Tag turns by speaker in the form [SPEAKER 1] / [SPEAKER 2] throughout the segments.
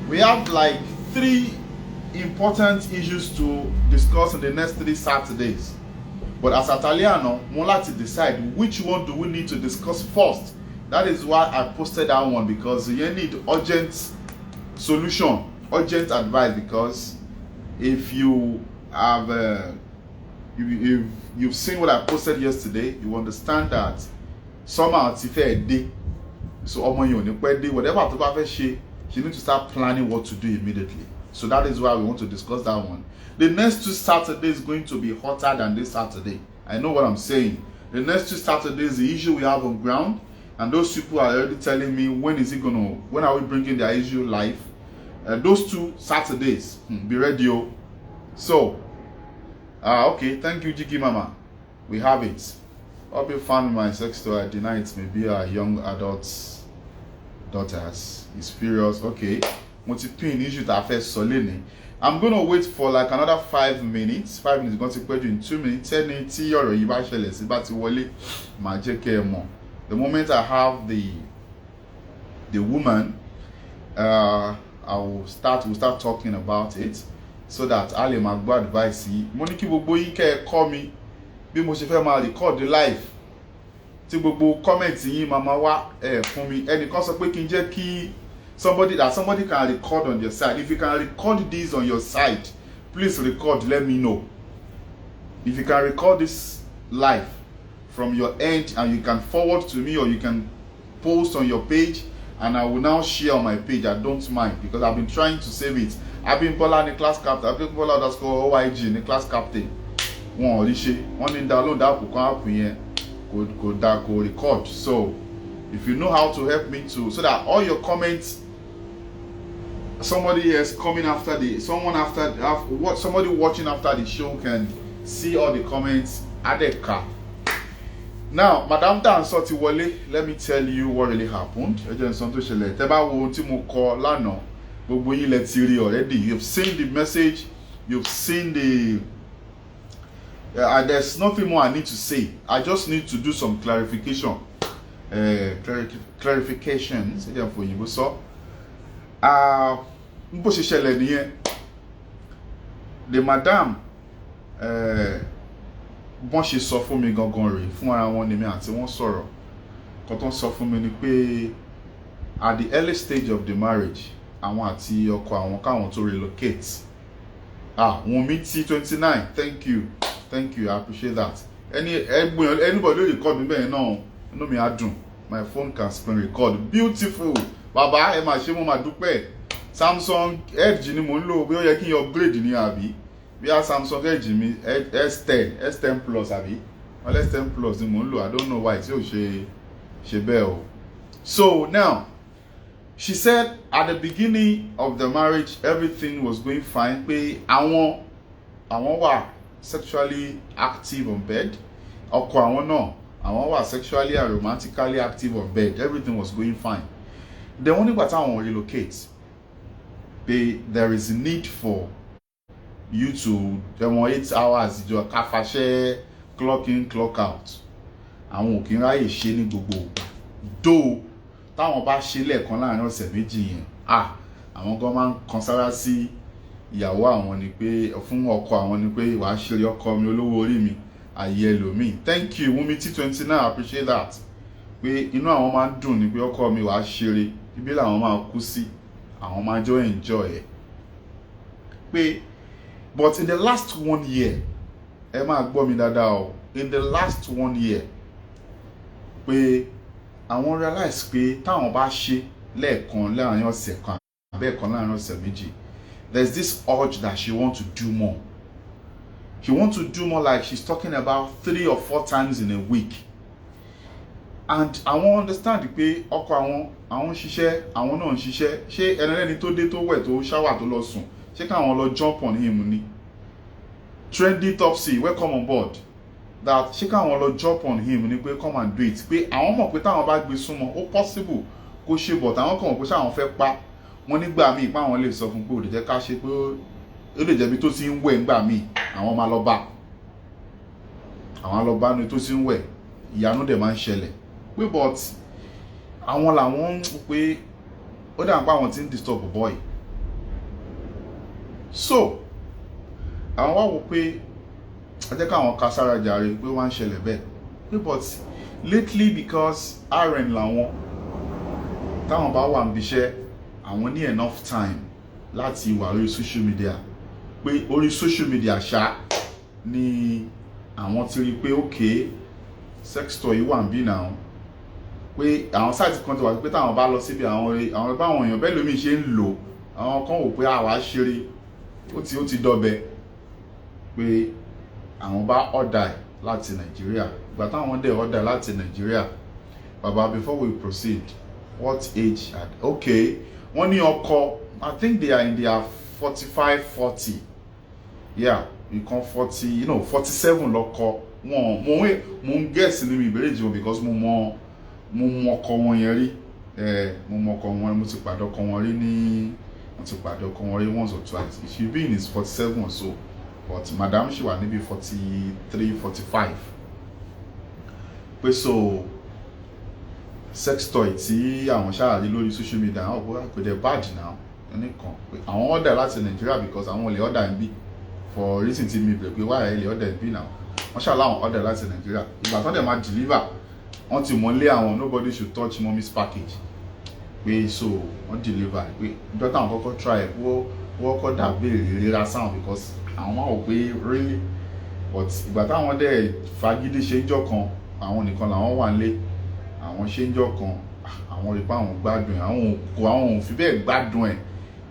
[SPEAKER 1] We have like 3 important issues to discuss in the next 3 Saturdays. But as Italiano, we want to decide which one do we need to discuss first. That is why I posted that one, because you need urgent solution, urgent advice. Because if you have if you've seen what I posted yesterday, you understand that somehow it's fair day. So whatever to buy she need to start planning what to do immediately. So that is why we want to discuss that one. The next 2 Saturdays is going to be hotter than this Saturday. I know what I'm saying. The next 2 Saturdays, the issue we have on ground, and those people are already telling me when are we bringing their issue live? Those 2 Saturdays, be ready. So, okay, thank you, Jiggy Mama. We have it. I'll be found my sex toy. I deny it may be our young adults' daughters. It's furious. Okay. Multi-pin issue that first solene. I'm gonna wait for like another 5 minutes. 5 minutes going to put you in 2 minutes. 10 minutes or the moment I have the woman, we'll start talking about it, so that Ali Magbo advice. Moniki gbogbo yin ke call me bí mo ṣe fẹ́ máa record the live. Tí gbogbo comment yin mama wá fún mi. Ẹnìkan sọ pé kí n jẹ́ kí somebody can record on your side. If you can record this on your side, please record, let me know. If you can record this live from your end and you can forward to me, or you can post on your page and I will now share on my page, I don't mind, because I've been trying to save it. I've been Bola in the class captain, I've been Bola OYG in the class captain. One in download that could record. So if you know how to help me to, so that all your comments, somebody else coming after somebody watching after the show can see all the comments at the car. Now, Madam Dan Soti Wole, let me tell you what really happened. Already, you've seen the message, you've seen the there's nothing more I need to say. I just need to do some clarifications for you. So the madam bọ́n ṣe sọ fún mi gangan rèé, fún ara wọn ni mi àti wọ́n sọ̀rọ̀. Kan tó sọ fún mi ni pé at the early stage of the marriage, àwọn àti ọkọ àwọn káwọn tó relocate. Wunmi T29, thank you, I appreciate that. Anybody who record me bẹ́ẹ̀ náà, inú mi á dùn. My phone can screen record. Beautiful. Bàbá ẹ máa ṣe mo máa dúpẹ́. Samsung Edge ni mo ń lò, bí ó yẹ kí n upgrade ní àbí. Bí a Samsung Edge mi S10 Plus àbí. S10 Plus ni mo ń lò. I don't know why tí ò ṣe bẹ́ẹ̀ o. So now, she said at the beginning of the marriage everything was going fine. Pé àwọn wà sexually active on bed. Ọkọ àwọn náà, àwọn wà sexually and romantically active on bed. Everything was going fine. Then when nígbà táwọn relocate, there is a need for you to 8 hours ìjọ káfàṣẹ clock in clock out. Àwọn ò kí ń ráyè ṣe ní gbogbo ìgbà. Though táwọn bá ṣe lẹ́ẹ̀kan láàrin ọ̀sẹ̀ méjì yẹn, àwọn gan máa ń kan sára sí ìyàwó àwọn ni pé, fún ọkọ àwọn ni pé, wàá ṣeré ọkọ mi olówó orí mi, ayé ẹlòmíì. Thank you Wunmi T29, I appreciate that. Pé inú àwọn máa ń dùn ni pé ọkọ mi wàá ṣeré, ibi làwọn máa kú sí, àwọn máa jọ enjoy ẹ̀. Pé but in the last 1 year, ẹ máa gbọ́ mi dáadáa o, in the last 1 year, pé àwọn realize pé táwọn bá ṣe lẹ́ẹ̀kan láàrin ọ̀sẹ̀ kan abẹ́ẹ̀kan láàrin ọ̀sẹ̀ méjì, there's this urge that she want to do more. She want to do more, like she's talking about 3 or 4 times in a week. And àwọn understand pé ọkọ àwọn ṣiṣẹ́, àwọn náà ń ṣiṣẹ́. Ṣé ẹnìlẹ́ni tó dé tó wẹ̀ tó shower tó lọ sùn, ṣé káwọn lọ jump on him ni? Trendy Topsy, welcome on board. That ṣé káwọn lọ jump on him ni pé come and do it. Pé àwọn mọ̀ pé táwọn bá gbé súnmọ́ ó possible kó ṣe, but àwọn kàn mọ̀ pé ṣáwọn fẹ́ pa wọ́n nígbà míì pé àwọn lè sọ fún pé ó lè jẹ́ ká ṣe pé ó lè jẹ́ bí tó ti ń wẹ̀ nígbà míì àwọn máa lọ bá ní tó ti ń wẹ̀, ìyanu dẹ̀ máa ń ṣẹlẹ̀. Pé but àwọn làwọn ń pé ó dà ń pa àwọn tí ń disturb boy. so àwọn wá wò pé ẹ jẹ́ káwọn ká sára jàre pé wọ́n á ń ṣẹlẹ̀ bẹ́ẹ̀ pé but lately because RN làwọn táwọn bá wà níbi iṣẹ́ àwọn ní enough time láti wà lórí social media pé orí social media ṣá ni àwọn ti rí pé okay sex toy wà ń bí náà pé àwọn sáìtì kan ti wà pé táwọn bá lọ síbi àwọn báwọn èèyàn bẹ́ẹ̀ lómi ṣe ń lò àwọn kan wò pé àwa ṣeré ó ti dọ̀bẹ pé àwọn bá order láti Nàìjíríà ìgbà táwọn dẹ̀ order láti Nàìjíríà baba before we proceed what age at okay wọ́n ní ọkọ I think they are in their 45-40 yeah nǹkan 47 lọ́kọ wọn mo ń guess ní mi ìbéèrè jù because mo mọ ọkọ wọn yẹn rí mo mọ ọkọ wọn mo ti pàdé ọkọ wọn rí once or twice she be in his 47 or so but madam she wà níbi 43-45 pé so sex toy tí àwọn ṣáàrí lórí social media àwọn òkúra pé they're bad now ẹnìkan pé àwọn order láti Nigeria because àwọn lè order ń bí for reason tí mi bèrè pé why lè order ń bí now wọ́n ṣáà láwọn order láti Nigeria ìgbà tó dẹ̀ máa deliver wọ́n ti mọ̀ lé àwọn nobody should touch mommy's package pé so wọ́n deliver pé ìjọ táwọn kọ́kọ́ try wọ́n kọ́ dà béèrè rírà sáwọn because àwọn máa wò pé really but ìgbà táwọn dẹ̀ fagídí ṣe ń jọ kan àwọn nìkan làwọn wà nílé àwọn ṣe ń jọ kan àwọn rí pé àwọn gbádùn ẹ̀ àwọn ò fi bẹ́ẹ̀ gbádùn ẹ̀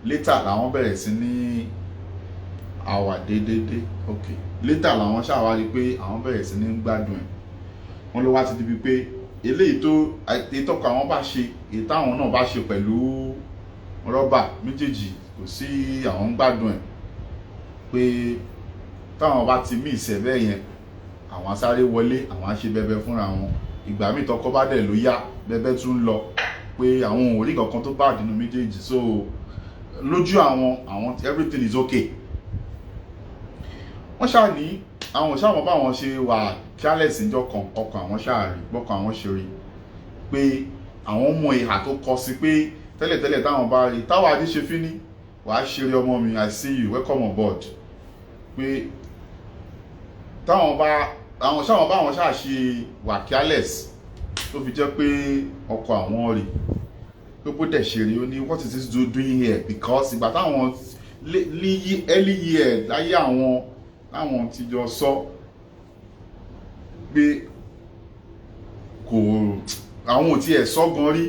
[SPEAKER 1] later làwọn bẹ̀rẹ̀ sí ní àwà déédéé ok later làwọn ṣàwárí pé àwọn bẹ̀rẹ̀ sí ní gbádùn ẹ̀ wọ́n ló wá ti di pé eléyìí tó ìtọ́kọ àwọn bá ṣe èyí táwọn náà bá ṣe pẹ̀lú rọ́bà méjèèjì kò sí àwọn gbádùn ẹ̀ pé táwọn bá ti mí ìṣẹ́ bẹ́ẹ̀ yẹn àwọn sáré wọlé àwọn á ṣe bẹbẹ fúnra wọn ìgbà míì tọkọ bá dẹ̀ ló yá bẹbẹ tún lọ pé àwọn ò rí kankan tó bá dínú méjèèjì so lójú àwọn everything is okay wọ́n ṣáà ní àwọn òṣàwọn báwọn ṣe wà careless níjọ́ kan ọkàn àwọn ṣáà rí gbọ́kàn àwọn ṣe rí pé àwọn mọ ìhà tó kọ sí pé tẹ́lẹ̀tẹ́lẹ̀ táwọn bá rí táwọn adé ṣe fíní wàá ṣeré ọmọ mi I see you welcome on board pé táwọn bá àwọn ṣáwọn báwọn ṣáà ṣe wà careless tó fi jẹ́ pé ọkọ àwọn rí pé bó dẹ̀ ṣe rí ó ní what is this doing here because ìgbà táwọn early year láyé àwọn ti jọ sọ pé kò àwọn ò tiẹ̀ sọ gan rí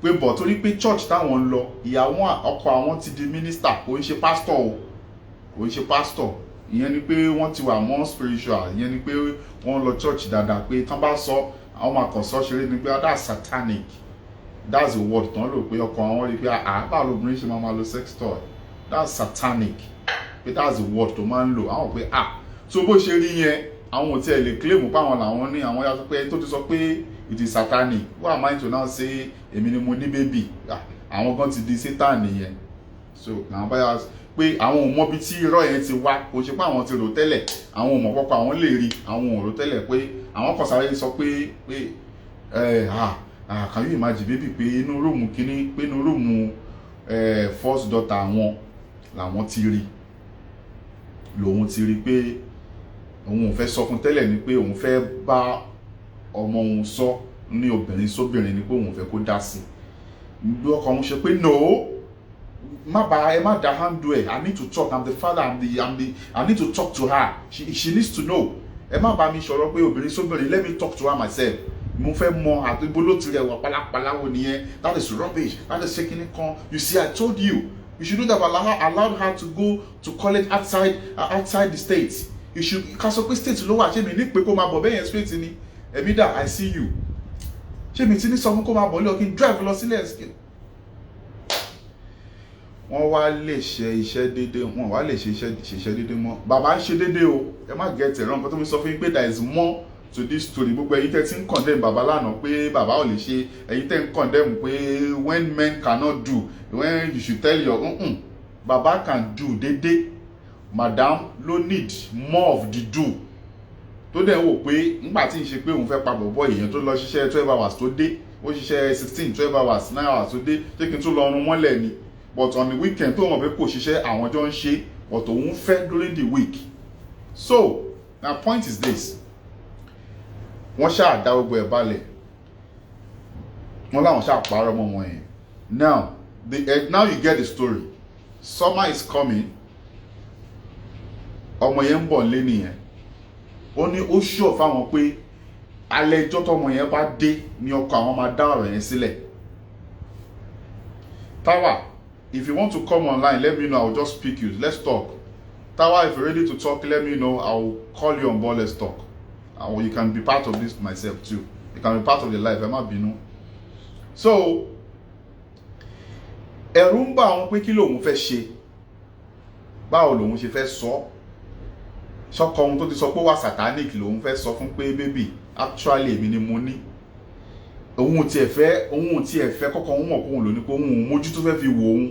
[SPEAKER 1] pé bọ̀ torí pé church táwọn ń lọ ìyàwó ọkọ àwọn ti di minister kò ń ṣe pastor ìyẹn ni pé wọ́n ti wà more spiritual ìyẹn ni pé wọ́n lọ church dáadáa pé tán bá sọ àwọn máa kàn sọ ṣeré ni pé that's satanic that's the word tán lò pé ọkọ àwọn rí pé àbá lóbìnrin ṣe máa lo sex toy that's satanic pé that's the word tó máa ń lò àwọn pé so bó ṣe rí yẹn àwọn ò tiẹ̀ lè claim pé àwọn làwọn ní àwọn yàtọ̀ pé tó ti sọ pé it is satanic who am I to now say èmi ni mo ní baby àwọn kan ti di satan nìyẹn so àwọn báyà pé àwọn ò mọbi tí irọ́ yẹn ti wá kò ṣe pé àwọn ti rò tẹ́lẹ̀ àwọn ò mọ̀ pọ́pọ́ àwọn lè rí àwọn ò rò tẹ́lẹ̀ pé àwọn kan sáré sọ pé can you imagine baby pé inú rúùmù kínní pé inú rúùmù first daughter àwọn làwọn ti rí lòun ti rí pé òun ò fẹ́ sọ fún tẹ́lẹ̀ ni pé òun fẹ́ bá ọmọ òun sọ ní obìnrin sóbìnrin ni pé òun fẹ́ kó dá sí bí ọkọ òun ṣe pé no ẹ má da handle ẹ I need to talk I'm the father I need to talk to her she needs to know ẹ má bá mi sọ̀rọ̀ pé obìnrin sóbìnrin let me talk to her myself mo fẹ́ mọ àtúgbò ló ti rẹ̀ wà pálapàláwo nìyẹn that is rubbish that is shaking it kan you see I told you should not have allowed her to go to college outside the state you should ká sọ pé state ló wà ṣé mi ní pé kó máa bọ̀ bẹ́ẹ̀ yẹn straight ni ẹ̀mí dà I see you ṣé mi ti ní sọ fún kó máa bọ̀ lé ọ kí n drive lọ sílẹ̀ ẹ̀sìkè wọ́n wá lè ṣe iṣẹ́ déédéé wọ́n wá lè ṣe iṣẹ́ déédéé mọ́ bàbá ń ṣe déédéé o ẹ má get it wrong nǹkan tó mi sọ fún yín pé there is more to this story gbogbo ẹ̀yin tẹ́ ti ń condemn bàbá lánàá pé bàbá ò lè ṣe ẹ̀yin tẹ́ ń condemn pé when men cannot do when you should tell your bàbá can do déédéé madam ló need more of the do tó dẹ̀ wò pé nígbà tí ń ṣe pé òun fẹ́ pa bọ̀bọ̀ èèyàn tó lọ ṣiṣẹ́ 12 hours tó dé ó ṣiṣẹ́ 12 hours 9 hours tó dé ṣé kí n tó lọ run mọ́lẹ̀ ni but on the weekend tó wọn fẹ́ kò ṣiṣẹ́ àwọn jọ ń ṣe but òun fẹ́ during the week. So now point is this, wọ́n ṣáà dá gbogbo ẹ̀ balẹ̀, wọ́n láwọn ṣáà parọ́ mọ́ wọn yẹn. Now now you get the story. Summer is coming, ọmọ yẹn ń bọ̀ nílé nìyẹn, ó ní ó ṣọ́ fáwọn pé alẹ́ ẹjọ́ tọmọ yẹn bá dé ní ọkọ àwọn máa dá ọ̀rọ̀ yẹn sílẹ̀. Tawa, if you want to come online, let me know, I'll just pick you, let's talk. Tawa, if you're ready to talk, let me know, I'll call you on board, let's talk. Or you can be part of this myself too. You can be part of the life, ẹ má bínú. So ẹ̀rù ń bà wọ́n pé kí lòun fẹ́ ṣe, báwo lòun ṣe fẹ́ sọ, ṣọkọ ohun tó ti sọ pé wà satanic lòun fẹ́ sọ fún pé baby actually èmi ni mo ní, òun tí ẹ fẹ́ kọ́kọ́ òun mọ̀ pé òun lò ní pé òun mójú tó fẹ́ fi wò òun.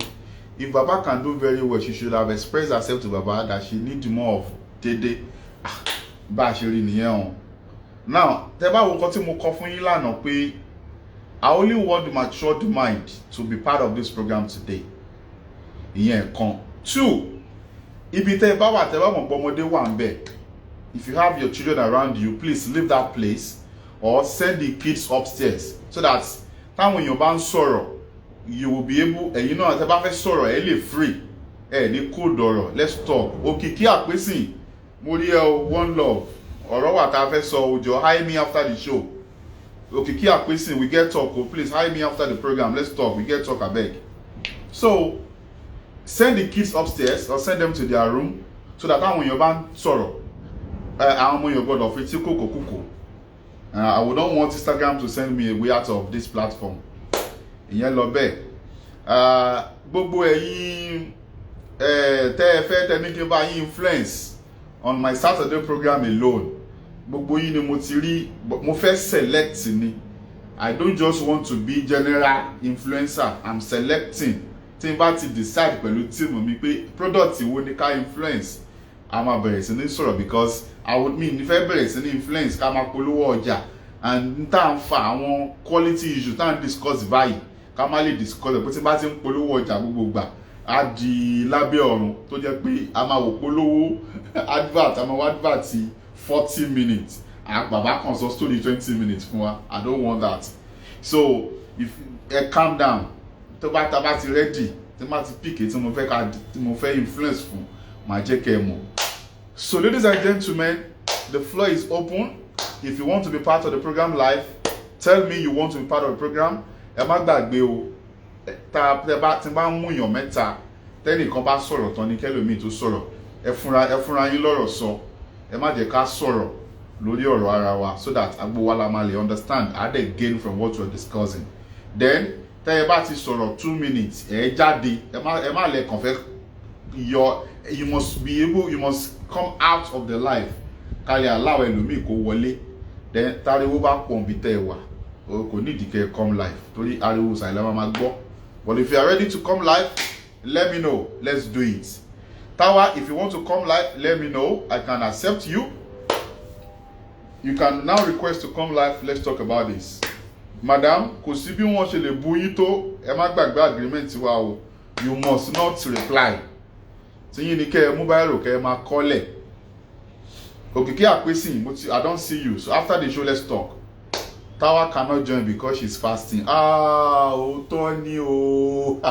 [SPEAKER 1] If Baba can do very well, she should have expressed herself to Baba that she need more of dédé. Bá a ṣe rí nìyẹn o. Now tẹ́ bá wo nǹkan tí mo kọ fún yín lánàá pé I only want the matured mind to be part of this program today. Ìyẹn kan. 2, ibi tẹ́ bá wà tẹ́ bá mọ̀ pé ọmọdé wà ńbẹ̀, if you have your children around you, please leave that place or send the kids upstairs so that táwọn èèyàn bá ń sọ̀rọ̀, you will be able, ẹ̀yin náà tẹ́ bá fẹ́ sọ̀rọ̀ ẹ lè free, ẹ ní kó dọ̀rọ̀, let's talk. Òkìkí Àpésìn, mo rí ẹ o, one love, ọ̀rọ̀ wà tá a fẹ́ sọ o, jọ̀ọ́ hire me after the show. Òkìkí Àpésìn, we get talk o, please hire me after the program, let's talk, we get talk abeg. So send the kids upstairs or send them to their room so that táwọn èèyàn bá ń sọ̀rọ̀, àwọn ọmọ èèyàn gbọ́dọ̀ fi tí kòkó kúkò. I would not want Instagram to send me away out of this platform. Ìyẹn lọ bẹ́ẹ̀. Gbogbo ẹ̀yin tẹ́ ẹ fẹ́ tẹ́ ní kí n bá yín influence on my Saturday program alone, gbogbo yín ni mo ti rí, mo fẹ́ select ni. I don't just want to be general influencer, I'm selecting. Tí n bá ti decide pẹ̀lú team mi pé product wo ni ká influence, a máa bẹ̀rẹ̀ sí ní sọ̀rọ̀ because I would mean nífẹ̀ẹ́ bẹ̀rẹ̀ sí ní influence ká máa polówó ọjà and tá à ń fa àwọn quality issue tá à ń discuss báyìí ká má lè discuss ẹ̀ pé tí bá ti ń polówó ọjà gbogbo gbà á di lábẹ́ ọ̀run tó jẹ́ pé a máa wò polówó advert, a máa wá advert 40 minutes bàbá kan sọ story 20 minutes fún wa. I don't want that. So if calm down, tó bá ta bá ti ready, tí má ti pick tí mo fẹ́ influence fún, máa jẹ́ kẹ́ ẹ mọ̀. So ladies and gentlemen, the floor is open. If you want to be part of the program live, tell me you want to be part of the program. Ẹ má gbàgbé o, tí bá ń mú èèyàn mẹ́ta, tẹ́nìkan bá sọ̀rọ̀ tán ní kẹ́lòmíì tó sọ̀rọ̀, ẹ fúnra yín lọ́rọ̀ sọ, ẹ má jẹ́ ká sọ̀rọ̀ lórí ọ̀rọ̀ ara wa so that agbo wa la máa lè understand, a dẹ̀ gain from what we're discussing. Then tẹ́ ẹ bá ti sọ̀rọ̀ 2 minutes, ẹ jáde, ẹ má lè kàn fẹ́ you must be able, you must come out of the life kálí allow ẹlòmíì kó wọlé. Then táriwo bá pọ̀ nbí tẹ́ ẹ wà, kò nídìí kẹ́ come live torí ariwo sàìlẹ̀ máa gbọ́. But if you are ready to come live, let me know, let's do it. Tawa, if you want to come live, let me know, I can accept you. You can now request to come live, let's talk about this. Madam, kò sí bí wọ́n ṣe lè bú yín tó, ẹ má gbàgbé agreement wa o, you must not reply. Tí yín ni kẹ́ ẹ mú báyìí kẹ́ ẹ máa kọ́lẹ̀. Òkìkí Àpésìn, I don't see you, so after the show let's talk. Tawa cannot join because she's fasting. Òótọ́ ni o.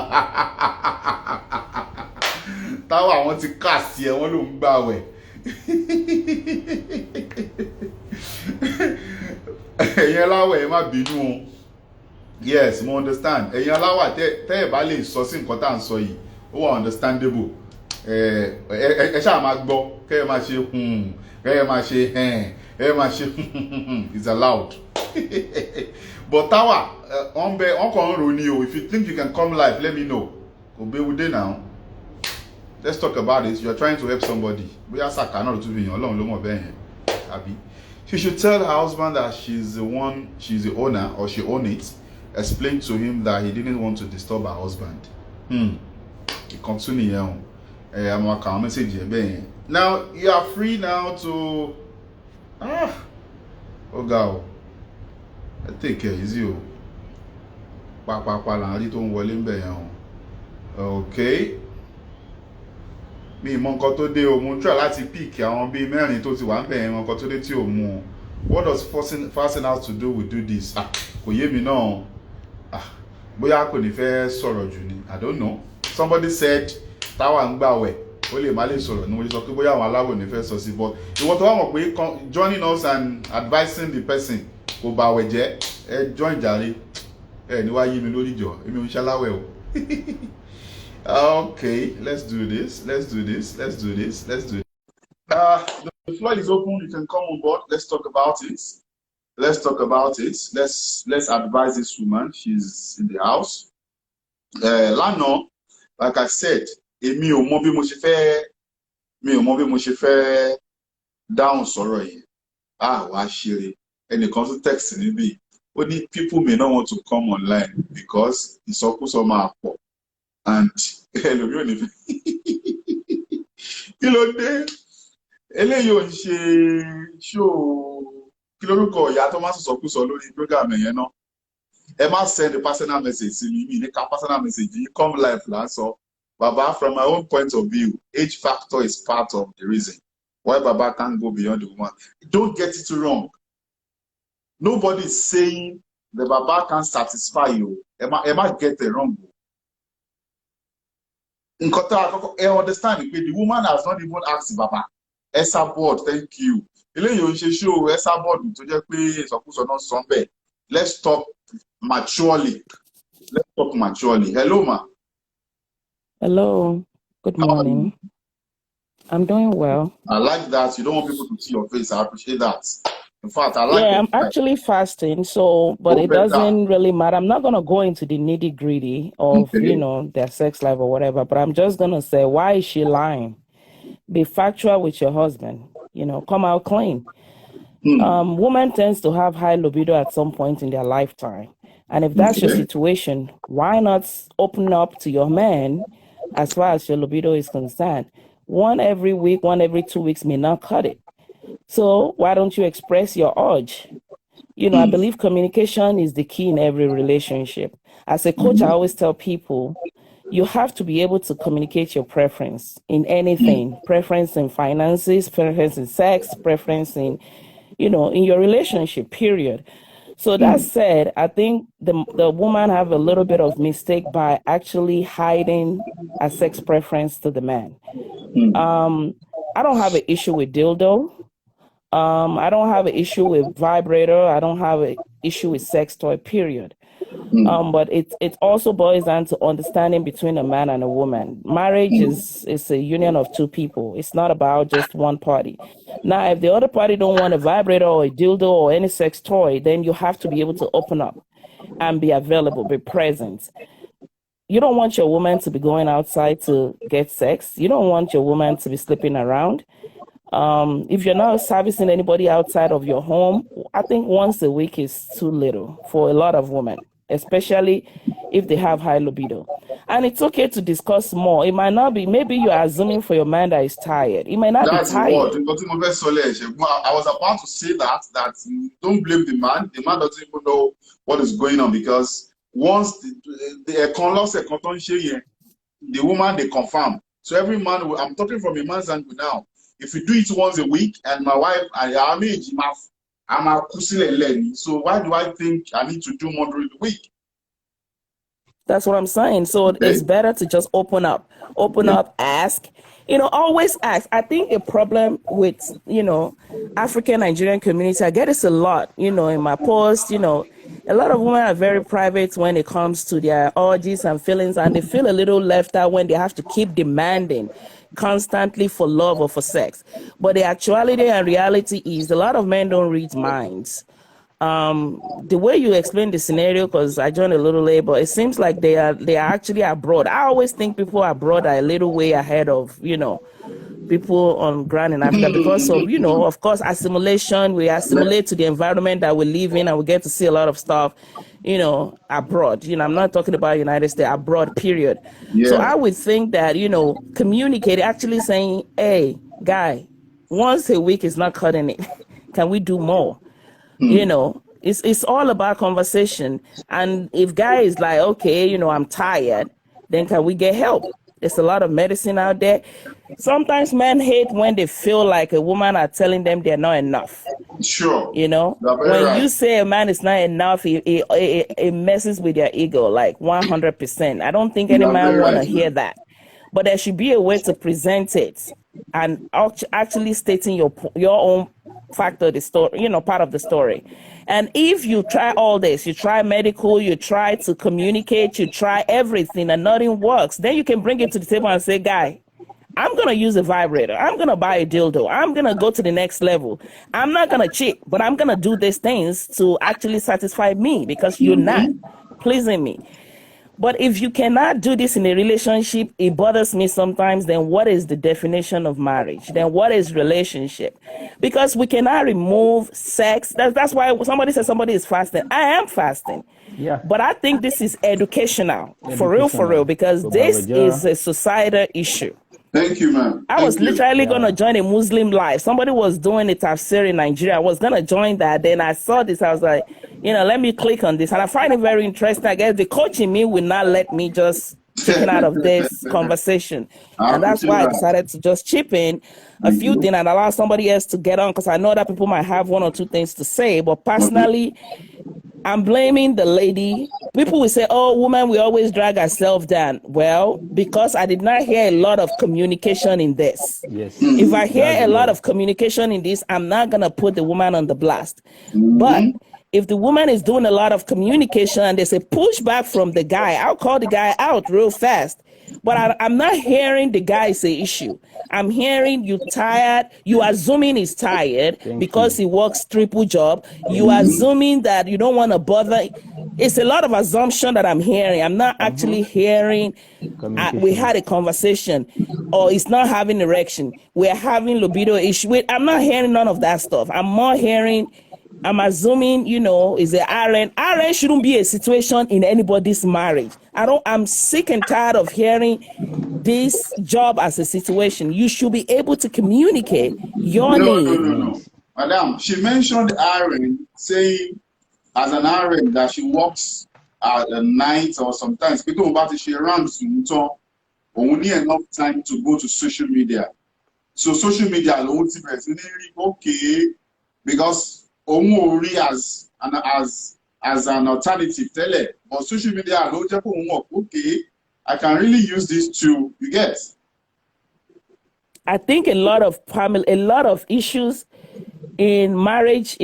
[SPEAKER 1] Tawa wọ́n ti kàsí ẹ, wọ́n ló ń gbààwẹ̀. Ẹ̀yin aláwọ̀ ẹ má bínú o. Yes, mo understand. Ẹ̀yin aláwọ̀ tẹ́ ẹ bá lè sọ sí nǹkan tá à ń sọ yìí, ó wà understandable. Ẹ ṣáà máa gbọ́, kẹ́ ẹ máa ṣe kẹ́ ẹ máa ṣe ẹ máa ṣe is allowed. But Tawa, on kàn ń roni o. If you think you can come live, let me know. Kò gbé wúdé now. Let's talk about it. You are trying to help somebody. Bóyá sàkà náà tún fi yàn Ọlọ́run ló mọ̀ bẹ́ẹ̀ yẹn. Àbí? She should tell her husband that she's the owner or she owns it. Explain to him that he didn't want to disturb her husband. Continue here. I'm going to message you. Now you are free now to God. Take care, easy. Pa la rí tó ń wọlé ńbẹ̀ yẹn o. Okay. Mi mọ nǹkan tó dé o, mo try láti pick àwọn bíi mẹ́rin tó ti wà ń bẹ̀rẹ̀ nǹkan tó dé tí ò mú o. What does fasting out to do with do this? Kò yé mi náà. Bóyá kò ní fẹ́ sọ̀rọ̀ jù ni, I don't know. Somebody said táwa ń gbàwẹ̀ ó lè má lè sọ̀rọ̀ ni mo sọ pé bóyá àwọn aláwọ̀ ní fẹ́ sọ sí, but ìwọ tó wà mọ̀ pé joining us and advising the person kò bá àwẹ̀ jẹ́, ẹ join jàre, ẹ ní wá yí mi lórí jọ, èmi ò ń ṣaláwẹ̀ o. Okay, let's do this. The floor is open. You can come on board. Let's talk about it. Let's advise this woman. She's in the house. Lánàá, like I said, mi ò mọ bí mo ṣe fẹ́ dáhùn sọ̀rọ̀ yẹn. Wá ṣeré. Ẹnìkan tún text níbí. Ó ní people may not want to come online because ìsọkúsọ máa pọ̀. And ẹlòmíì ò ní fẹ́. Kí ló dé? Eléyìí ò ń ṣe show kí lórúkọ ìyá tó máa sọ̀sọ̀kúsọ lórí program yẹn náà. Ẹ má send a personal message sí mi ní ká personal message yìí come live lásán. Baba, from my own point of view, age factor is part of the reason why Baba can't go beyond the woman. Don't get it wrong. Nobody is saying the Baba can't satisfy you. Ẹ má get it wrong. I understand the woman has not even asked Baba. Esa board, thank you. Show Esa board to just pay somebody. Let's talk maturely. Hello, ma.
[SPEAKER 2] Hello. Good morning. I'm doing well.
[SPEAKER 1] I like that. You don't want people to see your face. I appreciate that. In fact, I like
[SPEAKER 2] Yeah, I'm actually fasting, but it doesn't really matter. I'm not going to go into the nitty gritty of, their sex life or whatever, but I'm just going to say, why is she lying? Be factual with your husband, come out clean. Women tends to have high libido at some point in their lifetime. And if that's your situation, why not open up to your man as far as your libido is concerned? One every week, one every 2 weeks may not cut it. So why don't you express your urge? I believe communication is the key in every relationship. As a coach, I always tell people, you have to be able to communicate your preference in anything, preference in finances, preference in sex, preference in, in your relationship, period. So that said, I think the woman have a little bit of mistake by actually hiding a sex preference to the man. I don't have an issue with dildo. I don't have an issue with vibrator. I don't have an issue with sex toy, period. But it also boils down to understanding between a man and a woman. Marriage is a union of two people. It's not about just one party. Now, if the other party don't want a vibrator or a dildo or any sex toy, then you have to be able to open up and be available, be present. You don't want your woman to be going outside to get sex. You don't want your woman to be sleeping around. If you're not servicing anybody outside of your home, I think once a week is too little for a lot of women, especially if they have high libido. And it's okay to discuss more. It might not be, maybe you're assuming for your man that is tired. He might not be tired.
[SPEAKER 1] I was about to say that don't blame the man. The man doesn't even know what is going on, because once the woman, they confirm. So every man, I'm talking from a man's angle now. If you do it once a week, and my wife, I'm a kusile, so why do I think I need to do more during the week?
[SPEAKER 2] That's what I'm saying. So it's better to just open up, ask, always ask. I think a problem with, African Nigerian community, I get this a lot, in my post, a lot of women are very private when it comes to their urges and feelings, and they feel a little left out when they have to keep demanding constantly for love or for sex. But the actuality and reality is a lot of men don't read minds. The way you explain the scenario, because I joined a little late, but it seems like they are actually abroad. I always think people abroad are a little way ahead of, people on ground in Africa because of, of course, assimilation. We assimilate to the environment that we live in, and we get to see a lot of stuff, abroad. I'm not talking about United States, abroad, period. Yeah. So I would think that, communicate, actually saying, hey, guy, once a week is not cutting it. Can we do more? It's all about conversation. And if guy is like, okay, I'm tired, then can we get help? There's a lot of medicine out there. Sometimes men hate when they feel like a woman are telling them they're not enough.
[SPEAKER 1] Sure.
[SPEAKER 2] You know, when you say a man is not enough, it messes with your ego like 100%. I don't think any man want to hear that. But there should be a way to present it and actually stating your own factor of the story, you know, part of the story. And if you try all this, you try medical, you try to communicate, you try everything and nothing works, then you can bring it to the table and say, guy, I'm going to use a vibrator. I'm going to buy a dildo. I'm going to go to the next level. I'm not going to cheat, but I'm going to do these things to actually satisfy me because you're not pleasing me. But if you cannot do this in a relationship, it bothers me sometimes, then what is the definition of marriage? Then what is relationship? Because we cannot remove sex. That's why somebody says somebody is fasting. I am fasting.
[SPEAKER 3] Yeah.
[SPEAKER 2] But I think this is educational. For real, because this is a societal issue.
[SPEAKER 1] Thank you, man.
[SPEAKER 2] I was literally going to join a Muslim life. Somebody was doing a tafsir in Nigeria. I was going to join that. Then I saw this. I was like, you know, let me click on this. And I find it very interesting. I guess the coach in me will not let me just taken out of this conversation. And that's why I decided to just chip in a few things and allow somebody else to get on, because I know that people might have one or two things to say. But personally, I'm blaming the lady. People will say, oh, woman, we always drag ourselves down. Well, because I did not hear a lot of communication in this.
[SPEAKER 3] Yes.
[SPEAKER 2] If I hear a lot of communication in this, I'm not going to put the woman on the blast. But if the woman is doing a lot of communication and there's a pushback from the guy, I'll call the guy out real fast. But I'm not hearing the guy say issue. I'm hearing you tired. You assuming he's tired because he works triple job. You assuming that you don't want to bother. It's a lot of assumption that I'm hearing. I'm not actually hearing. We had a conversation, or it's not having erection. We're having libido issue. I'm not hearing none of that stuff. I'm more hearing. I'm assuming, you know, is a RN. RN shouldn't be a situation in anybody's marriage. I'm sick and tired of hearing this job as a situation. You should be able to communicate your need.
[SPEAKER 1] No. Madam, she mentioned RN, saying as an RN that she works at the night or sometimes people about to she runs only enough time to go to social media. So social media alone okay, because Omori as an alternative, tell it. But social media, okay, I can really use this too. You get?
[SPEAKER 2] I think a lot of issues in marriage,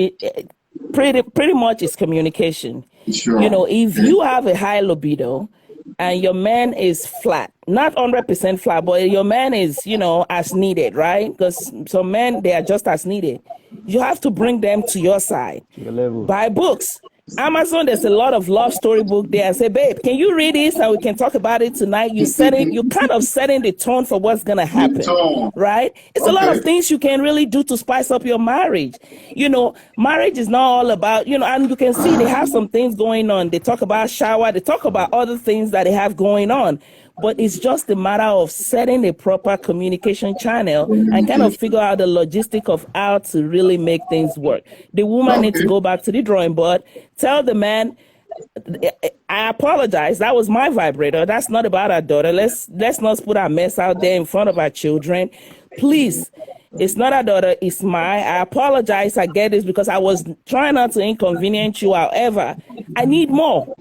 [SPEAKER 2] pretty much is communication.
[SPEAKER 1] Sure.
[SPEAKER 2] You know, if you have a high libido and your man is flat, not 100% flat, but your man is, you know, as needed, right? Because some men, they are just as needed. You have to bring them to your side. Buy books. Amazon, there's a lot of love story book there. And say, babe, can you read this and we can talk about it tonight? You kind of setting the tone for what's gonna happen, right? It's a lot of things you can really do to spice up your marriage. You know, marriage is not all about, you know, and you can see they have some things going on. They talk about shower, they talk about other things that they have going on. But it's just a matter of setting a proper communication channel and kind of figure out the logistic of how to really make things work. The woman needs to go back to the drawing board, tell the man, I apologize, that was my vibrator. That's not about our daughter. Let's not put our mess out there in front of our children. Please, it's not our daughter, it's mine. I apologize, I get this because I was trying not to inconvenience you. However, I need more.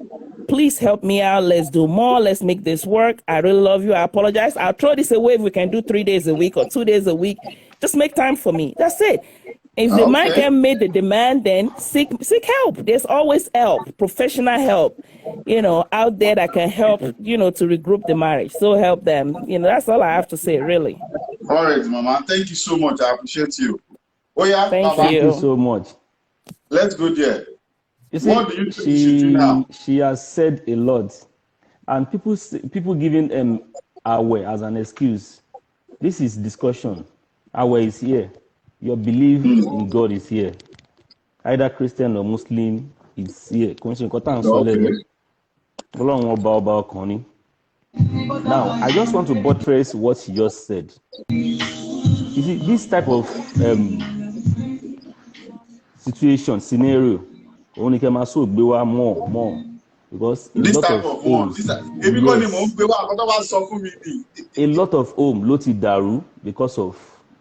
[SPEAKER 2] Please help me out. Let's do more. Let's make this work. I really love you. I apologize. I'll throw this away if we can do 3 days a week or 2 days a week. Just make time for me. That's it. If the man can make the demand, then seek help. There's always help, professional help, you know, out there that can help, you know, to regroup the marriage. So help them. You know, that's all I have to say, really.
[SPEAKER 1] All right, Mama. Thank you so much. I appreciate you. Oh, yeah.
[SPEAKER 2] Thank
[SPEAKER 3] you so much.
[SPEAKER 1] Let's go there.
[SPEAKER 3] You see,
[SPEAKER 1] what do you think she should do now?
[SPEAKER 3] She has said a lot, and people giving Awe as an excuse. This is discussion. Awe is here. Your belief in God is here. Either Christian or Muslim is here. Now, I just want to buttress what she just said. You see, this type of situation, scenario, only can also be more. because
[SPEAKER 1] this type of one
[SPEAKER 3] homes,
[SPEAKER 1] èmi kọ́ ni mò ń gbé wá àkọ́tọ́ bá sọ fún mi ni.
[SPEAKER 3] a lot of home ló ti dàrú because of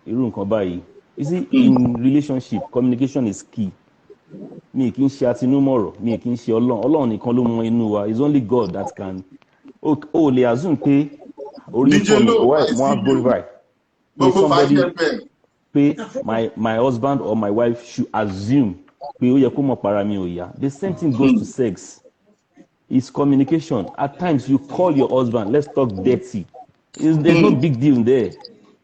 [SPEAKER 3] irú nǹkan báyìí. You see, in relationship, communication is key. Mi kì í ṣe àtinúmọ̀rọ̀, mi kì í ṣe Ọlọ́run nìkan ló mọ inú wa. It's only God that can. O lè assume pé orí ìfọ̀nù wọ́n á gbórí báyìí. If somebody pé my husband or my wife should assume pé ó yẹ kó mọ̀ para mi ò yá. The same thing goes to sex. It's communication. At times you call your husband, let's talk dirty. There's no big deal there.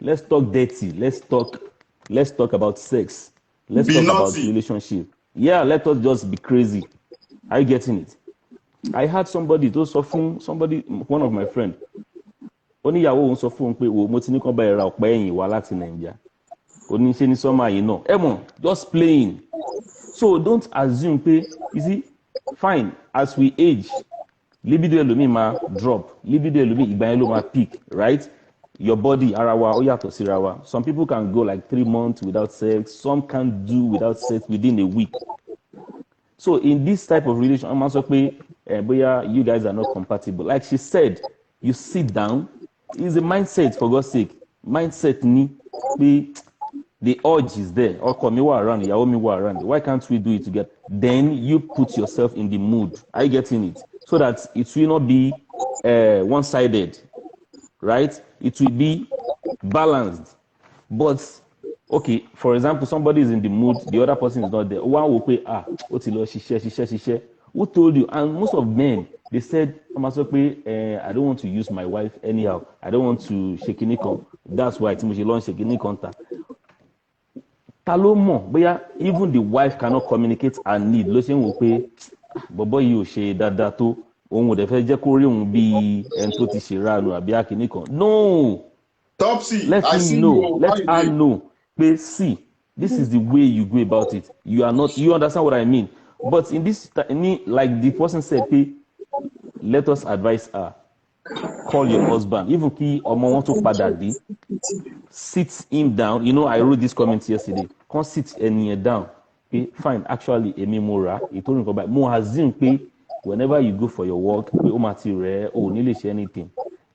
[SPEAKER 3] Let's talk dirty. Let's talk about sex. Let's talk about relationship. Yeah, let us just be crazy. Are you getting it? I had somebody tó sọ fún one of my friend. Oníyàwó òun sọ fún un pé wo mo ti ní kàn bá ẹ ra ọ̀pá ẹ̀yìn wá láti Nàìjíríà. Oníṣẹ́ ní sọ́mà yìí náà. Ẹ̀mọ̀, just playing. So don't assume pé, you see, fine, as we age, libido ẹlòmíì máa drop, libido ẹlòmíì ìgbà yẹn ló máa peak, right? Your body, ara wa, ó yàtọ̀ síra wa. Some people can go like 3 months without sex. Some can't do without sex within a week. So in this type of relation, I'm also saying, boya, you guys are not compatible. Like she said, you sit down. It's a mindset, for God's sake. Mindset ni pé the urge is there. Ọkọ mi wà around, ìyàwó mi wà around. Why can't we do it together? Then you put yourself in the mood. Are you getting it? So that it will not be one-sided, right? It will be balanced. But okay, for example, somebody is in the mood, the other person is not there. One will pay, ó ti lọ ṣiṣẹ́. Who told you? And most of men, they said, I don't want to use my wife anyhow. I don't want to shekinikan. That's why Timothy launched shekinikan. Ta ló mọ̀ bóyá even the wife cannot communicate her need. Ló ṣe ń wò pé bọ̀bọ́ yìí ò ṣe dáadáa tó. Òun ò dẹ̀ fẹ́ jẹ́ kó rí òun bí ẹni tó ti ṣe ránu àbí akínníkan. No!
[SPEAKER 1] Topsy,
[SPEAKER 3] let him know. Let her know. Pé see, this is the way you go about it. You understand what I mean? But in this, like the person said, let us advise her. Call your husband. Even kí ọmọ wọn tó padà dé, sit him down. You know, I wrote this comment yesterday. Come sit ẹnìyẹn down. Okay, fine. Actually, èmi mo rà. Ètò ìrìnkọ̀ báyìí. Mo assume pé whenever you go for your work, pé ó máa ti rẹ̀ ẹ́, ò ní lè ṣe anything.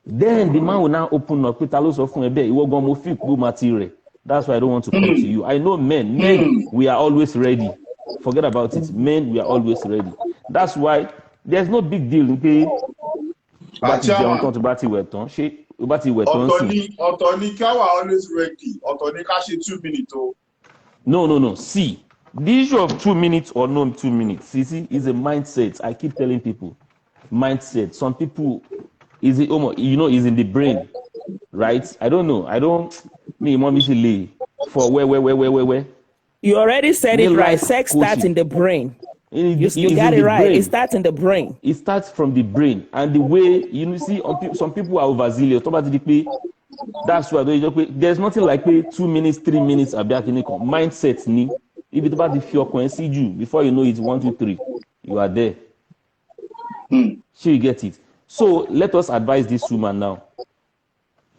[SPEAKER 3] Then the man will now open up. Pé ta ló sọ fún ẹ bẹ́ẹ̀? Ìwọ gan mo feel pé ó máa ti rẹ̀. That's why I don't want to come to you. I know men, we are always ready. Forget about it. Men, we are always ready. That's why there's no big deal. Okay?
[SPEAKER 1] Ọ̀tọ̀ ni ká wà always ready. Ọ̀tọ̀ ni ká ṣe 2 minutes o.
[SPEAKER 3] No. See, the issue of 2 minutes or no 2 minutes, see, is a mindset. I keep telling people, mindset. Some people, is in the brain, right? I don't know. Me, mommy, she lay for where.
[SPEAKER 2] You already said it right. Sex starts in the brain. You got it right. It starts in the brain.
[SPEAKER 3] It starts from the brain, and the way see, some people are overzealous. That's why there's nothing like 2 minutes, 3 minutes. Mindset ni. If it's about the fear, before you know it, 1, 2, 3, you are there. So you get it. So let us advise this woman now.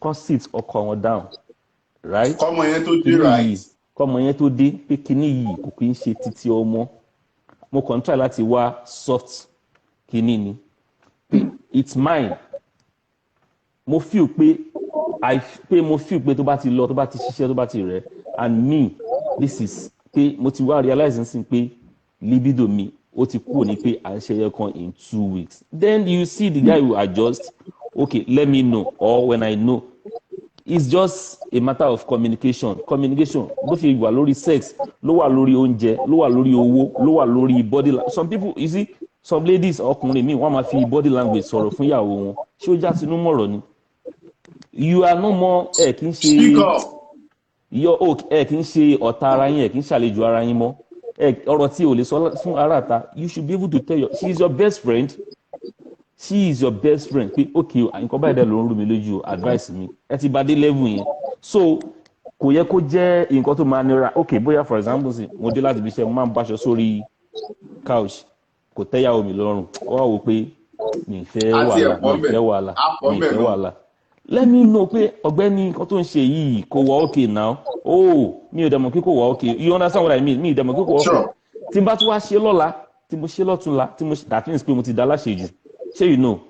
[SPEAKER 3] Come sit or come down, right?
[SPEAKER 1] Come on, to do right.
[SPEAKER 3] Come on, to do. Pé kíní yìí kò kí ń ṣe títí ọmọ. Mo kàn try láti wá soft kíní ni. It's mine. Mo feel pé tó bá ti lọ, tó bá ti ṣiṣẹ́, tó bá ti rẹ̀. And me, this is pé mo ti wá realizing sin pé libido mi ó ti kúrò ní pé à ń ṣe ẹyọkan in 2 weeks. Then you see the guy will adjust. Okay, let me know. Or when I know. It's just a matter of communication. Bó ṣe wà lórí sex, ló wà lórí oúnjẹ, ló wà lórí owó, ló wà lórí body language. Some people, you see, some ladies ọkùnrin mi wọ́n máa fi body language sọ̀rọ̀ fún ìyàwó wọn. Ṣé ó já sínú mọ̀rọ̀ ni? You are no more kì í ṣe kì í ṣe ọ̀tá ara yín, kì í ṣàlejò ara yín mọ́. Ọ̀rọ̀ tí o lè sọ fún ara ta, you should be able to tell she is your best friend. She is your best friend. Pé okay, nǹkan báyìí dẹ̀ ló ń rú mi lójú, advice mi. Ẹ ti bá dé level yẹn. So kò yẹ kó jẹ́ nǹkan tó máa nira. Okay, bóyá for example, mo dé láti ibi iṣẹ́, mo máa ń báṣọ sórí couch. Kò tẹ́yàwó mi lọ́rùn. Ó wá wò pé mi ì fẹ́ wàhálà. Let me know pé ọ̀gbẹ́ni nǹkan tó ń ṣe yìí kò wà okay now. Oh, mi ò dẹ̀ mọ̀ pé kò wà okay. You understand what I mean? Mi ì dẹ̀ mọ̀ pé kò wà okay. Tí n bá tún wá ṣe lọ́la, tí mo ṣe lọ́túnla tí mo that means pé mo ti dá láṣejù ṣé you know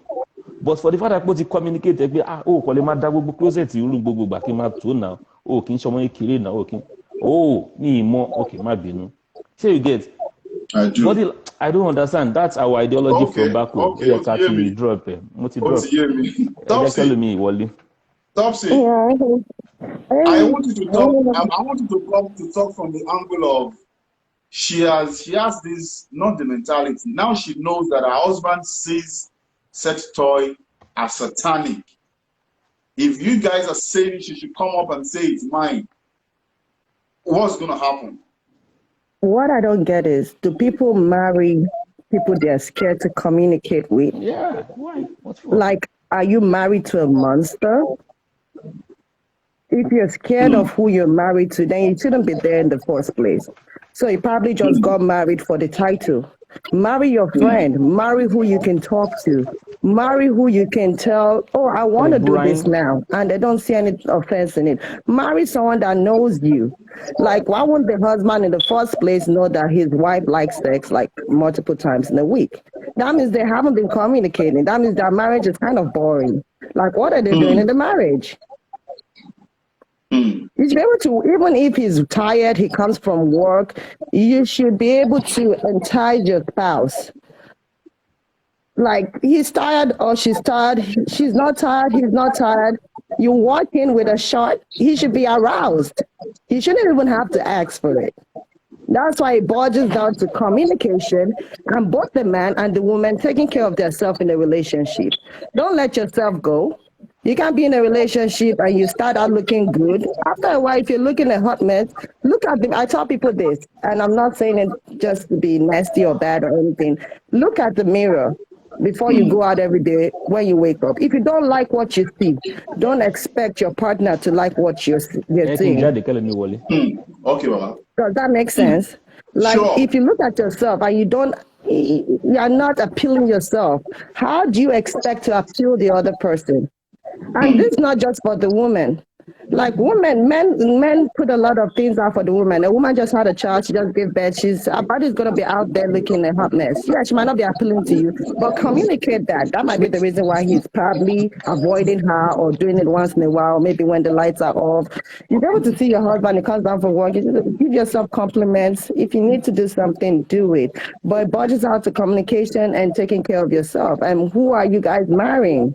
[SPEAKER 3] but for the fact that pé ó ti communicate pé ó kò lè má dá gbogbo closet irú gbogbo gbà kí n máa tó náà ó kì í ṣọmọ kékeré náà ó kì í ní ìmọ̀ okay má bínú ṣé you get.
[SPEAKER 1] I do.
[SPEAKER 3] But I don't understand. That's our ideology from back home.
[SPEAKER 1] Okay, drop
[SPEAKER 3] it.
[SPEAKER 1] Topsy.
[SPEAKER 2] Yeah.
[SPEAKER 1] I want you to talk. I want you to talk from the angle of she has this, not the mentality. Now she knows that her husband sees sex toy as satanic. If you guys are saying she should come up and say it's mine, what's gonna happen?
[SPEAKER 2] What I don't get is, do people marry people they're scared to communicate with?
[SPEAKER 3] Yeah, why? What's wrong?
[SPEAKER 2] Like, are you married to a monster? If you're scared of who you're married to, then you shouldn't be there in the first place. So you probably just got married for the title. Marry your friend. Marry who you can talk to. Marry who you can tell, oh, I want to do this now. And they don't see any offense in it. Marry someone that knows you. Like, why wouldn't the husband in the first place know that his wife likes sex like multiple times in a week? That means they haven't been communicating. That means their marriage is kind of boring. Like, what are they doing in the marriage? You should be able to, even if he's tired, he comes from work, you should be able to entice your spouse. Like, he's tired or she's tired, she's not tired, he's not tired. You walk in with a shot, he should be aroused. He shouldn't even have to ask for it. That's why it boils down to communication and both the man and the woman taking care of themselves in a relationship. Don't let yourself go. You can't be in a relationship and you start out looking good. After a while, if you're looking at hot mess, look at them. I tell people this, and I'm not saying it just to be nasty or bad or anything. Look at the mirror before you go out every day when you wake up. If you don't like what you see, don't expect your partner to like what you're seeing.
[SPEAKER 1] Okay, Mama.
[SPEAKER 2] Does that make sense? Like, sure. If you look at yourself and you are not appealing yourself, how do you expect to appeal the other person? And this is not just for the woman. Like, men put a lot of things out for the woman. A woman just had a child, she just gave birth, her body's gonna be out there looking a hot mess. Yeah, she might not be appealing to you, but communicate that. That might be the reason why he's probably avoiding her or doing it once in a while, maybe when the lights are off. You're able to see your husband, he comes down from work, you give yourself compliments. If you need to do something, do it. But it boils out to communication and taking care of yourself. And who are you guys marrying?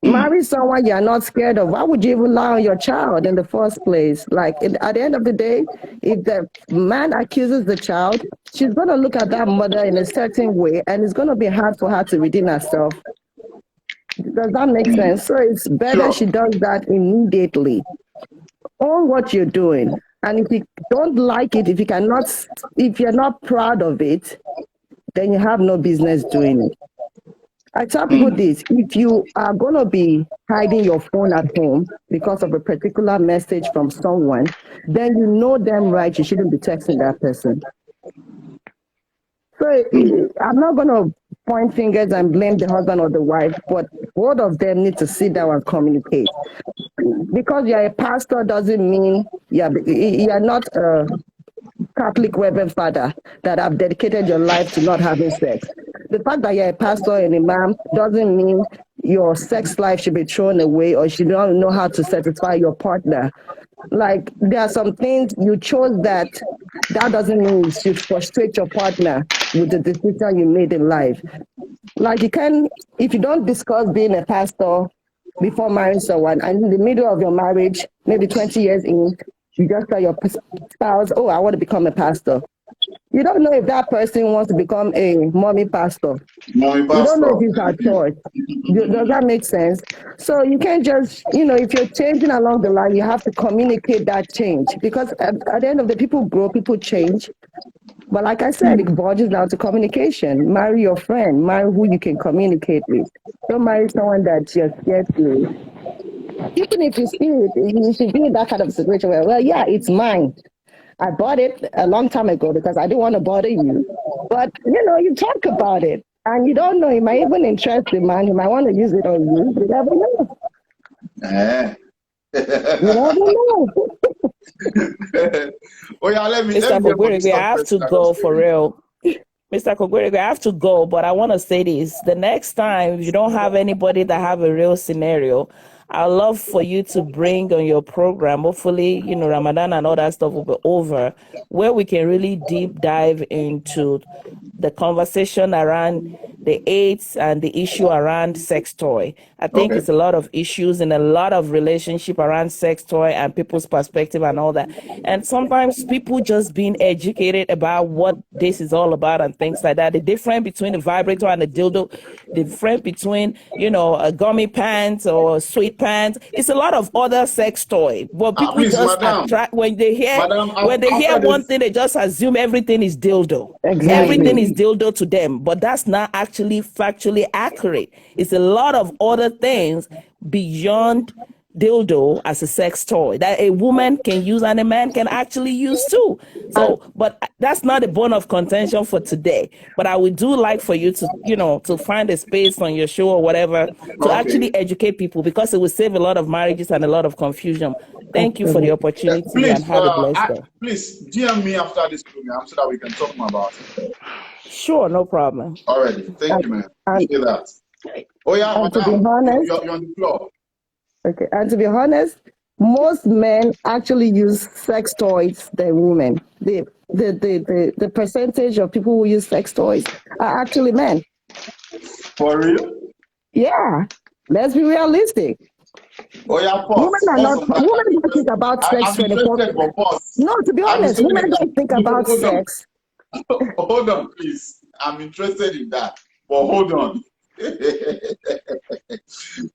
[SPEAKER 2] Marry someone you're not scared of. Why would you even lie on your child in the first place? Like, at the end of the day, if the man accuses the child, she's going to look at that mother in a certain way, and it's going to be hard for her to redeem herself. Does that make sense? So it's better she does that immediately. Own what you're doing. And if you don't like it, if you're not proud of it, then you have no business doing it. I tell people this, if you are going to be hiding your phone at home because of a particular message from someone, then you know damn right you shouldn't be texting that person. So I'm not going to point fingers and blame the husband or the wife, but both of them need to sit down and communicate. Because you're a pastor doesn't mean you're not a Catholic Reverend Father that have dedicated your life to not having sex. The fact that you're a pastor and imam doesn't mean your sex life should be thrown away or you don't know how to satisfy your partner. Like, there are some things you chose that doesn't mean you should frustrate your partner with the decision you made in life. Like, if you don't discuss being a pastor before marrying someone, and in the middle of your marriage, maybe 20 years in, you just tell your spouse, oh, I want to become a pastor. You don't know if that person wants to become a mommy pastor. You don't know if it's her choice. Does that make sense? So you can't just, if you're changing along the line, you have to communicate that change. Because at the end of the day, people grow, people change. But like I said, it boils down to communication. Marry your friend. Marry who you can communicate with. Don't marry someone that you're scared to. Even if you see it, you should be in that kind of situation where, well, yeah, it's mine. I bought it a long time ago because I didn't want to bother you. But, you talk about it. And you don't know, it might even interest the man. He might want to use it on you. You never know. You never know.
[SPEAKER 1] Oh yeah, let me
[SPEAKER 2] Mr.
[SPEAKER 1] hear from this
[SPEAKER 2] Kogwerigwe, I
[SPEAKER 1] third
[SPEAKER 2] have to
[SPEAKER 1] person that
[SPEAKER 2] go
[SPEAKER 1] just
[SPEAKER 2] for
[SPEAKER 1] came in.
[SPEAKER 2] real. Mr. Kogwerigwe, I have to go, but I want to say this. The next time, if you don't have anybody that have a real scenario, I'd love for you to bring on your program. Hopefully, Ramadan and all that stuff will be over, where we can really deep dive into the conversation around the AIDS and the issue around sex toy. I think
[SPEAKER 1] Okay.
[SPEAKER 2] it's a lot of issues in a lot of relationship around sex toy and people's perspective and all that. And sometimes people just being educated about what this is all about and things like that. The difference between a vibrator and a dildo, the difference between, a gummy pants or sweet pants. It's a lot of other sex toy. But people
[SPEAKER 1] Please,
[SPEAKER 2] just
[SPEAKER 1] madam.
[SPEAKER 2] attract when they hear
[SPEAKER 1] After
[SPEAKER 2] one
[SPEAKER 1] this,
[SPEAKER 2] thing, they just assume everything is dildo. Everything is dildo to them, but that's not actually factually accurate. It's a lot of other things beyond dildo as a sex toy that a woman can use and a man can actually use too. So, but that's not a bone of contention for today. But I would do like for you to, to find a space on your show or whatever to actually educate people, because it will save a lot of marriages and a lot of confusion. Thank you for the opportunity and have a blessed day.
[SPEAKER 1] Please DM me after this program so that we can talk more about it.
[SPEAKER 2] Sure, no problem.
[SPEAKER 1] Already. Thank you, man. Appreciate that. Oh yeah,
[SPEAKER 4] and to be
[SPEAKER 1] madam,
[SPEAKER 4] honest,
[SPEAKER 1] you're on the floor.
[SPEAKER 4] okay, and to be honest, most men actually use sex toys than women. The percentage of people who use sex toys are actually men.
[SPEAKER 1] For real?
[SPEAKER 4] Yeah, let's be realistic.
[SPEAKER 1] Oh yeah, pause.
[SPEAKER 4] Women don't think about sex
[SPEAKER 1] I'm interested, but pause.
[SPEAKER 4] No, to be honest, women don't think about sex.
[SPEAKER 1] Hold on, please. I'm interested in that, but hold on.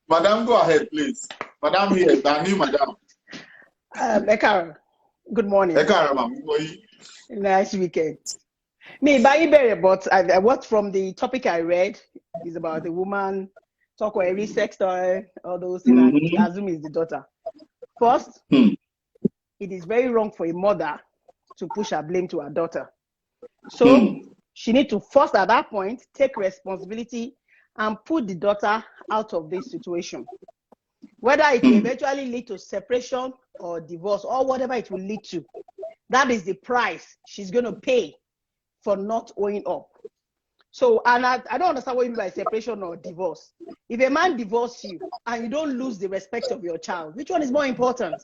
[SPEAKER 1] Madam, go ahead, please. Madam here, Dani, madam.
[SPEAKER 5] Ekara, good morning.
[SPEAKER 1] Ekara, ma'am.
[SPEAKER 5] Nice weekend. Me, but what from the topic I read is about the woman talk or every sex toy, all those things, and assume is the daughter. First, it is very wrong for a mother to push her blame to her daughter. So she needs to first at that point take responsibility and put the daughter out of this situation. Whether it will eventually lead to separation or divorce or whatever it will lead to, that is the price she's going to pay for not owing up. So, and I don't understand what you mean by separation or divorce. If a man divorces you and you don't lose the respect of your child, which one is more important?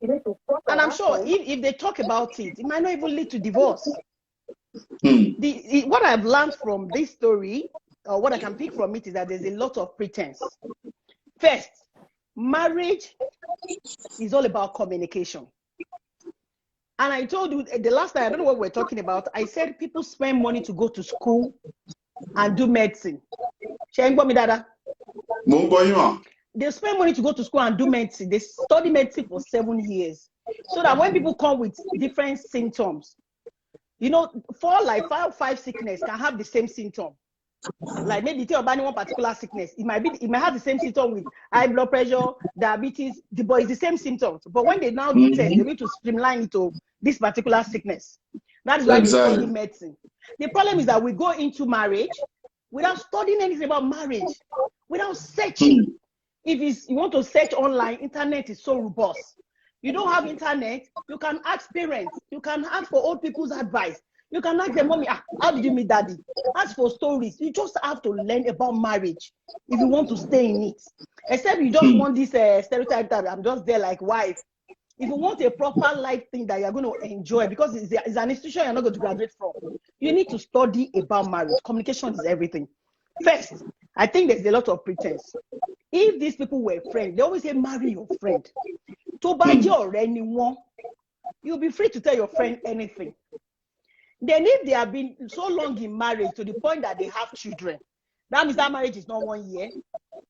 [SPEAKER 5] And I'm sure if they talk about it, it might not even lead to divorce. What I've learned from this story, or what I can pick from it, is that there's a lot of pretense. First, marriage is all about communication. And I told you the last time, I don't know what we're talking about, I said people spend money to go to school and do medicine. They spend money to go to school and do medicine. They study medicine for 7 years. So that when people come with different symptoms, five sickness can have the same symptom. Like maybe tell about one particular sickness, it might have the same symptom with high blood pressure, diabetes, but it's the same symptoms. But when they now do test, they need to streamline it to this particular sickness. That is why they study medicine. The problem is that we go into marriage without studying anything about marriage, without searching. If you want to search online, internet is so robust. You don't have internet, you can ask parents, you can ask for old people's advice. You can ask them, mommy, how did you meet daddy? Ask for stories. You just have to learn about marriage if you want to stay in it. Except you just want this stereotype that I'm just there like wife. If you want a proper life thing that you're going to enjoy, because it's an institution you're not going to graduate from, you need to study about marriage. Communication is everything. First, I think there's a lot of pretense. If these people were friends, they always say, marry your friend. To buy your anyone, you'll be free to tell your friend anything. Then if they have been so long in marriage to the point that they have children, that means that marriage is not 1 year,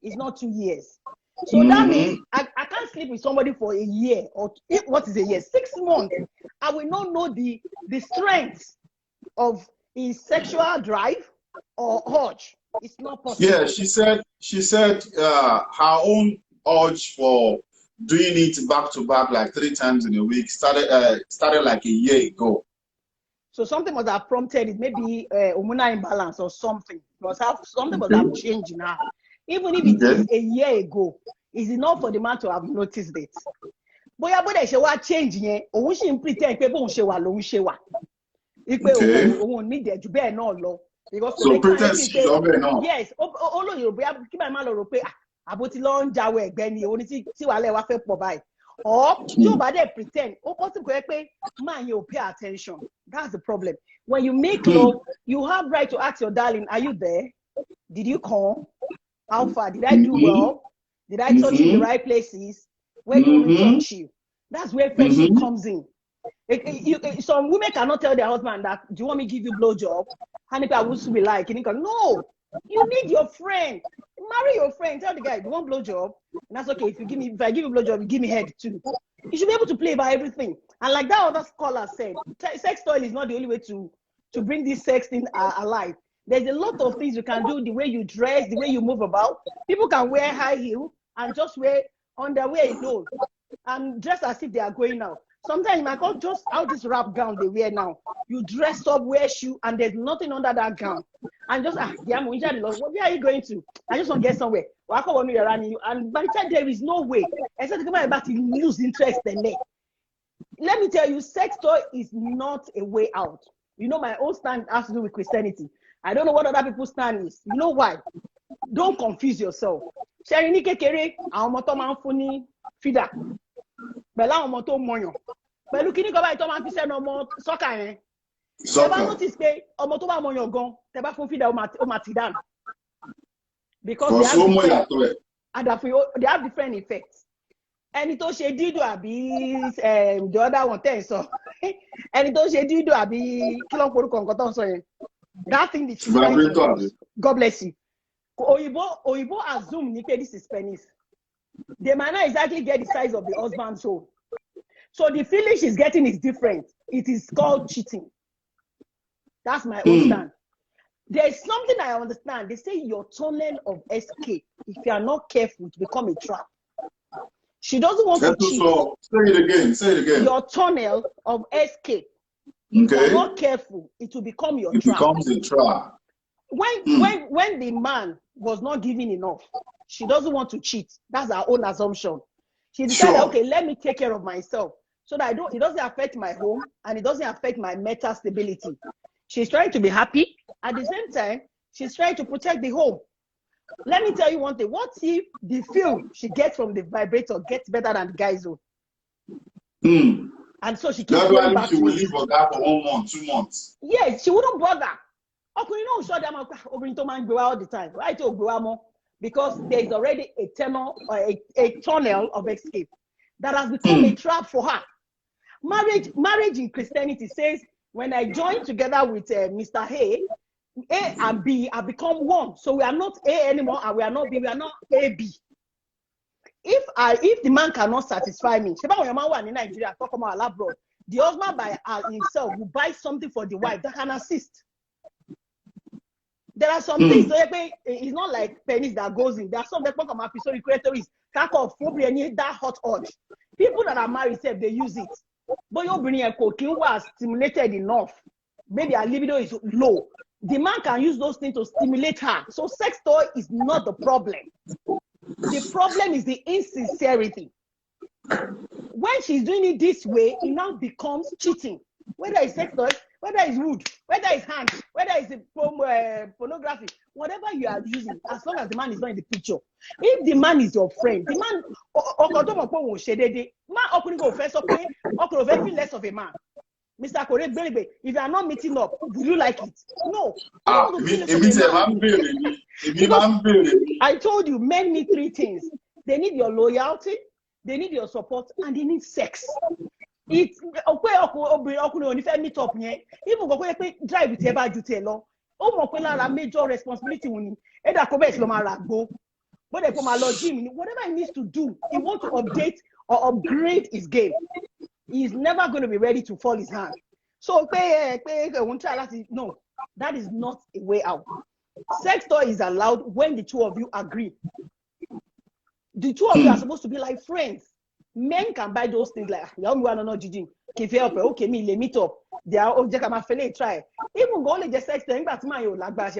[SPEAKER 5] it's not 2 years. So that means I can't sleep with somebody for a year, or what is a year? 6 months. I will not know the strength of his sexual drive or urge. It's not possible.
[SPEAKER 1] Yeah, she said her own urge for doing it back to back like 3 times in a week started like a year ago.
[SPEAKER 5] So something must have prompted it, maybe hormonal imbalance or something. Something must have changed now. Even if it is a year ago, it's enough for the man to have noticed it. bóyá bóde ṣe wá change yẹn òun sì ń pretend pé bóun ṣe wà lòun ṣe wà ipe òun ní ìdẹ̀jú bẹ́ẹ̀ náà lọ.
[SPEAKER 1] So pretense is ọbẹ̀ náà.
[SPEAKER 5] Yes, olóyè bóyá kí báyìí má lọ rò pé àbó tí lọ ń jáwé ẹ̀gbẹ́ ni òun tí wàhálẹ̀ wá fẹ́ pọ̀ báyìí. Or tí o bá dẹ̀ pretend ó possible kò yẹ pé máa yẹn ò pay attention. That's the problem. When you make love, you have right to ask your darling, are you there? Did you come? How far? Did I do well? Did I touch you in the right places? Where do we touch you? That's where friendship comes in. Some women cannot tell their husband that, do you want me to give you blowjob? And if I would be like, no, you need your friend. Marry your friend. Tell the guy, you want blowjob? And that's okay. If I give you blowjob, you give me head too. You should be able to play by everything. And like that other scholar said, sex toy is not the only way to bring this sex thing alive. There's a lot of things you can do, the way you dress, the way you move about. People can wear high heel and just wear underwear alone and dress as if they are going out. Sometimes you might call just how this wrap gown they wear now. You dress up, wear shoe, and there's nothing under that gown. And just, where are you going to? I just want to get somewhere. And by the time there is no way, except to come back to lose interest in it. Let me tell you, sex toy is not a way out. You know, my own stand has to do with Christianity. I don't know what other people's stand is. You know why? Don't confuse yourself. Sharing ni kékeré, àwọn ọmọ tó máa ń fún ní fida. Pẹ̀lú àwọn ọmọ tó mọyàn. Pẹ̀lú kíní kan báyìí tó máa ń fi sẹ́nu ọmọ sọ́kà yẹn. Tẹ́ bá notice pé ọmọ tó bá mọyàn gan, tẹ́ bá fún fida ó máa ti dànù. Because they have different effects. Ẹni tó ṣe dídò àbí the other one tẹ́ ẹ̀ sọ. Ẹni tó ṣe dídò àbí kí ló ń porúkọ nǹkan tó ń sọ yẹn. That thing that you God bless you. Oyibo assume ni this is penis. They might not exactly get the size of the husband's hole. So the feeling she's getting is different. It is called cheating. That's my own stand. There's something I understand. They say your tunnel of escape, if you are not careful, it become a trap. She doesn't want to cheat.
[SPEAKER 1] Say it again.
[SPEAKER 5] Your tunnel of escape.
[SPEAKER 1] Okay.
[SPEAKER 5] If you're not careful, it will become your trap.
[SPEAKER 1] It becomes a trap.
[SPEAKER 5] When the man was not giving enough, she doesn't want to cheat. That's her own assumption. She decided, okay, let me take care of myself so that it doesn't affect my home and it doesn't affect my mental stability. She's trying to be happy. At the same time, she's trying to protect the home. Let me tell you one thing. What if the feel she gets from the vibrator gets better than the guy's own? And so she keeps going back.
[SPEAKER 1] She will leave for that for 1 month, 2 months.
[SPEAKER 5] Yes, she wouldn't bother. Okay, you know, show them all the time. Right to because there is already a tunnel of escape that has become a trap for her. Marriage in Christianity says, when I join together with Mr. A and B, I become one. So we are not A anymore, and we are not B. We are not AB. If the man cannot satisfy me, in Nigeria, talk about abroad, the husband by himself will buy something for the wife that can assist. There are some things, it's not like penis that goes in. There are some that come from episode creators, that hot urge. People that are married, they use it. But you're bringing a cocaine was stimulated enough. Maybe her libido is low. The man can use those things to stimulate her. So sex toy is not the problem. The problem is the insincerity. When she's doing it this way, it now becomes cheating. Whether it's sex toy, whether it's wood, whether it's hand, whether it's pornography, whatever you are using, as long as the man is not in the picture. If the man is your friend, the man, feel less of a man. Mr. Korek, if you are not meeting up, do you like it? No. I told you, men need 3 things. They need your loyalty, they need your support, and they need sex. It's meet up even drive with a major responsibility. Whatever he needs to do, he wants to update or upgrade his game. He's never going to be ready to fall his hand. So no, that is not a way out. Sex toy is allowed when the two of you agree. The two of you are supposed to be like friends. Men can buy those things like okay, me let meet up. They are try. Even go only just sex toy, but my okay,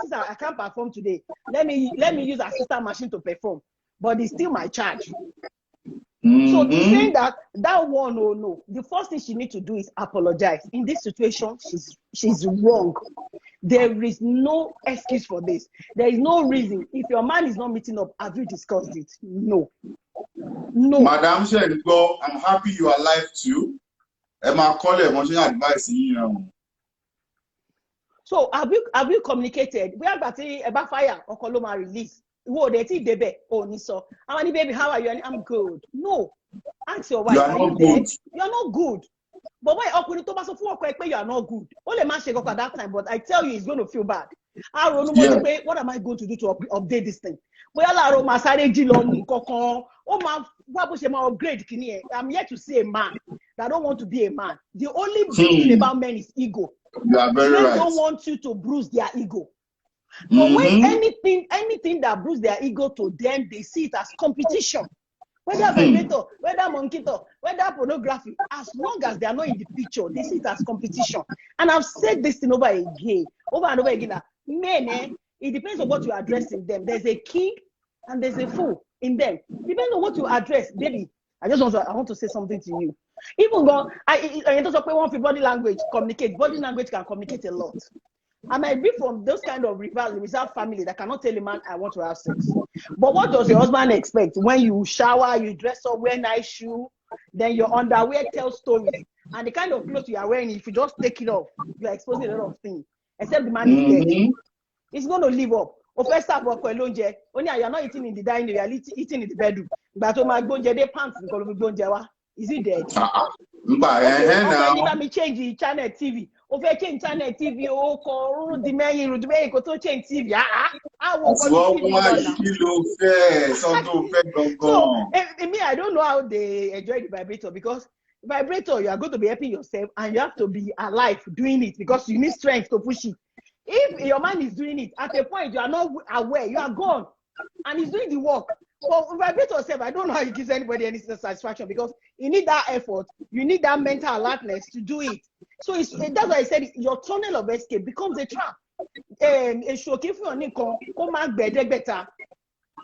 [SPEAKER 5] since I can't perform today, let me use assistant machine to perform. but it's still my charge. So to say that one, oh no, the first thing she needs to do is apologize. In this situation, she's wrong. There is no excuse for this. There is no reason. If your man is not meeting up, have you discussed it? No.
[SPEAKER 1] Madam Shenko, I'm happy you are alive too. Emma call emotional advice you.
[SPEAKER 5] So have you communicated? We are about fire or Coloma release. Whoa, they see baby. Oh, Niso. How many baby? How are you? I'm good. No. Ask your wife.
[SPEAKER 1] You are not good.
[SPEAKER 5] You are not good. But why you are not good? Only man shake up at that time, but I tell you, he's going to feel bad. I don't know what am I going to do to update this thing? Upgrade. I'm here to see a man that don't want to be a man. The only thing about men is ego.
[SPEAKER 1] You are very
[SPEAKER 5] Men
[SPEAKER 1] right.
[SPEAKER 5] don't want you to bruise their ego. But when anything that bruise their ego to them, they see it as competition. Whether vibrator, whether monkey talk, whether pornography, as long as they are not in the picture, they see it as competition. And I've said this thing over and over again. That men, it depends on what you address in them. There's a king and there's a fool in them. Depending on what you address, baby. I want to say something to you. Even though I don't want body language communicate. Body language can communicate a lot. I might be from those kind of reserved family that cannot tell a man I want to have sex. But what does your husband expect? When you shower, you dress up, wear nice shoe, then your underwear tells stories. And the kind of clothes you are wearing, if you just take it off, you are exposing a lot of things. Except the man is dead. He's going to live up. First start work for only you are not eating in the dining, you are eating in the bedroom. But my pants is he dead? Let me change the channel TV. Change channel TV. Change TV. So, me, I don't know how they enjoy the vibrator because vibrator, you are going to be helping yourself and you have to be alive doing it because you need strength to push it. If your man is doing it, at a point you are not aware, you are gone, and he's doing the work. For vibrator yourself, I don't know how it gives anybody any satisfaction because you need that effort, you need that mental alertness to do it. So that's why I said your tunnel of escape becomes a trap.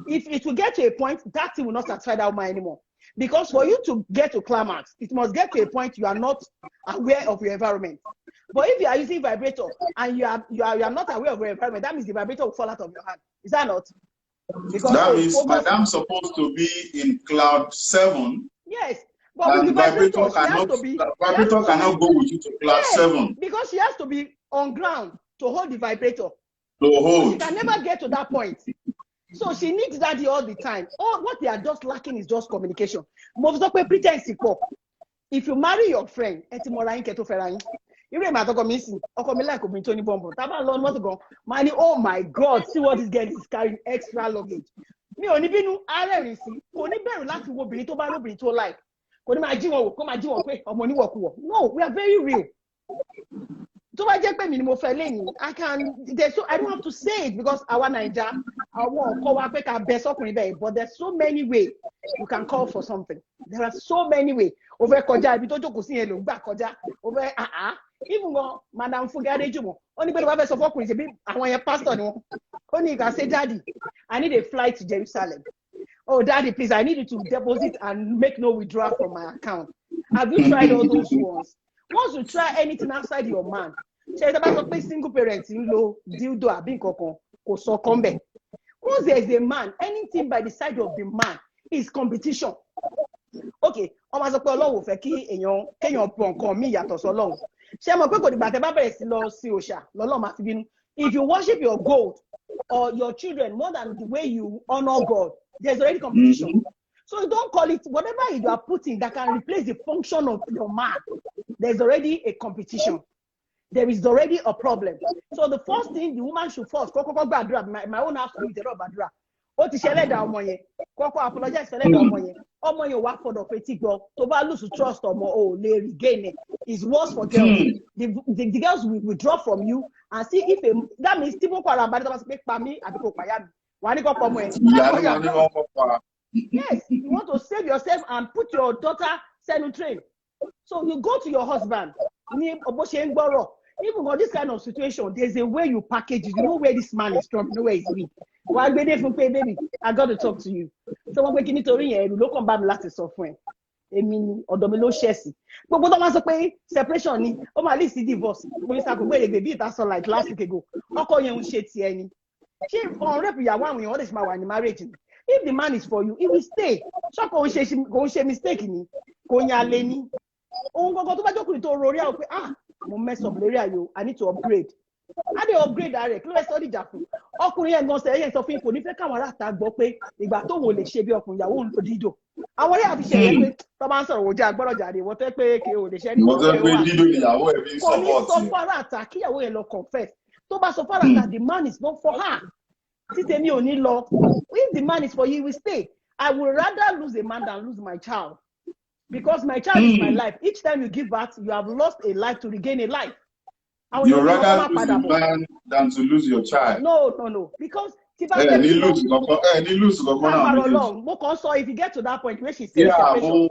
[SPEAKER 5] If it will get to a point, that thing will not satisfy that woman anymore. Because for you to get to climax, it must get to a point you are not aware of your environment. But if you are using vibrator and you are not aware of your environment, that means the vibrator will fall out of your hand. Is that not? Because
[SPEAKER 1] that means Madam's supposed to be in cloud 7.
[SPEAKER 5] Yes. But with the vibrator
[SPEAKER 1] cannot go with you to cloud 7.
[SPEAKER 5] Because she has to be on ground to hold the vibrator.
[SPEAKER 1] So
[SPEAKER 5] she can never get to that point. So she needs that all the time. What they are just lacking is just communication. If you marry your friend, oh my God, see what this girl is carrying, extra luggage. No, we are very real. I don't have to say it because our Niger, but there's so many ways you can call for something. There are so many ways. Over even though Madam Fugade Jumo, only better support is a bit. I want your pastor. Only you can say, Daddy, I need a flight to Jerusalem. Oh, Daddy, please, I need you to deposit and make no withdrawal from my account. Have you tried all those ones? Once you try anything outside your man, single parents in low dildo being so combe. Once there is a man, anything by the side of the man is competition. Okay, if you worship your gold or your children more than the way you honor God, there's already competition. So you don't call it whatever you are putting that can replace the function of your man. There's already a competition. There is already a problem. So the first thing the woman should first, my own house to be the badra. What is apologize for work for the fatigue to lose trust or more they regain it. It's worse for girls. The girls will withdraw from you and see if that means people yes, you want to save yourself and put your daughter send train. So you go to your husband. Even for this kind of situation, there's a way you package it. You know where this man is from, you know where he's weak. Baby, I got to talk to you. sọ wọn pé kí nítorí yẹn ẹ̀rù ló kàn bá mi láti sọ fún ẹ èmi ni ọ̀dọ̀ mi ló ṣẹ̀sì gbogbo tó máa sọ pé separation ni ó máa lè sí divorce police àkókò èdè bí ìta sọ like last week ago ọkọ yẹn ń ṣe tiẹ̀ ni ṣé ọ̀n rẹ́pù ìyàwó àwọn èèyàn wọ́n lè ṣe máa wà ní marriage ni if the man is for you he will stay ṣọ́kọ̀ kò ń ṣe mistake ni kò ń yálé ní ohun gbogbo tó bá jókòó tó rori àwọn pé mo mess up lórí àyò I need to upgrade a dey upgrade rẹ kí ló fẹ́ sọ dìjà fún ọkùnrin yẹn gan sẹ́yìn sọ fún ipò nífẹ̀ẹ́ káwọn aráàta gbọ́ pé ìgbà tó wò lè ṣe bí ọkùnrin ìyàwó ń lo dídò àwọn yàrá fi ṣe yẹn pé tó bá ń sọ̀rọ̀ wòjá gbọ́dọ̀ jáde wọ́n tẹ́ pé kí o lè ṣe ní
[SPEAKER 1] ìwọ́n tẹ́ pé dídò ìyàwó ẹ̀ fi
[SPEAKER 5] kò ní
[SPEAKER 1] support
[SPEAKER 5] sọ fún aráàta kí ìyàwó yẹn lọ confess tó bá sọ fún aráàta the man is not for her títẹ̀ mi ò ní lọ if the man is for you he will stay I would rather lose a man than lose my child because my child is my life each time you give birth you have lost a life to regain a life.
[SPEAKER 1] You rather lose a man than to lose your child.
[SPEAKER 5] No. Because
[SPEAKER 1] ní lose kankan náà méjèèjì.
[SPEAKER 5] Mo kàn sọ if you get to that point where she says separation.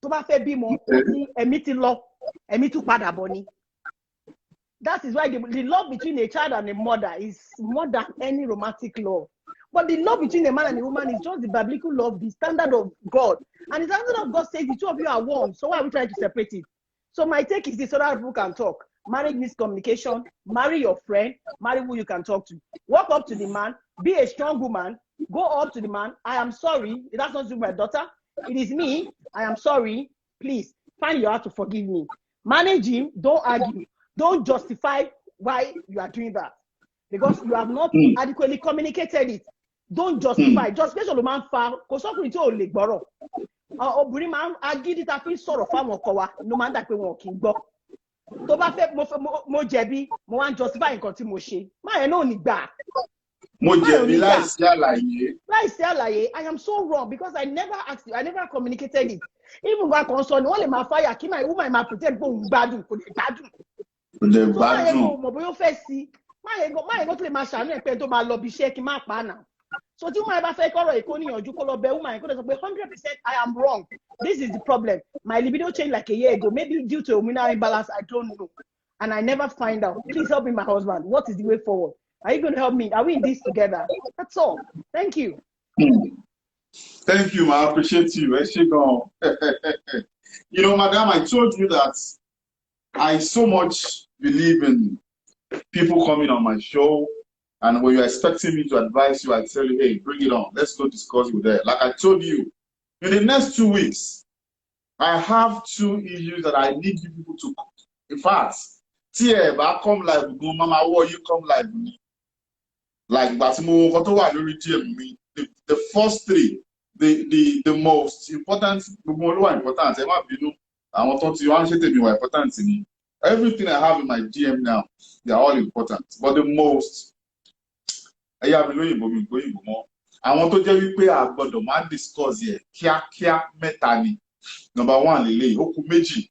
[SPEAKER 5] Tó bá fẹ́ bímọ, ẹ̀mí ti lọ, ẹ̀mí tún padà bọ̀ ni. That is why the love between a child and a mother is more than any romantic love. But the love between a man and a woman is just the biblical love, the standard of God. And the standard of God says the two of you are one. So why are we trying to separate it? So my take is this so that people can talk. Marriage needs communication. Marry your friend. Marry who you can talk to. Walk up to the man. Be a strong woman. Go up to the man. I am sorry. It has not to do with my daughter. It is me. I am sorry. Please find your heart to forgive me. Manage him. Don't argue. Don't justify why you are doing that. Because you have not adequately communicated it. Don't justify. Justification ló máa ń fa kò sọ́kùnrin tí ò lè gbọ́rọ̀. Obìnrin máa ń agídí ta fi ń sọ̀rọ̀ fáwọn ọkọ wa ló máa ń dà pé wọn kì í gbọ́. Tó bá fẹ́ mo jẹ̀bi mo wá ń justify nǹkan tí mo ṣe. Máyẹ̀ náà ò ní gbà.
[SPEAKER 1] Mo jẹ̀bi láìsí àlàyé.
[SPEAKER 5] Láìsí àlàyé, I am so wrong because I never asked you, I never communicated it. Even gba kan sọ ni wọ́n lè máa fáyà kí máa woman máa pretend pé òun gbádùn kò lè gbádùn.
[SPEAKER 1] Kò lè gbádùn.
[SPEAKER 5] Máyẹ̀ kò mọ̀ bóyá ó fẹ́ sí. Máyẹ̀ kò tó lè máa ṣàánú ẹ̀pẹ́ tó máa lọ bí iṣẹ́ kí má pa á nà. So tí woman bá fẹ́ kọ́rọ̀ èkó níyànjú kó lọ bẹ woman kó lè sọ pé 100% I am wrong. This is the problem. My libido changed like a year ago, maybe due to hormonal imbalance, I don't know. And I never find out. Please help me, my husband. What is the way forward? Are you going to help me? Are we in this together? That's all. Thank you.
[SPEAKER 1] Thank you, I appreciate you. You know, madam, I told you that I so much believe in people coming on my show. And when you're expecting me to advise you, I tell you, hey, bring it on. Let's go discuss with that. Like I told you, in the next 2 weeks, I have 2 issues that I need you people to. In fact, Tia, I come live with you, Mama, what you come live with me? Like, but the first 3, the most important, everything I have in my DM now, they are all important. But the most, àwọn tó jẹ́ wípé a gbọ́dọ̀ máa discuss yẹ kíákíá mẹ́ta ni. Number 1 lélẹ̀ ó kù méjì.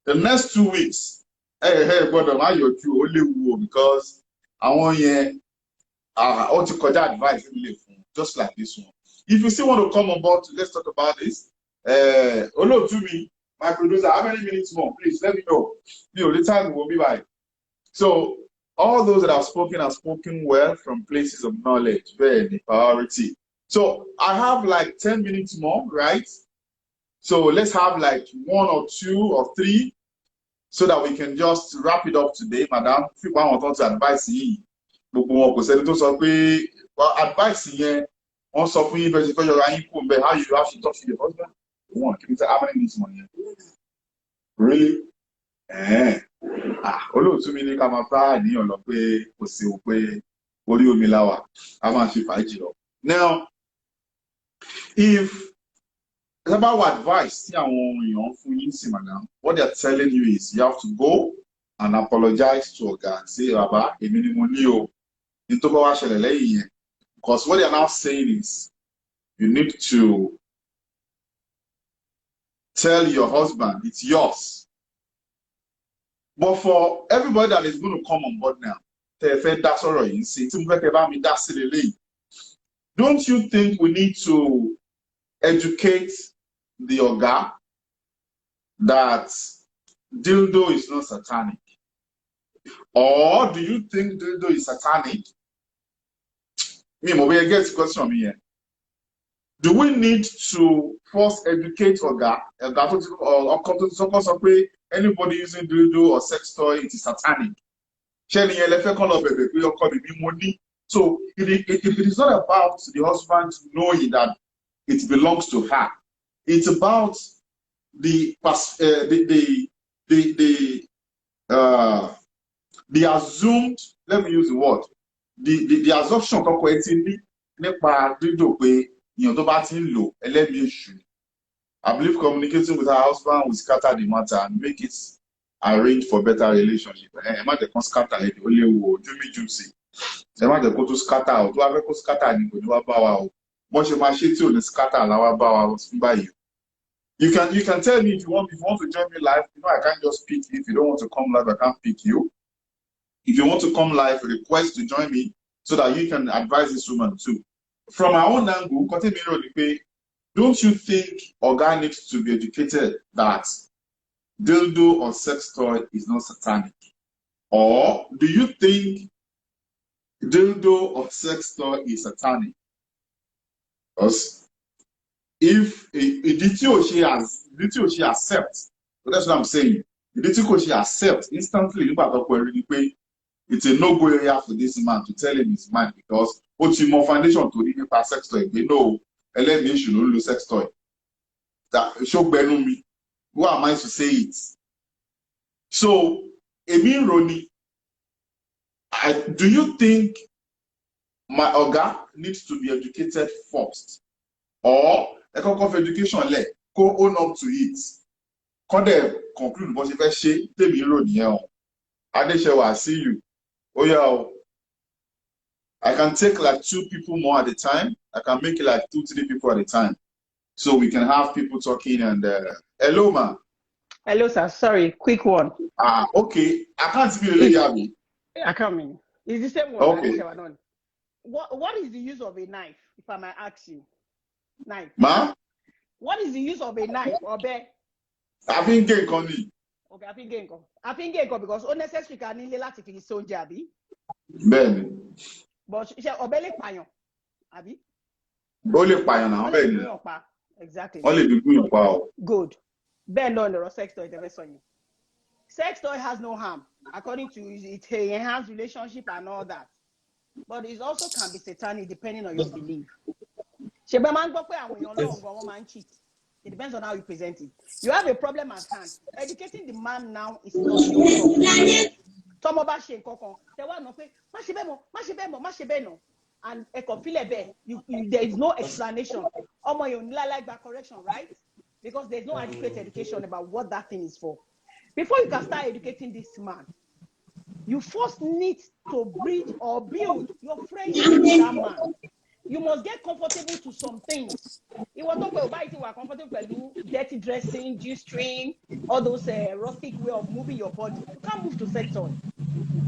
[SPEAKER 1] The next 2 weeks gbọ́dọ̀ máa yọjú ó léwu o because àwọn yẹn ó ti kọjá advice nílé fún just like this one. If you still want to come on board, let's talk about this. Olóòtú mi, my producer, how many minutes more? Please let me know. The only time will be by. So all those that have spoken well from places of knowledge, very priority. So I have like 10 minutes more, right? So let's have like 1 or 2 or 3 so that we can just wrap it up today, madam. If you want to advise you, advice here, on something because you're how you have to talk to your husband. How many minutes more? Really? Olóòtú mi ní ká máa bá àníyàn lọ pé kò sí o pé orí omi láwà a máa ṣe fàájì lọ. Now, if it's about advice tí àwọn èèyàn fún yín sí madam, what they are telling you is you have to go and apologize to ọ̀gá and say bàbá èmi ni mo ní o ní tó bá wá ṣẹlẹ̀ lẹ́yìn yẹn, because what they are now saying is you need to tell your husband it's yours. But for everybody that is going to come on board now, don't you think we need to educate the Oga that dildo is not satanic? Or do you think dildo is satanic? Me, maybe I get the question from here. Do we need to first educate Oga? Anybody using dildo or sex toy, it is satanic. So it is not about the husband knowing that it belongs to her. It's about the assumed, let me use the word, the assumption I believe communicating with her husband will scatter the matter and make it arrange for better relationship. Scatter it, You can tell me if you want to join me live. I can't just pick you. If you don't want to come live, I can't pick you. If you want to come live, request to join me so that you can advise this woman too. From our own angle, don't you think Oga needs to be educated that dildo or sex toy is not satanic? Or do you think dildo or sex toy is satanic? Because if she accepts, that's what I'm saying. She accepts instantly, it's a no-go area for this man to tell him his mind, because what's more foundation to read about sex toy? They know LMA should not lose sex toy. That show me. Who am I to say it? So, Emin Roni, do you think my Oga needs to be educated first? Or a kind of education go own up to it? Can they conclude what if I say, Emin Roni, I see you. Oh yeah, I can take like 2 people more at a time. I can make it like 2-3 people at a time, so we can have people talking. And hello, ma.
[SPEAKER 5] Hello, sir. Sorry, quick one.
[SPEAKER 1] Okay. I can't see the lady, Abby.
[SPEAKER 5] I come in. It's the same one.
[SPEAKER 1] Okay.
[SPEAKER 5] What is the use of a knife, if I might ask you? Knife.
[SPEAKER 1] Ma?
[SPEAKER 5] What is the use of a knife or bear?
[SPEAKER 1] I've been getting Connie.
[SPEAKER 5] Okay, I've been getting because unnecessary can need to finish so jabi.
[SPEAKER 1] Ben.
[SPEAKER 5] But she obele payon. Abi?
[SPEAKER 1] Only payon now, Ben.
[SPEAKER 5] Exactly.
[SPEAKER 1] Only the good power.
[SPEAKER 5] Good. Ben no the sex toy Sex toy has no harm, according to it enhance relationship and all that. But it also can be satanic depending on your belief. It depends on how you present it. You have a problem at hand. Educating the man now is not your problem. Some of us and there is no explanation. Like that correction, right? Because there's no adequate education about what that thing is for. Before you can start educating this man, you first need to bridge or build your friendship with that man. You must get comfortable to some things. You want to talk about it, you are comfortable with dirty dressing, G-string, all those rustic way of moving your body. You can't move to sex toy.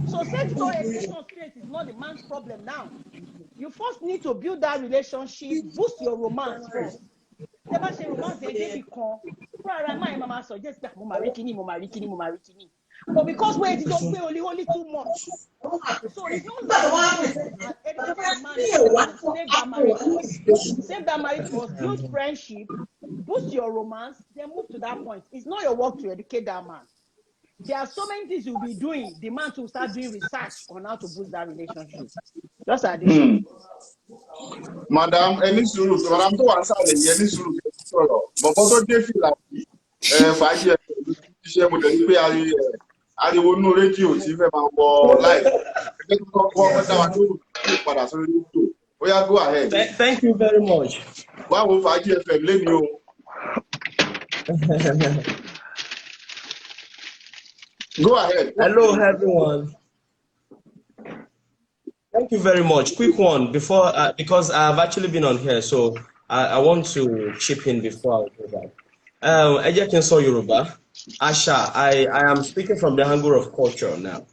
[SPEAKER 5] So sex toy education straight is not the man's problem now. You first need to build that relationship, boost your romance first. Never say romance they become. But because we don't pay only too much. So it's not save that marriage first, build friendship, boost your romance, then move to that point. It's not your work to educate that man. There are so many things you'll be doing. The man to start doing research on how to boost that relationship. Just addition.
[SPEAKER 1] Madam, any suru, Madam to answer any suru. But also they feel like 5 years share with the ariwo no radio ti fẹ́ máa wọ live. Go ahead.
[SPEAKER 6] Thank you very much.
[SPEAKER 1] Báwo Fàájì FM lẹ́ni o. Go ahead.
[SPEAKER 6] Hello, everyone. Thank you very much. Quick one before, because I've actually been on here, so I want to chip in before I do that. Ẹ jẹ́ kí n sọ Yorùbá. Asha, I am speaking from the angle of culture now.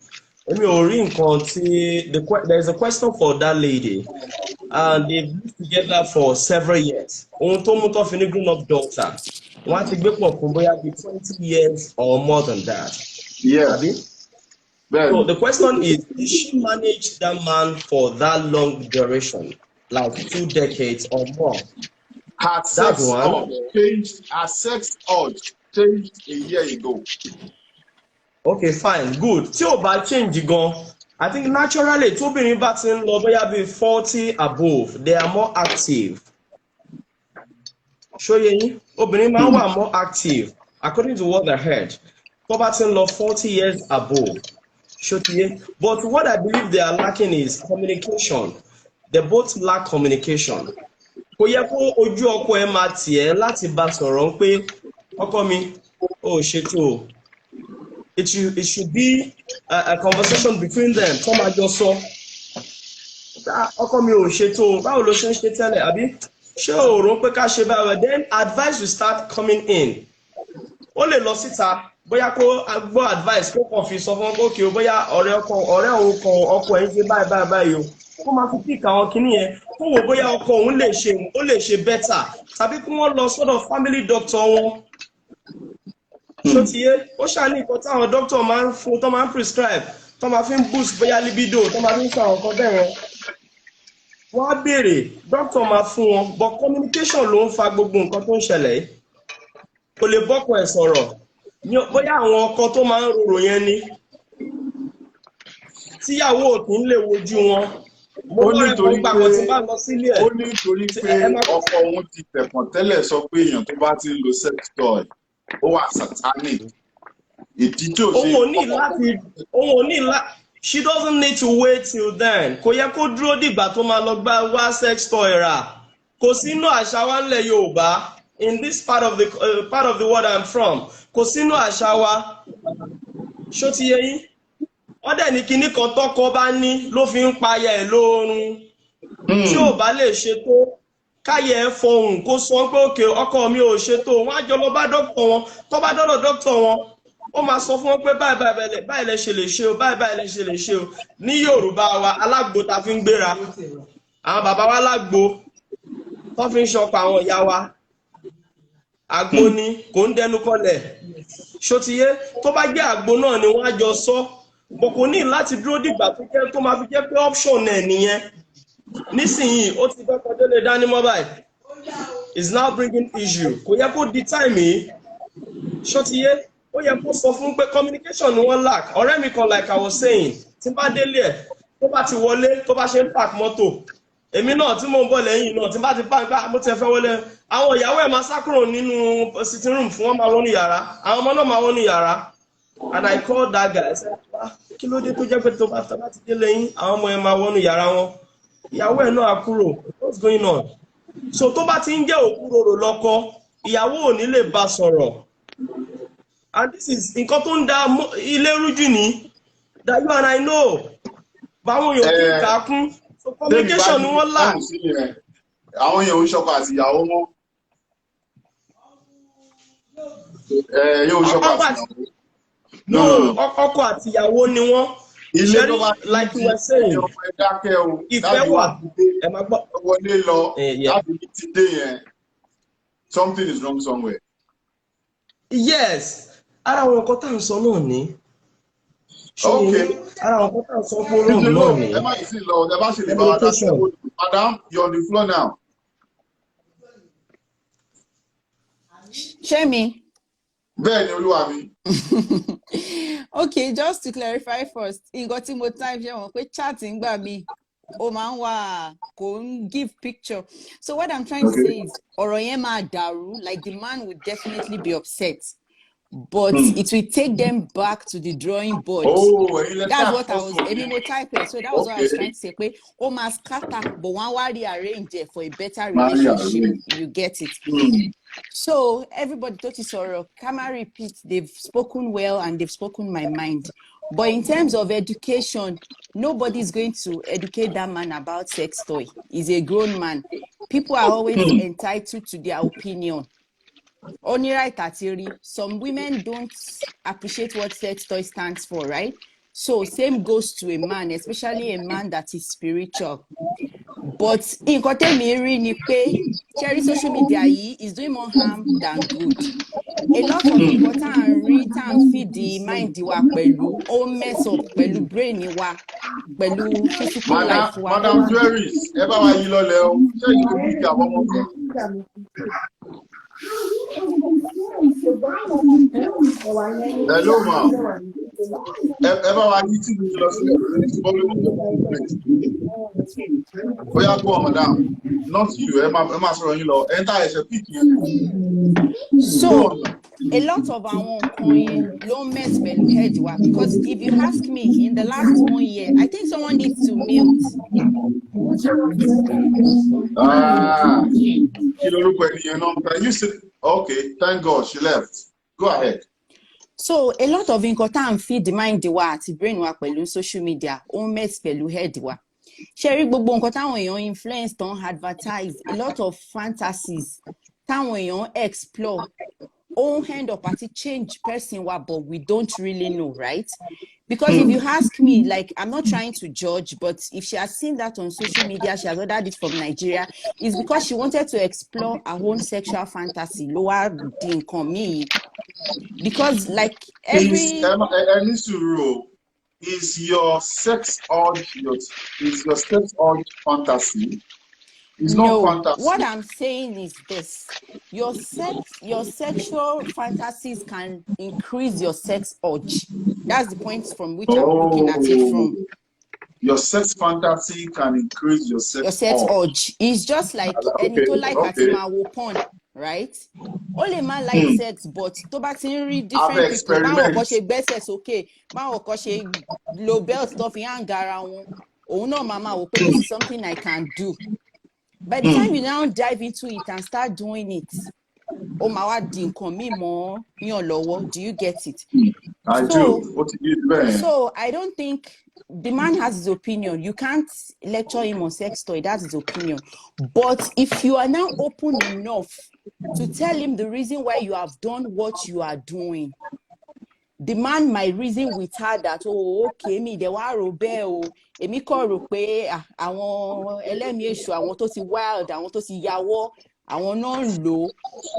[SPEAKER 6] There's a question for that lady, and they've been together for several years. Grown up daughter. Want to be for 20 years or more than that.
[SPEAKER 1] Yeah.
[SPEAKER 6] So the question is, did she manage that man for that long duration, like 2 decades or more?
[SPEAKER 1] Her
[SPEAKER 6] That's
[SPEAKER 1] sex
[SPEAKER 6] one.
[SPEAKER 1] urge changed. Her sex urge changed a year ago.
[SPEAKER 6] Okay, fine, good. Tí ò bá change gan, I think naturally tóbìnrin bá ti ń lọ bóyá bí 40 above, they are more active. Ṣóyé yín, obìnrin máa ń wà more active according to what I heard. Tó bá ti ń lọ 40 years above, ṣótiyé. But what I believe they are lacking is communication. They both lack communication. Kò yẹ kó ojú ọkọ ẹ máa tì ẹ́ láti bá sọ̀rọ̀ pé ọkọ mi ò ṣètò o. It should be a conversation between them. Come máa jọ sọ. Ọkọ mi ò ṣètò, báwo ló ṣe ń ṣe tẹ́lẹ̀ àbí? Ṣé o rò pé ká ṣe báwo? Then advice will start coming in. Ó lè lọ síta, bóyá kó gbọ́ advice kó kàn fi sọ fún ọkọ òkè o, bóyá ọ̀rẹ́ òun kan ọkọ ẹ̀ ń ṣe báyìí báyìí o. Kó máa fi pík àwọn kinní yẹn. Kó wò bóyá ọkọ òun lè ṣe better. Tàbí kí wọ́n lọ sọ́dọ̀ family doctor wọn. Ṣótiyé, ó ṣàní nǹkan táwọn doctor máa ń fún, tó máa ń prescribe, tó máa fi ń boost bóyá libido, tó máa fi ń sọ àwọn nǹkan bẹ́ẹ̀ wọ́n á béèrè, doctor máa fún wọn, but communication ló ń fa gbogbo nǹkan tó ń ṣẹlẹ̀ yìí. Kò lè bọ́kọ ẹ̀ sọ̀rọ̀. Bóyá àwọn ọkọ tó máa ń rorò yẹn ni. Tíyàwó ò kì í lè wojú wọn.
[SPEAKER 1] Ó ní torí pé ọkọ òun ti tẹ̀kàn tẹ́lẹ̀ sọ pé èèyàn tó bá ti ń lo sex toy ó wà satanic. Ìdí tí ò ṣe she doesn't need to wait till then. Kò yẹ kó dúró dìgbà tó máa lọ wá sex toy rà. Kò sínú àṣà wa nílẹ̀ Yorùbá. In this part of the world I'm from, kò sínú àṣà wa. Ṣó ti yé yín? Wọ́n dẹ̀ ní kinní kan tọ́kọ bá ní ló fi ń payà ẹ̀ lórun. Tí ò bá lè ṣe tó, káyẹ̀ ẹ̀ fọhùn kó sọ pé òkè ọkọ mi ò ṣe tó. Wọ́n á jọ lọ bá dókítà wọn. Tó bá dọ́dọ̀ dókítà wọn, ó máa sọ fún wọn pé báyìí lẹ ṣe lè ṣe o, báyìí lẹ ṣe lè ṣe o. Ní Yorùbá wa, alágbo ta fi ń gbéra. Àwọn bàbá wa lágbo tó fi ń ṣọkọ àwọn ìyá wa. Àgbo ni kò ń dẹnu kọlẹ̀. Ṣótiyé, tó bá jẹ́ àgbo náà ni wọ́n á jọ sọ. Bọ̀ kò ní láti dúró dìgbà tó máa fi jẹ́ pé option ẹ̀ nìyẹn. Nísìnyí, ó ti dọ́kọ̀ délé dání mọ́ báyìí. It's now bringing issue. Kò yẹ kó di time yìí. Ṣótiyé, ó yẹ kó sọ fún pé communication ni wọ́n lack. Ọ̀rẹ́ mi kan like I was saying, tí bá délé ẹ̀, tó bá ti wọlé, tó bá ṣe ń park mọ́tò. Èmi náà tí mò ń bọ̀ lẹ́yìn náà, tí bá ti park bá mo ti fẹ́ wọlé. Àwọn ìyàwó ẹ̀ máa sá kúrò nínú sitting room fún wọn máa wọnú yàrá. Àwọn ọmọ náà máa wọnú yàrá. And I called that guy. I said, kí ló dé tó jẹ́ pé tó bá ti délé yín, àwọn ọmọ ẹ̀ máa wọnú yàrá wọn. Ìyàwó ẹ̀ náà kúrò. What's going on? So tó bá ti ń jẹ́ òkúròrò lọ́kọ, ìyàwó ò ní lè bá sọ̀rọ̀. And this is nǹkan tó ń da ilé rújú ní. That you and I know. Báwọn èèyàn kí n kà á kún. So communication ni wọ́n là. Àwọn èèyàn ń ṣọkọ àti ìyàwó wọn. Yóò ṣọkọ àti ìyàwó.
[SPEAKER 6] No, ọkọ àti ìyàwó ni wọ́n.
[SPEAKER 1] Ilé tó bá
[SPEAKER 6] like you were saying. Ìfẹ́ wà. Ẹ máa gbọ́.
[SPEAKER 1] Wọlé lọ, láti ti dé yẹn. Something is wrong somewhere.
[SPEAKER 6] Yes. Ara àwọn nǹkan tá à ń sọ náà ni.
[SPEAKER 1] Okay.
[SPEAKER 6] Ara àwọn nǹkan tá à ń sọ fún olóògùn náà ni.
[SPEAKER 1] Ẹ má yìí sí lọ, ẹ bá ṣe lè bá wa dá sí owó. Madam, you're on the floor now.
[SPEAKER 7] Ṣé mi?
[SPEAKER 1] Bẹ́ẹ̀ni, olúwa mi.
[SPEAKER 7] Okay, just to clarify first, nǹkan tí mo type ṣe wọ́n pé chat ń gbà mí, ó máa ń wà kò ń give picture. So what I'm trying to say is, ọ̀rọ̀ yẹn máa dàrú, like the man would definitely be upset. But it will take them back to the drawing board. That's what I was typing. So that was what I was trying to say. Oh, ma scatter, but one will rearrange it for a better relationship. You get it. So everybody thought it's all. Can I repeat? They've spoken well and they've spoken my mind. But in terms of education, nobody's going to educate that man about sex toy. He's a grown man. People are always entitled to their opinion. Only right at some women don't appreciate what sex toy stands for, right? So same goes to a man, especially a man that is spiritual. But in Kote Miri Nipe, sharing social media is doing more harm than good. a lot of nǹkan tá à ń rí tá à ń fìdí mind wa pẹ̀lú ó mess up pẹ̀lú brain wa pẹ̀lú physical life wa.
[SPEAKER 1] Madam Jewelries, ẹ bá wa yí lọ́lẹ̀ o. Ṣé ìlú ló bí àwọn ọmọ kan? Hello, ma. Ẹ bá wa yí tí mi lọ sílẹ̀ lórí tí bọ́ọ̀lù mi lọ. Ó yá gbọ́, madam. Not you, ẹ máa sọ̀rọ̀ yín lọ. Ẹ ń tà ẹ̀ṣẹ̀ píìkì.
[SPEAKER 7] So a lot of àwọn nǹkan yẹn ló mess pẹ̀lú head wa because if you ask me in the last 1 year I think someone needs to mute.
[SPEAKER 1] Kí lorúkọ ènìyàn náà? Can you say, okay, thank God she left. Go ahead.
[SPEAKER 7] So a lot of nǹkan tá à ń feed mind wa àti brain wa pẹ̀lú social media ó mess pẹ̀lú head wa. Ṣé rí gbogbo nǹkan táwọn èèyàn influence tán advertise a lot of fantasies táwọn èèyàn explore ó end up àti change person wa but we don't really know, right? Because if you ask me, like, I'm not trying to judge, but if she has seen that on social media, she has ordered it from Nigeria, it's because she wanted to explore her own sexual fantasy, lower the income me. Because like every
[SPEAKER 1] is your sex urge fantasy? It's
[SPEAKER 7] no,
[SPEAKER 1] not fantasy.
[SPEAKER 7] what I'm saying is this: your sexual fantasies can increase your sex urge. That's the point from which I'm looking at it from.
[SPEAKER 1] Your sex fantasy can increase your sex
[SPEAKER 7] urge. It's just like any to like at porn, right? Only man like sex, but to bá ti ń rí different people. Báwo kò ṣe gbẹ́sẹ̀ sókè, báwo kò ṣe low belt stuff yẹn gara wọn. Òun náà mama will pay. This is something I can do. By the time you now dive into it and start doing it, oh my God, do you get it?
[SPEAKER 1] I do.
[SPEAKER 7] So I don't think the man has his opinion. You can't lecture him on sex toy. That's his opinion. But if you are now open enough to tell him the reason why you have done what you are doing, the man might reason with her that, oh, okay, me, they were rebel. Èmi kò rò pé àwọn ẹlẹ́mìí èṣù àwọn tó ti wild àwọn tó ti yàwọ́ àwọn náà ń lò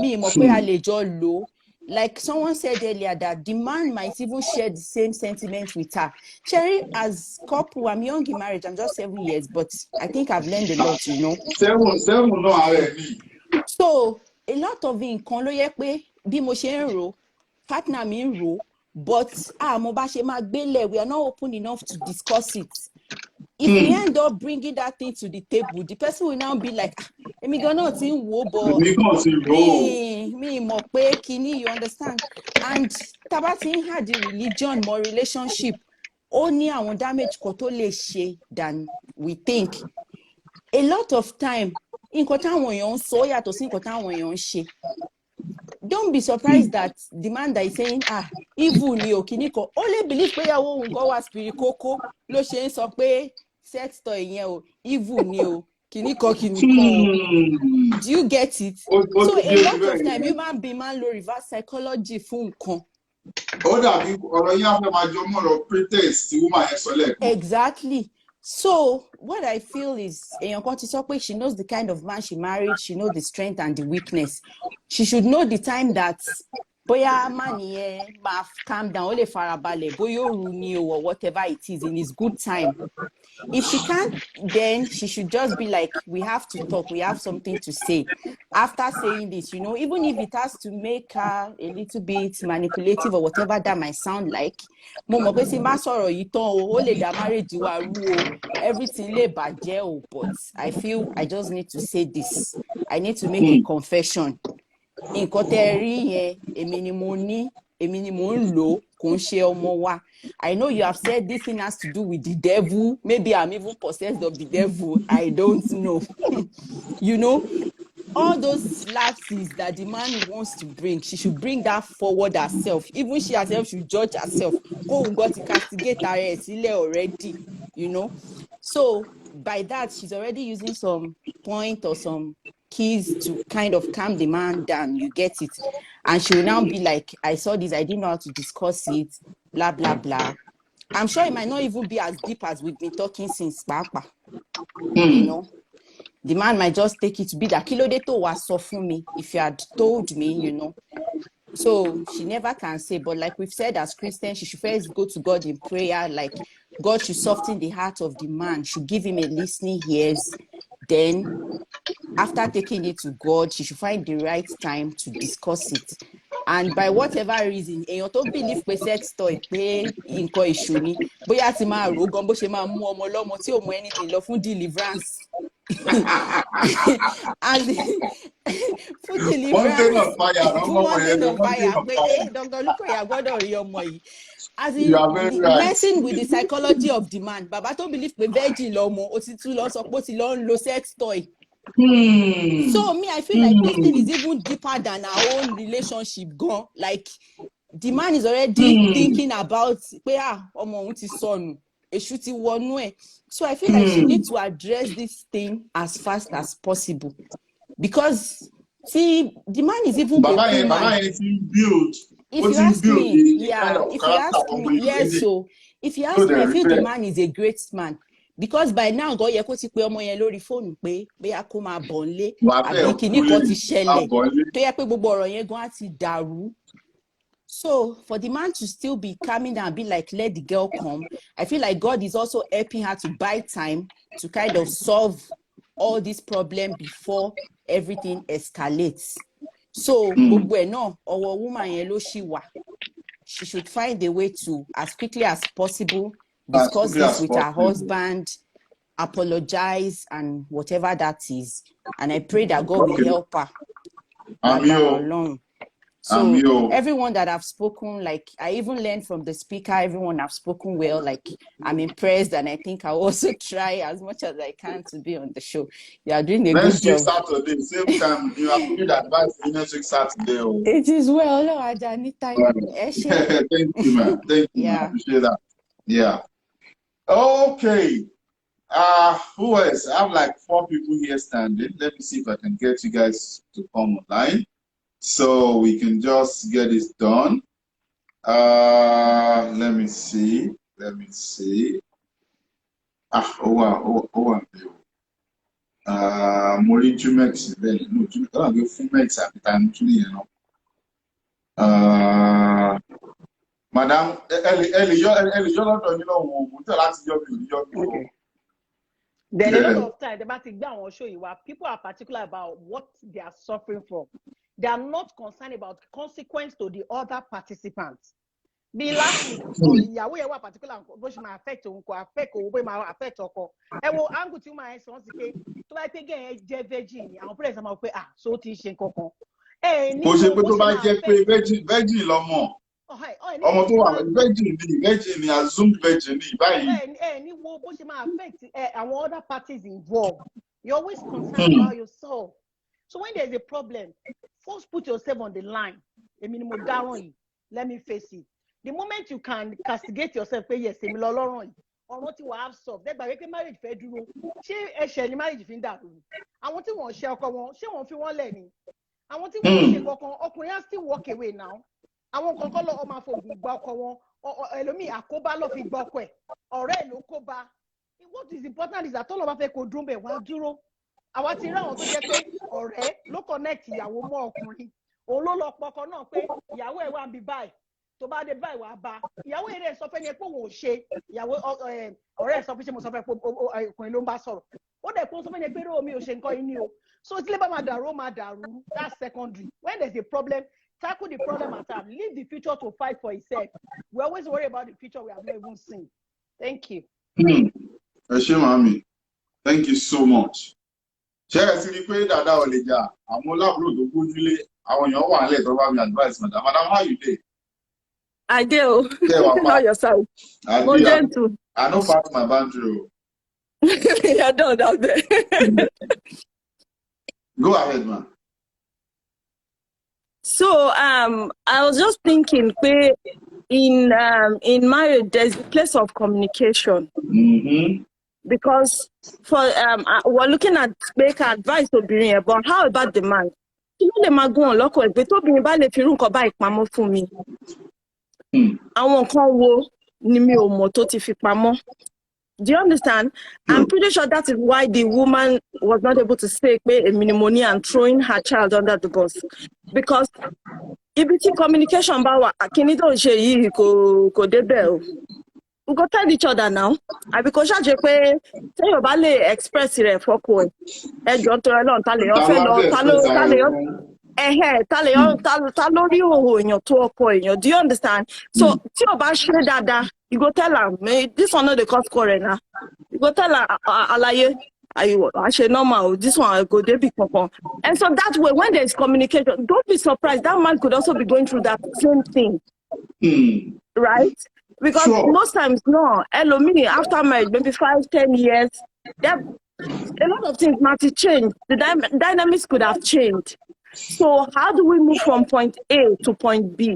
[SPEAKER 7] mí mọ̀ pé a lè jọ lò. Like someone said earlier that the man might even share the same sentiment with her. Cherry, as couple, I'm young in marriage, I'm just 7 years, but I think I've learned a lot, you know.
[SPEAKER 1] Seven, no, already.
[SPEAKER 7] So a lot of nǹkan ló yẹ pé bí mo ṣe ń rò partner mi ń rò but mo bá ṣe máa gbélé, we are not open enough to discuss it. If we end up bringing that thing to the table, the person will now be like, "Emi gan náà ti ń wò bọ̀ mi mọ̀ pé kíní," you understand? And tá bá ti ń had the religion more relationship, ó ní àwọn damage kan tó lè ṣe than we think. A lot of time, nǹkan táwọn èèyàn ń sọ yàtọ̀ sí nǹkan táwọn èèyàn ń ṣe. Don't be surprised that the man that is saying, evil ni o kíní kan, only believe pé ìyàwó òun kan wá spirit kókó ló ṣe ń sọ pé sex toy yẹn o, evil ni o, kíní kan o. Do you get it? So a lot of time, human being man lo reverse psychology fún nǹkan. Exactly. So what I feel is she knows the kind of man she married, she knows the strength and the weakness. She should know the time that boya man calm down, ole farabale, boyo runi or whatever it is in his good time. If she can't, then she should just be like, we have to talk, we have something to say. After saying this, you know, even if it has to make her a little bit manipulative or whatever that might sound like, everything but I feel I just need to say this. I need to make a confession. In I know you have said this thing has to do with the devil. Maybe I'm even possessed of the devil. I don't know. You know, all those lapses that the man wants to bring, she should bring that forward herself. Even she herself should judge herself. Oh, got to castigate her already, you know. So by that, she's already using some point or some keys to kind of calm the man down. You get it? And she will now be like, I saw this, I didn't know how to discuss it, blah, blah, blah. I'm sure it might not even be as deep as we've been talking since Papa. You know? The man might just take it to be that Kilodeto was so for me. If you had told me, you know, So she never can say, but like we've said as Christians, she should first go to God in prayer. Like God should soften the heart of the man, should give him a listening ears. Then after taking it to God, she should find the right time to discuss it. And by whatever reason, èèyàn tó believe pé sex toy pé nǹkan èṣù ni, bóyá ti máa rò gan bó ṣe máa mú ọmọ lọ́mọ tí ò mọ anything lọ fún deliverance. As fún deliverance, fún mountain of fire, pé Dr. Olukoya gbọ́dọ̀ rí ọmọ yìí. As in messing with the psychology of the man. Bàbá tó believe pé virgin lọmọ, ó ti tún lọ sọ pé ó ti lọ ń lo sex toy. So me, I feel like this thing is even deeper than our own relationship gone. Like the man is already thinking about where ọmọ òun ti sọnù, èṣù ti wọnú ẹ̀. So I feel like she needs to address this thing as fast as possible. Because see, the man is even if you ask me, yes, so if you ask me, I feel the man is a great man. Because by now, God, yẹ kó ti pé ọmọ yẹn lórí fóònù pé bóyá kó máa bọ̀ nílé àbí kìíní kan ti ṣẹlẹ̀ tó yẹ pé gbogbo ọ̀rọ̀ yẹn gan á ti dàrú. So for the man to still be calming down and be like, let the girl come, I feel like God is also helping her to buy time to kind of solve all this problem before everything escalates. So gbogbo ẹ̀ náà ọwọ́ woman yẹn ló ṣì wà. She should find a way to, as quickly as possible, discuss this with her husband, apologize, and whatever that is. And I pray that God will help her along. So everyone that I've spoken, like I even learned from the speaker, everyone I've spoken well, like I'm impressed, and I think I'll also try as much as I can to be on the show. You are doing a good job.
[SPEAKER 1] Saturday, same time, you have to give advice next week Saturday.
[SPEAKER 7] It is well, no, anytime.
[SPEAKER 1] Thank you, man. Thank you. I appreciate that. Yeah. Okay. Who else? I have like 4 people here standing. Let me see if I can get you guys to come online so we can just get this done. Let me see. Mori Jumex event. No, Jumex. I don't go full Mex at the time, you know. Madam, Ellie, you're not on, you know, okay.
[SPEAKER 5] Then a lot of time, the matic down will show you what people are particular about what they are suffering from. They are not concerned about consequence to the other participants. The last week, yeah, we are particular, which may affect or affect or angle to my son, to I think a virgin, I'll play some of so teaching coco.
[SPEAKER 1] Virgin Lomo. Ọmọ tó wà virgin ni assumed virgin ni báyìí.
[SPEAKER 5] Any wo bó ṣe máa affect àwọn other parties involved. You're always concerned about yourself. So when there's a problem, first put yourself on the line. Èmi ni mo dáràn yìí. Let me face it. The moment you can castigate yourself, pé yes, èmi lọ lọ́rùn yìí. Ọ̀rọ̀ tí wàá solve. Dẹ́gbà wípé marriage fẹ́ dúró. Ṣé ẹ̀ṣẹ̀ ni marriage fi ń dàrú? Àwọn tí wọ́n ṣe ọkọ wọn, ṣé wọ́n fi wọ́n lẹ̀ ni? Àwọn tí wọ́n ṣe kankan, ọkùnrin á still walk away now. Àwọn kankan lọ ọmọ àfọ̀gùn gba ọkọ wọn, ẹlòmíì àkóbá ló fi gba ọkọ ẹ̀, ọ̀rẹ́ ló kóbá. What is important is that all of us fẹ́ kó dúró bẹ̀ wá dúró. Àwa ti rí àwọn tó jẹ́ pé ọ̀rẹ́ ló connect ìyàwó mọ́ ọkùnrin. Òun ló lọ pọkọ náà pé ìyàwó ẹ̀ wá ń bí báyìí. Tó bá dé báyìí wàá bá. Ìyàwó ẹ̀ sọ fẹ́ ni pé òun ò ṣe. Ìyàwó ọ̀rẹ́ ẹ̀ sọ pé ṣé mo sọ fẹ́ pé ọkùnrin ló ń bá sọ̀rọ̀. Ó dẹ̀ kó sọ fẹ́ ni pé mi ò ṣe nǹkan yìí ni o. So tí lè bá máa dàrú, ó máa dàrú. That's secondary. When there's a problem, tackle the problem at hand. Leave the future to fight for itself. We always worry about the future we have not even seen. Thank you.
[SPEAKER 1] Mami. Thank you so much. Ṣé ẹ ti rí pé dàda ò lè jà àwọn lábúrò tó gbójúlé àwọn èèyàn wà nílẹ̀ tó bá mi advice madam. Madam, how you dey?
[SPEAKER 4] I do. How yourself?
[SPEAKER 1] I know pass my boundary.
[SPEAKER 4] I don't out there.
[SPEAKER 1] Go ahead, man.
[SPEAKER 4] So I was just thinking, in marriage there's a place of communication. Because for we're looking at make advice to be but how about the man? You know the man go on local, but to be ba le fi run ko ba ipamọ́ fún mi. Àwọn kan wo ni mi ò mọ̀ tó ti fi pamọ́. Do you understand? I'm pretty sure that is why the woman was not able to say pé èmi ni mo ní and throwing her child under the bus. Because ibi tí communication bá wà, kíní tó ń ṣe yìí kò débẹ̀ o. We go tell each other now. Àbí kò ṣàjẹ́ pé téèyàn bá lè express rẹ̀ fọ́kọ ẹ̀. Ẹjọ́ tó rẹ̀ náà ta lè yọ fẹ́ lọ, ta lè yọ ta ló rí òhò èèyàn tó ọkọ èèyàn. Do you understand? So tí o bá ṣe dáadáa, you go tell am, this one no dey cause quarrel na. You go tell am, àlàyé, I ṣe normal, this one go dey big kankan. And so that way, when there is communication, don't be surprised. That man could also be going through that same thing. Right? Because most times, no, Elomini, after marriage, maybe 5-10 years, a lot of things might change. The dynamics could have changed. So how do we move from point A to point B?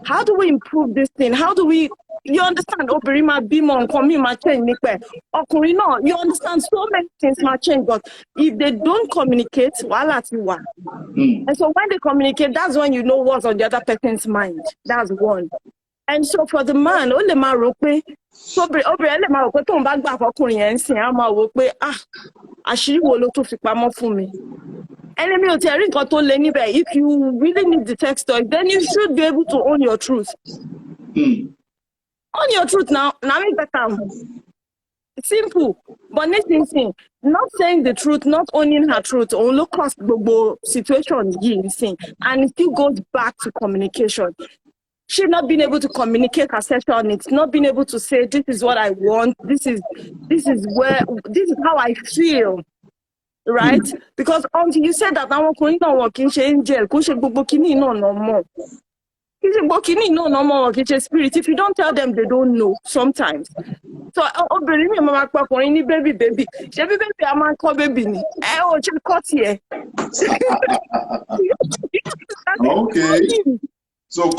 [SPEAKER 4] How do we improve this thing? How do we, you understand, Oberima, Bimo, and Komi might change, Okurino, you understand so many things might change, but if they don't communicate, and so when they communicate, that's when you know what's on the other person's mind. That's one. And so for the man, ó lè máa rò pé obìnrin lè máa rò pé tóun bá gbà fọkùnrin yẹn ń sìn á máa wò pé àṣírí wo ló tún fi pamọ́ fún mi. Ẹni mi ò tiẹ̀ rí nǹkan tó le níbẹ̀. If you really need the text toy, then you should be able to own your truth. Own your truth now make better. Simple. But listen, not saying the truth, not owning her truth, òun ló cause gbogbo situation yìí nsìn, and it still goes back to communication. She not being able to communicate her sexual needs, not being able to say, this is what I want, this is how I feel, right? Because until you said that, I want to work in angel, no more. Spirit. If you don't tell them, they don't know sometimes. So, believe me, mama, baby. I'm a call baby. Here.
[SPEAKER 1] Okay. So,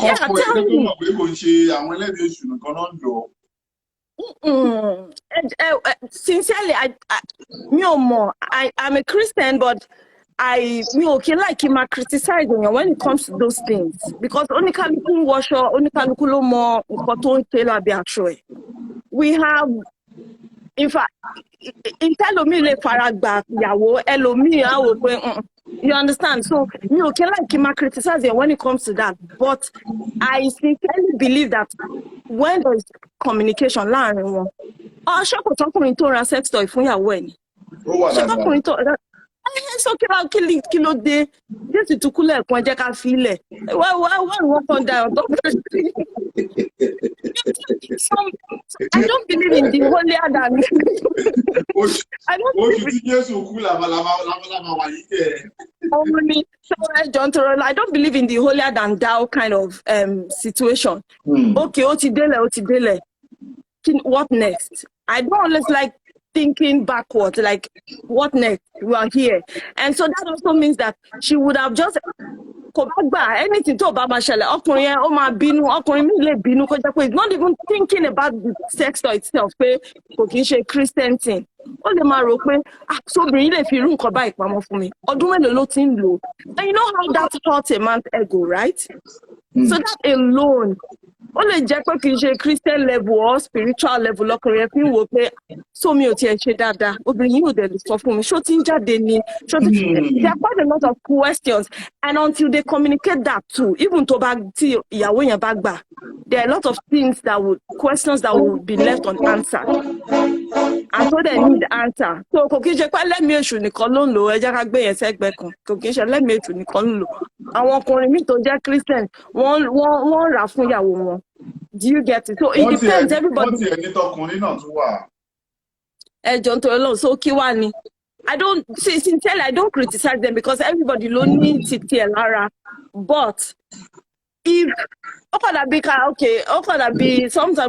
[SPEAKER 4] sincerely, I'm a Christian, but like him criticizing when it comes to those things, because only can wash or only can more we have, in fact, in Elomi faragba yawo Elomi you understand? So like him criticizing when it comes to that, but I sincerely believe that when there is communication, ṣọ́kò tọkùnrin tó ra sex toy fún ìyàwó ẹ̀ ni. Ṣọ́kùnrin tó so kí ló dé Jésù tún kú lẹ́ẹ̀kan jẹ́ ká fi ilẹ̀. Wọ́n kàn dá ọ̀tọ̀. So I don't believe in the holier than. I don't believe in the holier than thou kind of situation. Okay, ó ti délẹ̀. What next? I don't always like thinking backwards, like what next? We are here. And so that also means that she would have just anything to about Marshall, it's not even thinking about the sex toy itself, Christian thing. All the man wrote, so bring if you room buy for me. Or do when the low thing low. And you know how that hurts a man's ego, right? So that alone. Only Jacob is a Christian level or spiritual level, so me dada. Bring you there for me. There are quite a lot of questions, and until they communicate that too, even to back to Yahweh back, there are a lot of questions that will be left unanswered. And so they need answer. So let me show Nicolon low, let me to Nicolon. I want to Christian one rafun yawo. Do you get it? So it depends. Everybody. So Kiwani, I don't sincerely I don't criticize them because everybody needs it here, Lara. But if sometimes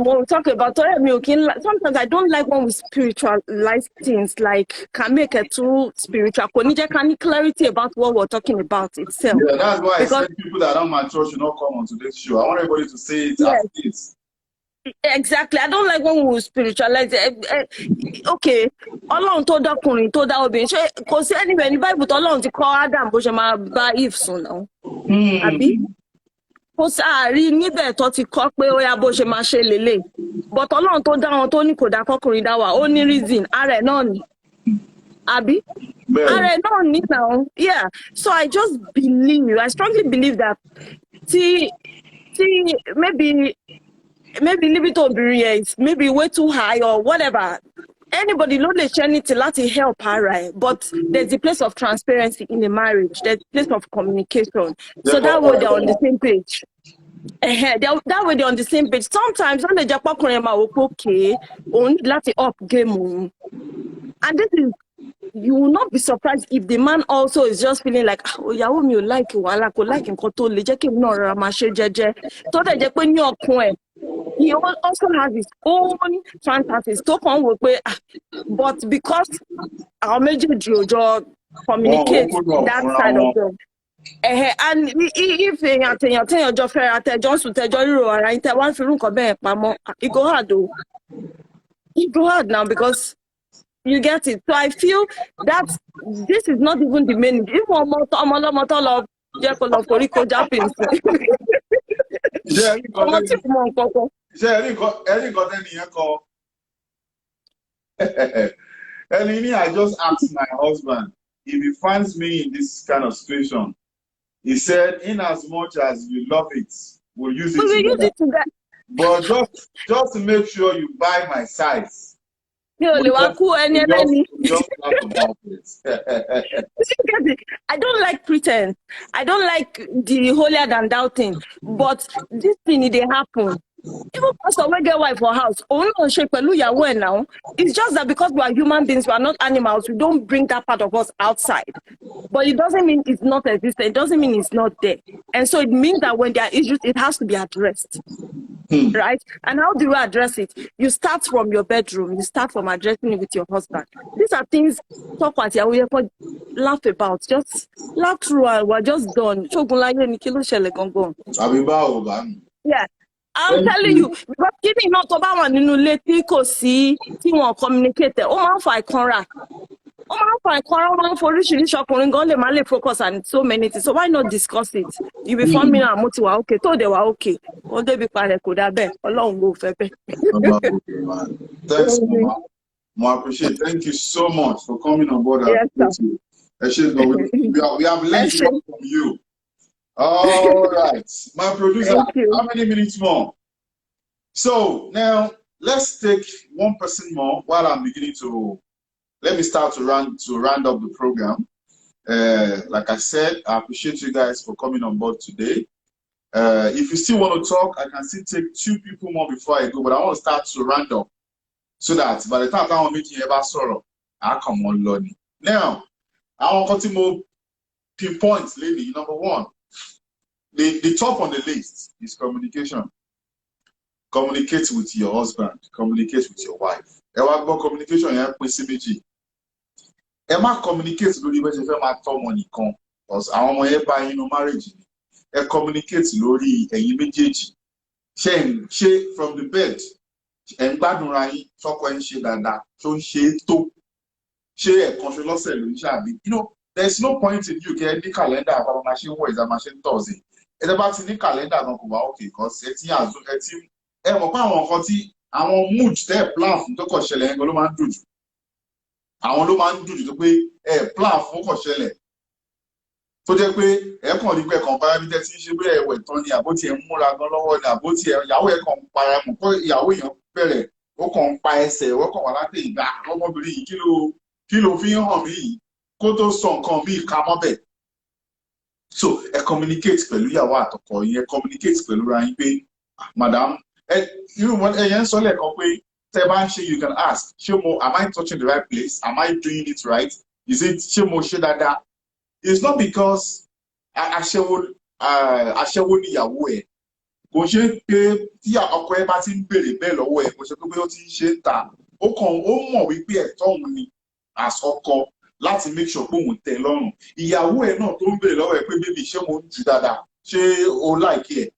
[SPEAKER 4] when we talk about sometimes I don't like when we spiritualize things, like can make it too spiritual. Can need clarity about what we're talking about itself.
[SPEAKER 1] Yeah, that's why I said people that are my church should not come on today's show. I want everybody to say it as it is.
[SPEAKER 4] Exactly. I don't like when we spiritualize it. Okay. Ọlọ́run tó dọ́kùnrin tó dá obìnrin kò sí anywhere ní Bible tó Ọlọ́run ti kọ́ Adam bó ṣe máa bá Eve sùn náà. Àbí? Kò sáàrí níbẹ̀ tó ti kọ́ pé ó yá bó ṣe máa ṣe lélẹ̀. But Ọlọ́run tó dá wọn tó ní kò dá kọ́kùnrin dá wa, ó ní reason, ara ẹ̀ náà ni. Àbí? Ara ẹ̀ náà ni now. Yeah. So I strongly believe that See, maybe libido is maybe way too high or whatever. Anybody no dey share anything to help her, right? But there's a place of transparency in a marriage. There's a place of communication. So that way they're on the same page. That way they're on the same page. Sometimes when they just okay, on láti up game. And this is, you will not be surprised if the man also is just feeling like, oh, ìyàwó mi ò like wàhálà, kò like nǹkan tó le, jẹ́ kí èmi náà rọra máa ṣe jẹ́jẹ́. Tó dẹ̀ jẹ́ pé ní ọkàn ẹ̀, he also has his own fantasies. Tó kàn wò pé, but because our méjèèjì ò jọ communicate that side of them. And if èèyàn àtèèyàn jọ fẹ́ra tẹjọ́ sùn tẹjọ́ ríro ara yín tẹ wá ń fi irú nǹkan bẹ́ẹ̀ pamọ́, it go hard o. It go hard now because you get it. So I feel that this is not even the main. If one more love,
[SPEAKER 1] I just asked my husband if he finds me in this kind of situation. He said, in as much as you love it, we'll use it together. But just to make sure you buy my size.
[SPEAKER 4] I don't like pretense. I don't like the holier than thou thing. But this thing they happen. Even pastor when get wife for house, now. It's just that because we are human beings, we are not animals, we don't bring that part of us outside. But it doesn't mean it's not existent. It doesn't mean it's not there. And so it means that when there are issues, it has to be addressed. Right? And how do you address it? You start from your bedroom. You start from addressing it with your husband. These are things talk about we laugh about. Just laugh through and we're just done. Yeah. I'm telling you, because giving not about one in Letico see communicate. Focus on so many things. So why not discuss it? You be forming a motive okay, told they were okay. All they be could have been along go Fepe.
[SPEAKER 1] Thanks, Mama. I appreciate it. Thank you so much for coming on board.
[SPEAKER 4] Yes,
[SPEAKER 1] sir. We have learned from you. All right. My producer, how many minutes more? So now let's take one person more while I'm beginning to let me start to round up the program. Like I said, I appreciate you guys for coming on board today. If you still want to talk, I can still take 2 people more before I go, but I want to start to round up so that by the time I'm meeting ever sorrow, I come on learning. Now, I want to continue pinpoints, lady. Number 1, the top on the list is communication. Communicate with your husband. Communicate with your wife. Communication, communicate with money because our marriage. Communicate lórí ẹ̀yin méjèèjì. Ṣé from the bed ẹ ń gbádùn ra yín sọ́kọ ẹ ń ṣe dáadáa tó ń ṣe tó ṣé ẹ̀kan ṣe lọ́sẹ̀ ló ń ṣàbí. There's no point in you kẹ́ ní kàlẹ́ndà àbábá máa ṣe ń Wednesday máa ṣe ń Thursday. Ẹ bá ti ní kàlẹ́ndà gan kò wá okay because ẹ ti ẹ mọ̀ pé àwọn nǹkan tí àwọn mood tẹ́ plan fún tó kọ̀ ṣẹlẹ̀ yẹn gan ló máa ń dùn jù. Àwọn ló máa ń dùn jù tó pé ẹ plan fún kọ̀ ṣẹlẹ̀. Tó jẹ́ pé ẹ kàn rí pé ẹ̀kan para bí tẹ́ tí ń ṣe bí ẹ̀wẹ̀ tán ni àbótí ẹ̀ ń múra gan lọ́wọ́ ni àbótí ẹ̀ ìyàwó ẹ̀ kàn ń para mọ̀ kó ìyàwó èèyàn bẹ̀rẹ̀ ó kàn ń pa ẹsẹ̀ ó kàn wà láti ìgbà ọmọbìnrin yìí kí ló fi ń hàn mí yìí kó tó sọ nǹkan bí ìka mọ́bẹ̀. So ẹ communicate pẹ̀lú ìyàwó àtọkọ yín, ẹ communicate pẹ̀lú ra yín pé madam irú ẹ̀yẹn ń sọ lẹ́ẹ̀kan pé tẹ́ bá ń ṣe you can ask am I touching the right place? Am I doing it right? Is it ṣé mo ṣe dáadáa? It's not because aṣẹ́wó níyàwó ẹ̀ kò ṣe pé tí ọkọ ẹ bá ti ń béèrè bẹ́ẹ̀ lọ́wọ́ ẹ̀ kò ṣe pé ó ti ń ṣe ń ta ó mọ̀ wípé ẹ̀tọ́ òun ni as ọkọ láti make sure pé òun tẹ́ lọ́rùn. Ìyàwó ẹ̀ náà tó ń béèrè lọ́wọ́ ẹ̀ pé bébì ṣé mo ń jù dáadáa ṣé o láìkí ẹ̀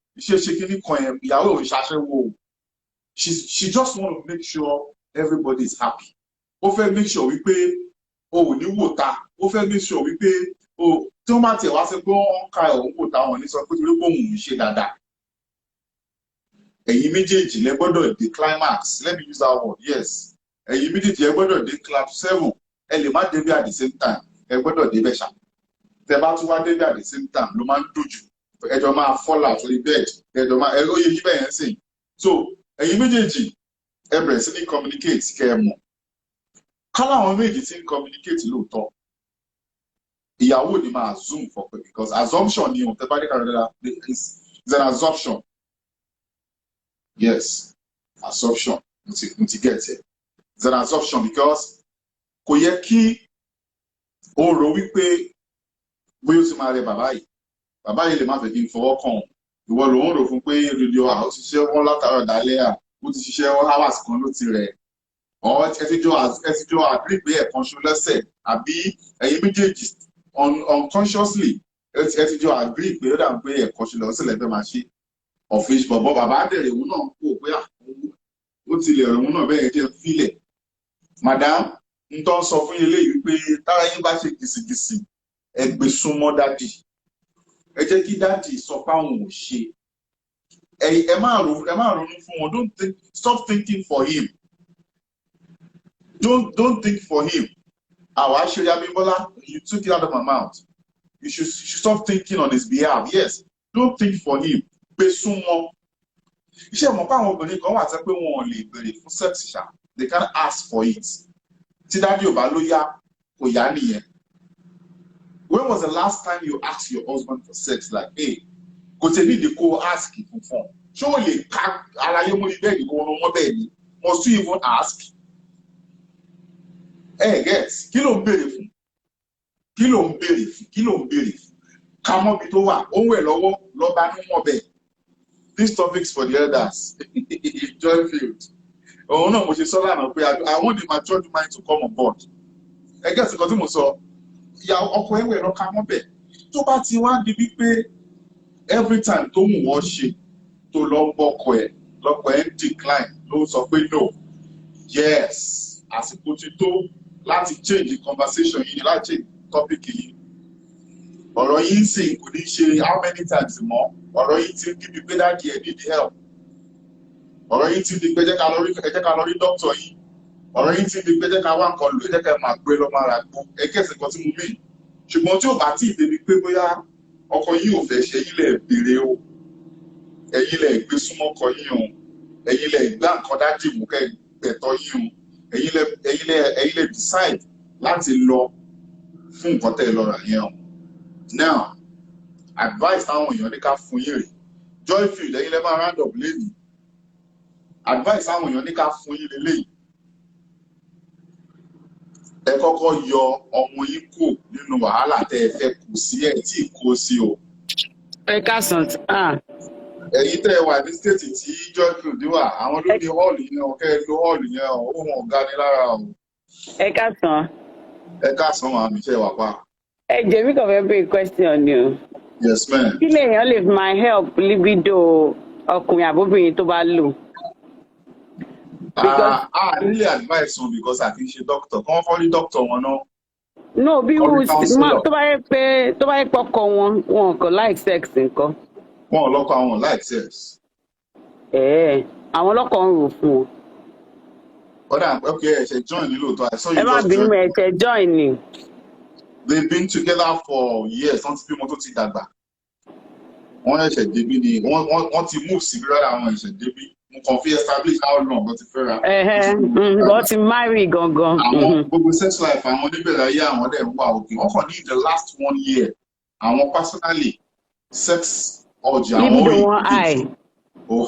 [SPEAKER 1] ṣé kíní kan ẹ̀ ìyàwó ò ń ṣaṣẹ́wó. She just want to make sure everybody is happy. Ó fẹ́ make sure wípé o ò ní wò ta. Ó fẹ́ make sure wípé tí wọ́n bá tiẹ̀ wá sí pé wọ́n ka òun wò ta wọn ní sọ pé torí pé òun ń ṣe dáadáa. Ẹ̀yin méjèèjì lẹ gbọ́dọ̀ dé climax. Let me use that word. Yes. Ẹ̀yin méjèèjì ẹ gbọ́dọ̀ dé clap 7. Ẹ lè má débi at the same time. Ẹ gbọ́dọ̀ dé bẹ́ṣà. Tẹ bá tún wá débi at the same time ló máa ń dùn jù. ẹjọ́ máa fall out lórí bed ẹjọ́ máa ó yẹ yí bẹ́ẹ̀ yẹn sìn so ẹ̀yin méjèèjì ẹ bẹ̀rẹ̀ sí ní communicate kẹ́ ẹ mọ̀ kálá àwọn méjì tí ń communicate lóòótọ́ ìyàwó ni máa assume for pé because assumption ni òun tẹ́bá ní kàrẹ́dẹ́ra is an assumption yes assumption mo ti get it it's an assumption because kò yẹ kí o rò wípé bóyá ó ti máa rẹ bàbá yìí lè má fẹ́ kí n fọwọ́ kàn ìwọ ló ń rò fún pé rédíò ó ti ṣiṣẹ́ wọn látàárọ̀ dálẹ́ ó ti ṣiṣẹ́ hours kan ló ti rẹ̀ ọ̀ ẹ ti jọ agree pé ẹ̀kan ṣo lẹ́sẹ̀ àbí ẹ̀yin méjèèjì unconsciously ẹ ti jọ agree pé ó dà pé ẹ̀kan ṣo lọ́sẹ̀ lẹ́fẹ̀ẹ́ máa ṣe ọ̀fíìsì bọ̀bọ̀ bàbá àdèrè òun náà kó pé ó ti lè òun náà bẹ́ẹ̀ jẹ́ fílẹ̀ madam n tó ń sọ fún yín léyìí pé tára yín bá ṣe gìsìgìsì ẹ gbé súnmọ́ dádì ẹ jẹ́ kí dádì sọ fáwọn ò ṣe ẹ má ronú fún wọn stop thinking for him don't think for him àwa ṣeré Abímbọ́lá you took it out of my mouth you should stop thinking on his behalf yes don't think for him gbé súnmọ́ iṣẹ́ mọ̀ pé àwọn obìnrin kan wà tẹ́ pé wọn ò lè béèrè fún sex ṣá they can't ask for it tí dádì ò bá ló yá kò yá nìyẹn. When was the last time you asked your husband for sex like hey kò tẹ̀lé ìdí kó ask fún ṣé o lè ká ara yẹn mú ní bẹ́ẹ̀ ni kò wọ́n mọ́ bẹ́ẹ̀ ni must you even ask? Yes kí ló ń béèrè fún ká mọ́bi tó wà ó ń wẹ̀ lọ́wọ́ lọ́ba ní wọ́n bẹ́ẹ̀. This topics for the elders Joyfield òun náà mo ṣe sọ lánàá pé I want the matured mind to come on board ẹ gẹ́sì kan tí mo sọ ìyá ọkọ ẹ̀wẹ̀ lọ ká mọ́ bẹ̀ tó bá ti wá di wípé every time tó mú wọ́n ṣe tó lọ ń bọ́kọ ẹ̀ lọ́kọ ẹ̀ ń decline ló sọ pé no yes àsìkò ti tó láti change the conversation yìí láti change topic yìí ọ̀rọ̀ yìí ń sìn kò ní ṣe how many times mọ́ ọ̀rọ̀ yìí ti ń bí pé dáàdi ẹ̀ need help ọ̀rọ̀ yìí ti di pé ẹ jẹ́ ká lọ rí dókítà yìí ọ̀rọ̀ yìí ti di pé ẹ jẹ́ ká wá nǹkan lò ẹ jẹ́ ká máa gbé lọ́mọ ara gbó ẹ kẹ́sì kan tí mo mí ṣùgbọ́n tí ò bá tí ì débi pé bóyá ọkọ yìí ò fẹ́ ṣe ẹ̀yin lẹ̀ béèrè o ẹ̀yin lẹ̀ gbé súnmọ́ ọkọ yìí o ẹ̀yin lẹ̀ gbá nǹkan dájì mú kẹ́ gbẹ̀tọ́ yìí o ẹ̀yin lẹ̀ decide láti lọ fún nǹkan tẹ́ ẹ lọ rà yẹn o. Now advice táwọn èèyàn ní ká fún yín rè Joyfield ẹ̀yin lẹ́ máa round up lẹ́yìn advice táwọn èèyàn ní ká fún yín lélẹ́yìn ẹ kọ́kọ́ yọ ọmọ yín kù nínú wàhálà tẹ́ ẹ fẹ́ kù sí ẹ̀ tí kò sí o.
[SPEAKER 8] ẹ káàsán
[SPEAKER 1] ẹ̀yin tẹ́ ẹ wà ní stéètì tí Joyfield wà àwọn ló ní hall yẹn o kẹ́ ẹ lo hall yẹn o ó wọn ọ̀gá ní lára o.
[SPEAKER 8] ẹ káàsán
[SPEAKER 1] màmí ṣe wà pa.
[SPEAKER 8] ẹ jẹ́ mi kàn fẹ́ bèrè question ni o.
[SPEAKER 1] Yes ma'am.
[SPEAKER 8] kí lèèyàn lè fi máa help libido ọkùnrin àbóbìnrin tó bá lò.
[SPEAKER 1] I really advise wọn because I kì í ṣe doctor kàn fọ́ ní doctor wọn náà.
[SPEAKER 8] No bí tó bá yẹ pé ọkọ wọn kò like sex nǹkan.
[SPEAKER 1] Wọn ò lọ́kọ àwọn like sex.
[SPEAKER 8] Àwọn ọlọ́kọ ń rò fún wọn.
[SPEAKER 1] Ọ̀dà okay ẹ ṣe join ní lóòótọ́ I saw you
[SPEAKER 8] just join. Ẹ má bínú ẹ ṣe join ni.
[SPEAKER 1] They've been together for years wọ́n ti bímọ tó ti dàgbà. Wọ́n ẹ̀ṣẹ̀ débí ni wọ́n ti move sí rárá àwọn ẹ̀ṣẹ̀ débí. Mo kàn fi establish how long wọ́n ti fẹ́ra.
[SPEAKER 8] Wọ́n ti marry gangan.
[SPEAKER 1] Àwọn gbogbo sex life àwọn oníbẹ̀rẹ̀ ayé àwọn dẹ̀ ń wà òkè. Wọ́n kàn ní the last 1 year. Àwọn personally sex urge àwọn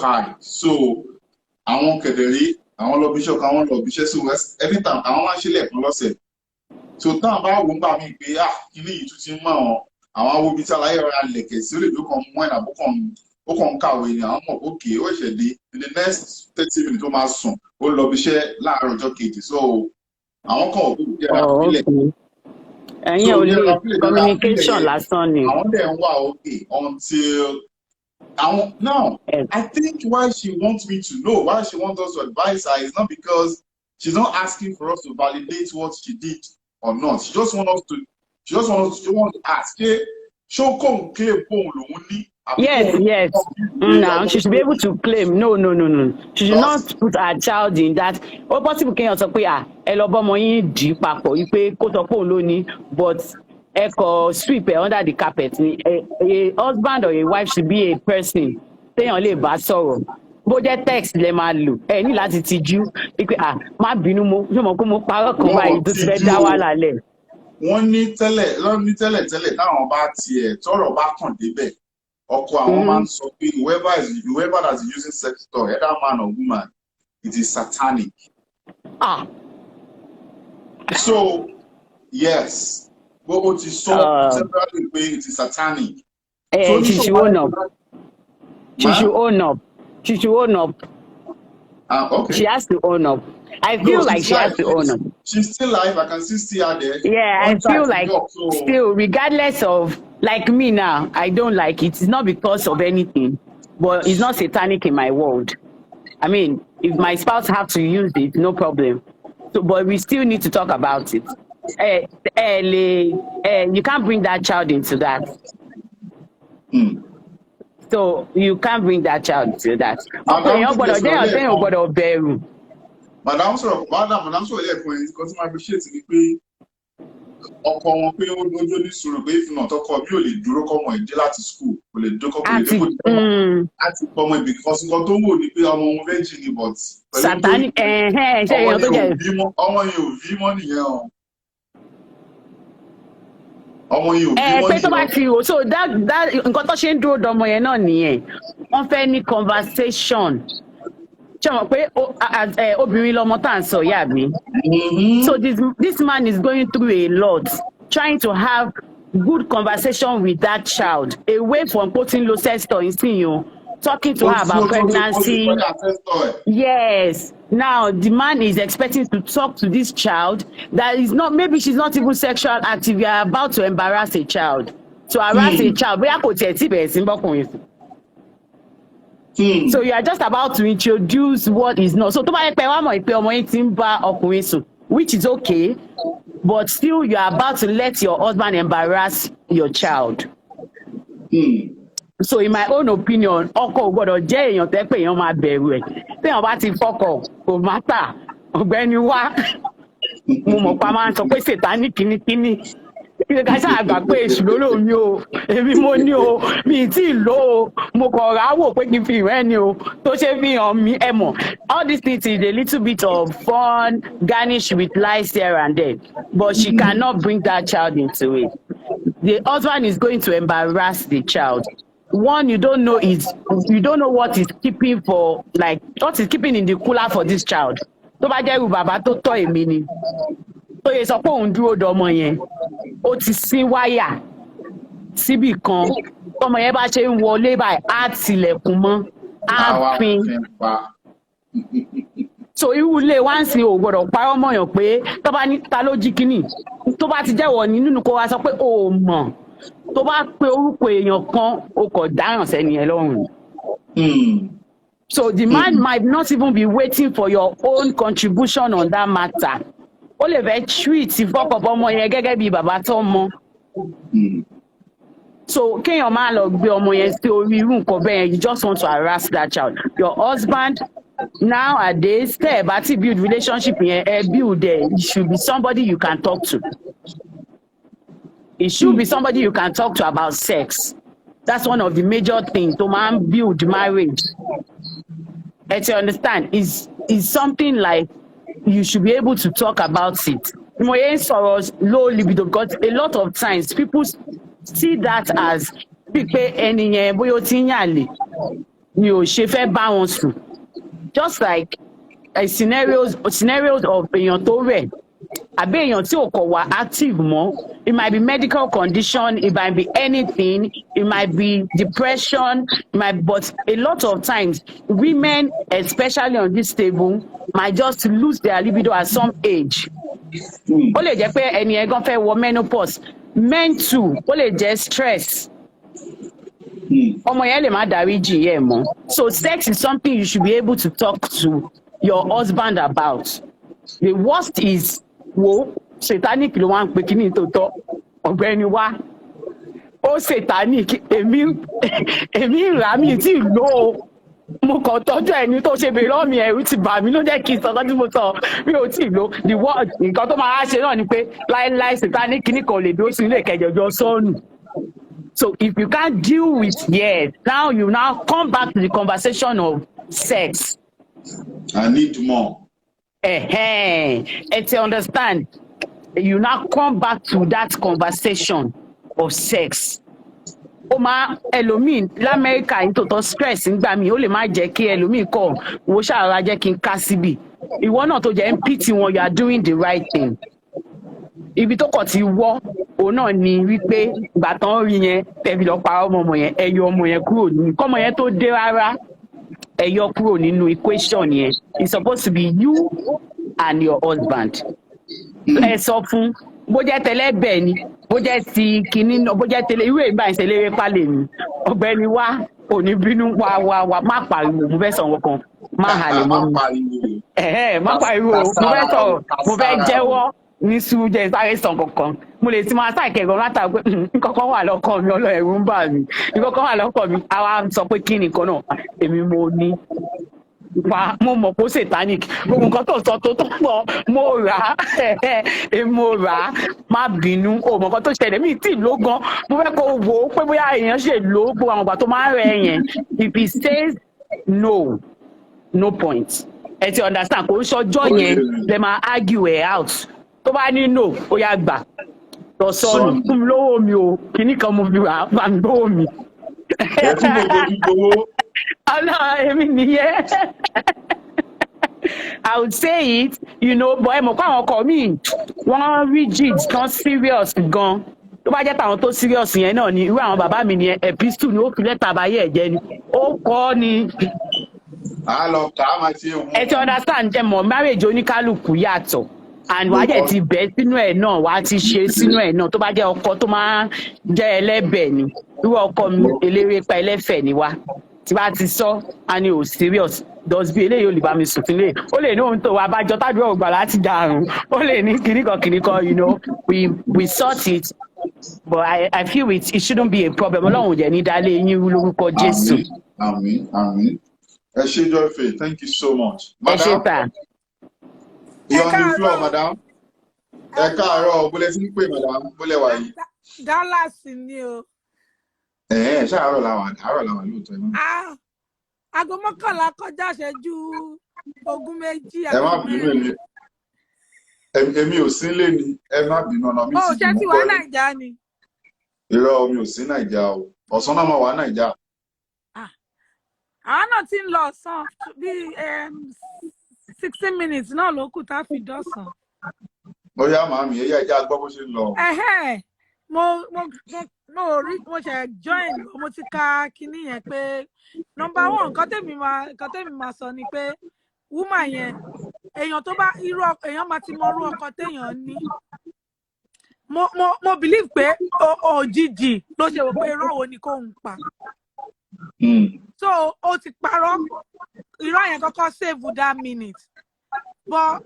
[SPEAKER 1] high. So àwọn kẹ̀dẹ̀rí àwọn lọ bíṣọ̀ kan àwọn lọ bíṣẹ́ sí west anytime àwọn máa ń ṣe lẹ́ẹ̀kan lọ́sẹ̀. So táwọn bá wò ń bá mi pé kíní yìí tún ti ń mọ̀ àwọn awobi tí aláyẹ̀ rẹ̀ lẹ̀kẹ̀ sí ó lè dúró kan mú ẹ̀nà ó kàn ń kàwé ni àwọn mọ̀ òkè ó ṣẹ̀ dé in the next 30 minutes ó máa sùn ó lọ bí iṣẹ́ láàárọ̀ ọjọ́ kejì so àwọn kan ò bí ìjẹ́ra sílẹ̀.
[SPEAKER 8] ẹ̀yin ò lè communication lásán ni.
[SPEAKER 1] àwọn dẹ̀ ń wà òkè until now I think why she wants me to know why she wants us to advise her is not because she's not asking for us to validate what she did or not she just wants to ask ṣé kò ń claim bóun lòun ní.
[SPEAKER 8] Yes. Now she should be able to claim. No. She should not put her child in that. Ó possible kéèyàn sọ pé ẹ lọ bọ́mọ yín dì í papọ̀ wípé kó sọ pé òun ló ní but echo sweep under the carpet. A husband or a wife should be a person. Téèyàn lè bá sọ̀rọ̀. Bó jẹ́ text lẹ máa lò, ẹ ní láti tijú. Pé má bínú mo, ṣé mo kó mo parọ́ kan báyìí tó ti fẹ́ dá wàhálà lẹ̀.
[SPEAKER 1] Wọ́n ní tẹ́lẹ̀ táwọn bá tiẹ̀ tọ́rọ̀ bá kàn débẹ̀. Ọkọ àwọn máa ń sọ pé whoever that is using sex toy, either man or woman, it is satanic. So yes, but what is so separately way it is satanic. So
[SPEAKER 8] she should own up. She should own up. She should own up.
[SPEAKER 1] Okay.
[SPEAKER 8] She has to own up. I feel like she has to own up.
[SPEAKER 1] She's still alive. I can still see her there.
[SPEAKER 8] Yeah, I feel like still, regardless of, like me now, I don't like it. It's not because of anything, but it's not satanic in my world. I mean, if my spouse have to use it, no problem. So, but we still need to talk about it. You can't bring that child into that. So you can't bring that child into that.
[SPEAKER 1] Madam sọ̀rọ̀ lẹ́ẹ̀kan yìí kan tí máa appreciate ni pé ọkọ wọn pé ó lójó ní sùúrù pé ìfìnà tọkọ bí ò lè dúró kọ́mọ ìdí láti school kò lè dúró kọ́mọ ìdí kò dúró láti pọmọ ibì kan sí kan tó wò ní pé ọmọ wọn fẹ́ jì ní but
[SPEAKER 8] Satanic
[SPEAKER 1] ọmọ yẹn ò bí mọ́ nìyẹn o. Ọmọ yẹn ò bí mọ́ nìyẹn.
[SPEAKER 8] Pé tó bá ti rò so that nǹkan tó ṣe ń dúró dọmọ yẹn náà nìyẹn wọ́n fẹ́ ní conversation. Obìnrin lọmọ tá à ń sọ ìyá mi. So this man is going through a lot, trying to have good conversation with that child, away from putting low sex toy in, talking to her about pregnancy. Yes. Now the man is expecting to talk to this child that is not, maybe she's not even sexual active. You are about to embarrass a child. To harass a child. So you are just about to introduce what is not. So which is okay, but still you are about to let your husband embarrass your child. So in my own opinion, ọkọ gbọ́dọ̀ jẹ́ èèyàn tẹ́ pé èèyàn máa bẹ̀rù ẹ̀. Téèyàn bá ti fọ́kọ kò mátà ọ̀gbẹ́ni wá. Mo mọ̀ pa máa ń sọ pé Sàtánì kínníkínní. Ká ṣáà gbà pé èṣù ló lò mí o, èmi mo ní o, mi tí ì lò ó, mo kàn rà á wò pé kí n fi ìwé ni o, tó ṣe fi hàn mí ẹ mọ̀. All these things is a little bit of fun, garnish with lies here and there, but she cannot bring that child into it. The husband is going to embarrass the child. One, you don't know what is keeping what is keeping in the cooler for this child. Tó bá jẹ́ irú bàbá tó tọ́ èmi ni. Tó yẹ sọ pé òun dúró dọmọ yẹn, ó ti sín wáyà síbì kan. Ọmọ yẹn bá ṣe ń wọlé báyìí, á tilẹ̀kùn mọ́, á fin. So irú ilé wá ń sin ò gbọ́dọ̀ parọ́ mọ̀yàn pé tó bá ní ta ló jí kíní. Tó bá ti jẹ́wọ́ ní nínú kó wá sọ pé o ò mọ̀. Tó bá pe orúkọ èèyàn kan, o kò dáràn sẹ́ni ẹ lọ́rùn. So the man might not even be waiting for your own contribution on that matter. Ó lè fẹ́ treat ìfọkànbọ ọmọ yẹn gẹ́gẹ́ bí bàbá tó mọ. So kéèyàn máa lọ gbé ọmọ yẹn sí orí irú nǹkan bẹ́ẹ̀, you just want to harass that child. Your husband nowadays, tẹ́ ẹ bá ti build relationship yẹn, ẹ build there, it should be somebody you can talk to. It should be somebody you can talk to about sex. That's one of the major things to man build marriage. And you understand, is something like you should be able to talk about it. Low libido, because a lot of times people see that as just like scenarios of èèyàn tó rẹ̀ àbí èèyàn tí ò kọ̀ wá active mọ́. It might be medical condition, it might be anything, it might be depression, but a lot of times women, especially on this table, might just lose their libido at some age. Ó lè jẹ́ pé ẹni ẹ̀gán fẹ́ wọ menopause. Men too, ó lè jẹ́ stress. Ọmọ yẹn lè má dáríjì yẹn mọ́. So sex is something you should be able to talk to your husband about. The worst is satanic ló wá ń pe kíní tó tọ́ ọ̀gbẹ́ni wá. Ó satanic, èmi rà mí tí lò ó. mo kàn tọ́jú ẹni tó ṣe bèrè lọ́mì ẹ̀rù ti bà mí ló jẹ́ kí n sọ lọ́dún mo sọ mi ò tí ì lo the word nǹkan tó máa ṣe náà ni pé láíláí Sátánì kíní kan lè dúró sí ilé ìkẹjọjọ sọ́ọ̀nù. So if you can't deal with yes, now you now come back to the conversation of sex.
[SPEAKER 1] I need more.
[SPEAKER 8] And to understand, you now come back to that conversation of sex. Ó máa ẹlòmíì l'Amẹ́ríkà yìí tòótọ́ stress ńgbà mí ó lè má jẹ́ kí ẹlòmíì kọ̀ wo ṣàrà jẹ́ kí n ká síbì. Ìwọ náà tó jẹ́ MPT wọn, you are doing the right thing. Ibi tó kọ̀ ti wọ́ òun náà ni wípé ìgbà tán rí yẹn tẹ̀bi lọ pa ọmọ yẹn ẹ yọ ọmọ yẹn kúrò ní kọ́mọ yẹn tó dé rárá ẹ yọ kúrò nínú equation yẹn. It's supposed to be you and your husband. Ẹ sọ fún bó jẹ́ tẹ́lẹ̀bẹ̀ ni bó jẹ́ ti kínní náà bó jẹ́ tẹ́lẹ̀ irú ìgbà ìṣẹ̀lẹ̀ eré pálẹ̀ ni ọ̀gbẹ́ni wá òní bínú wá má pariwo mo fẹ́ sọ nǹkan má halẹ̀ mọ́ mi má pariwo mo fẹ́ sọ mo fẹ́ jẹ́wọ́ ní sùúrù jẹ́ sáré sàn kankan mo lè ti máa ṣàìkẹ́ gan látà pé nǹkan kan wà lọ́kàn mi ọlọ́ ẹ̀rù ń bà mí nǹkan kan wà lọ́kàn mi àwa sọ pé kí nìkan náà èmi mo ní pa mo mọ̀ pé satanic gbogbo nǹkan tó sọ tó pọ̀ mo rà á mo rà á má bínú o mọ̀ nǹkan tó ṣẹlẹ̀ mí tí ló gan mo fẹ́ kó wò ó pé bóyá èèyàn ṣe lò ó gbogbo àwọn ìgbà tó máa ń rẹ yẹn if he says no point ẹ ti understand kò ń ṣọjọ́ yẹn lè máa argue ẹ̀ out tó bá ní no ó yá gbà lọ sọnù fún mi lówó mi o kìíní kan mo fi rà á bá mi lówó mi.
[SPEAKER 1] ẹ tún mo fojú gbowó.
[SPEAKER 8] èmi nìyẹn. I would say it, but ẹ mọ̀ pé àwọn ọkọ mi wọ́n rigid kan serious gan. Tó bá jẹ́ tàwọn tó serious yẹn náà ni irú àwọn bàbá mi ni epistle ni ó fi lẹ́tà àbáyé ẹ̀jẹ̀ ni ó kọ́ ni.
[SPEAKER 1] A lọ kà á máa ṣe òun.
[SPEAKER 8] Ẹ ti understand jẹ́ mọ̀ marriage oníkálukú yàtọ̀ and wàá jẹ́ ti bẹ́ sínú ẹ̀ náà wàá ti ṣe sínú ẹ̀ náà tó bá jẹ́ ọkọ tó máa jẹ́ ẹlẹ́bẹ̀ ni irú ọkọ mi eléré pa ẹlẹ́fẹ̀ ni wá tí bá ti sọ a ní ò serious dọ́sbí eléyìí ò lè bá mi sùn sílé ó lè ní ohun tó wà abájọ tádùúgbò ògbà láti dàrún ó lè ní kìnnìkan we sort it but I feel it shouldn't be a problem ọlọ́run jẹ́ ní dálé yín lórúkọ Jésù.
[SPEAKER 1] Àmín àmín ẹ ṣé Joyfay, thank you so much.
[SPEAKER 8] Ẹ ṣé ta.
[SPEAKER 1] You on the floor, madam. Ẹ káàárọ̀ bólẹ̀ tí ń pè madam bólẹ̀ wà yìí.
[SPEAKER 9] Dallas ni o.
[SPEAKER 1] Ṣé àárọ̀ làwọn lóòótọ́ iná.
[SPEAKER 9] Aago mọ́kànlá kọjá ìṣẹ́jú 20.
[SPEAKER 1] Ẹ má bínú èmi ò sí lé ni ẹ má bínú ọ̀nà mi
[SPEAKER 9] ti dùn mọ́ kọ́ ni. Ó ṣe ti wà Nàìjà ni.
[SPEAKER 1] Irọ́ mi ò sí Nàìjà o ọ̀sán náà máa wà Nàìjà.
[SPEAKER 9] Àwọn náà ti ń lọ ọ̀sán bíi 16 minutes náà ló kù tá a fi dọ́sàn.
[SPEAKER 1] Ó yá màámi ẹ̀yà ìjà gbọ́ bó ṣe ń lọ.
[SPEAKER 9] Mo ṣe join mo ti ka kinní yẹn pé number 1 nǹkan tèmi máa sọ ni pé woman yẹn èèyàn tó bá irú èèyàn máa ti mọ irú ọkọ téèyàn ní. Mo believe pé òjijì ló ṣe wò pé irọ́ wo ni kò ń pa. So ó ti parọ́ irọ́ yẹn kọ́kọ́ save that minute but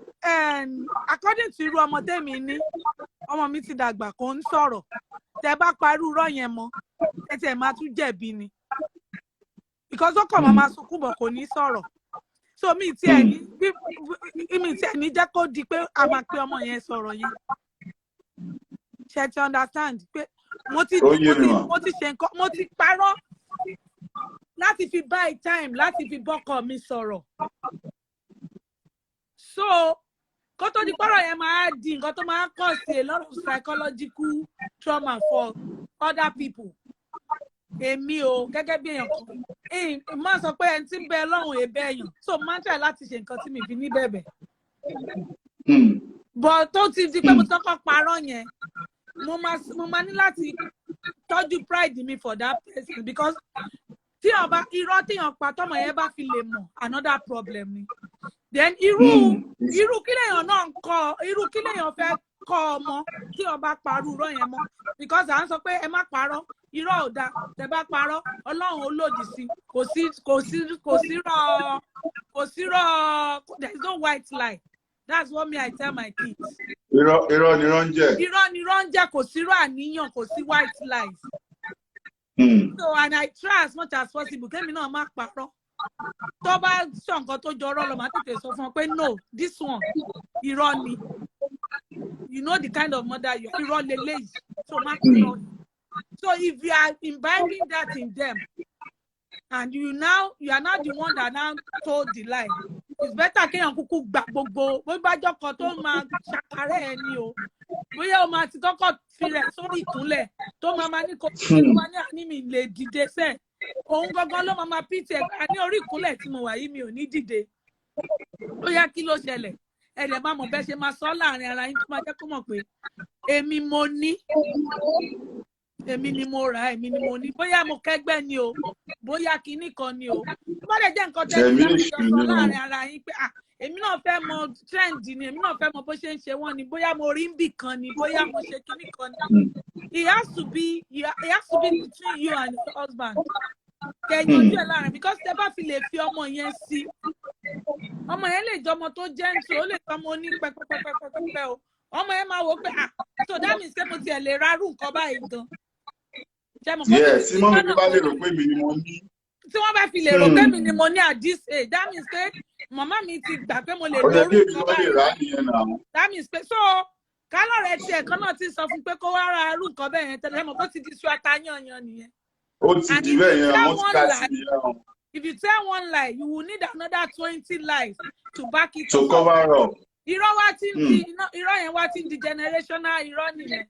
[SPEAKER 9] according to irú ọmọ tèmi ní ọmọ mi ti dàgbà kò ń sọ̀rọ̀ tẹ́ bá parí irọ́ yẹn mọ́ ẹ máa tún jẹ̀bi ni because ó kàn máa sunkún bọ̀ kò ní sọ̀rọ̀ so mi tiẹ̀ ní jẹ́ kó di pé a máa pe ọmọ yẹn sọ̀rọ̀ yẹn ṣe ti understand pé mo ti ṣe nǹkan mo ti parọ́ láti fi buy time láti fi bọ́kọ mi sọ̀rọ̀ so kó tó di pọ́rọ̀ yẹn máa di nǹkan tó máa cause a lot of psychological trauma for other people èmi o gẹ́gẹ́ bí èèyàn kan máa sọ pé ẹni tí ń bẹ lọ́rùn èbẹ èèyàn so máa ń try láti ṣe nǹkan tí mi fi ní bẹ̀bẹ̀ but tó ti di pé mo ti kọ́kọ́ parọ́ yẹn mo máa ní láti tọ́jú pride mi for that person because tí ọba irọ́ téèyàn pa tọ́mọ yẹn bá fi lè mọ̀ another problem ni then irú kí lèèyàn náà ń kọ́ irú kí lèèyàn fẹ́ kọ́ ọmọ tí ọba parú irọ́ yẹn mọ́ because à ń sọ pé ẹ má parọ́ irọ́ ò dáa tẹ́ bá parọ́ Ọlọ́run ó lòdì sí kò sí rọ́ there is no white lie that's what me I tell my kids.
[SPEAKER 1] irọ́ ni irọ́ ń jẹ́.
[SPEAKER 9] irọ́ ni irọ́ ń jẹ́ kò sí rọ́ àníyàn kò sí white lies. So and I try as much as possible kémi náà má parọ́ tó bá sọ nǹkan tó jọrọ lọ máa tètè sọ fún ọ pé no, this one irọ́ ni. You know the kind of mother you are. Irọ́ lélẹ́yìí. So má kúrò. So if you are imbibing that in them, and you are not the one that now told the lie, it's better kéèyàn kúkú gbà gbogbo bó bá jọkọ tó máa ṣàkárẹ̀ ẹni o. Bóyá o máa ti kọ́kọ́ fi rẹ̀ sórí ìkúnlẹ̀ tó máa ní kó wá ní àní mi lè dìde sẹ́ẹ̀. Òun gangan ló máa pìtì ẹ̀ ní orí ìkúnlẹ̀ tí mo wà yìí mi ò ní dìde. Ó yá kí ló ṣẹlẹ̀? Ẹ̀rẹ̀ máa mọ̀ bẹ́ẹ̀ ṣe máa sọ láàrin ara yín tó máa jẹ́ kó mọ̀ pé èmi mo ní, èmi ni mo rà, èmi ni mo ní. Bóyá mo kẹ́gbẹ́ ni o, bóyá kinní kan ni o. Bó lè jẹ́ nǹkan tẹ́lẹ̀ láti jọ sọ láàrin ara yín pé èmi náà fẹ́ mọ trend ni, èmi náà fẹ́ mọ bó ṣe ń ṣe wọ́n ni, bóyá mo rí ń bì kan ni, bóyá mo ṣe kinní kan ni. It has to be between you and your husband. Kẹ̀yìn ojú ẹ̀ láàrin, because tẹ́ bá fi lè fi ọmọ yẹn sí, ọmọ yẹn lè jọ ọmọ tó jẹ́ ń sọ, ó lè tọ́ ọmọ ní pẹ́pẹ́pẹ́pẹ́pẹ́ o. Ọmọ yẹn máa wò pé so that means pé mo tiẹ̀ lè rárú nǹkan báyìí gan.
[SPEAKER 1] Yes, tí mọ́mí mi bá lè rò pé mi ni mo ní.
[SPEAKER 9] Tí wọ́n bá fi lè rò pé mi ni mo ní at this age, that means pé màmá mi ti gbà pé mo lè lórí nǹkan báyìí. That means pé so kálọ̀ rẹ̀ tiẹ̀ kan náà ti sọ fún pé kó wá ra irú nǹkan bẹ́ẹ̀ yẹn tẹ́lẹ̀ mọ̀ bó ti di iṣu atayanyan nìyẹn.
[SPEAKER 1] Ó ti di bẹ́ẹ̀ yẹn, wọ́n ti ká sí yẹn.
[SPEAKER 9] If you tell one lie, you will need another 20 lies to back it up.
[SPEAKER 1] To cover up.
[SPEAKER 9] Irọ́ wá ti ń di irọ́ yẹn wá ti ń di generational irọ́ nìyẹn.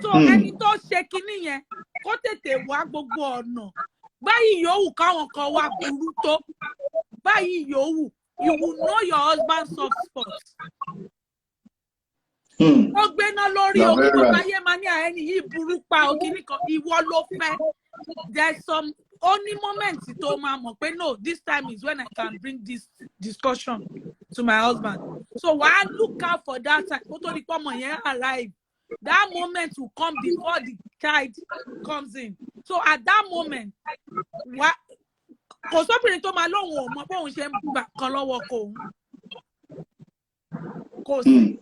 [SPEAKER 9] So ẹni tó ṣe kinní yẹn kó tètè wá gbogbo ọ̀nà. Báyìí yòówù káwọn kan wá burú tó. Báyìí yòówù, you will know your husband's soft spots. Ó gbéná lórí omi tó báyé máa ní àẹ́ni yìí burú pa òkìní kan, ìwọ ló fẹ́. There's some only moment tó máa mọ̀ pé no, this time is when I can bring this discussion to my husband. So wàá look out for that time kó tó di pé ọmọ yẹn arrive. That moment will come before the child comes in. So at that moment, kò sóbìnrin tó máa lóhùn ò mọ̀ pé òun ṣe ń gbà kan lọ́wọ́ kò òun.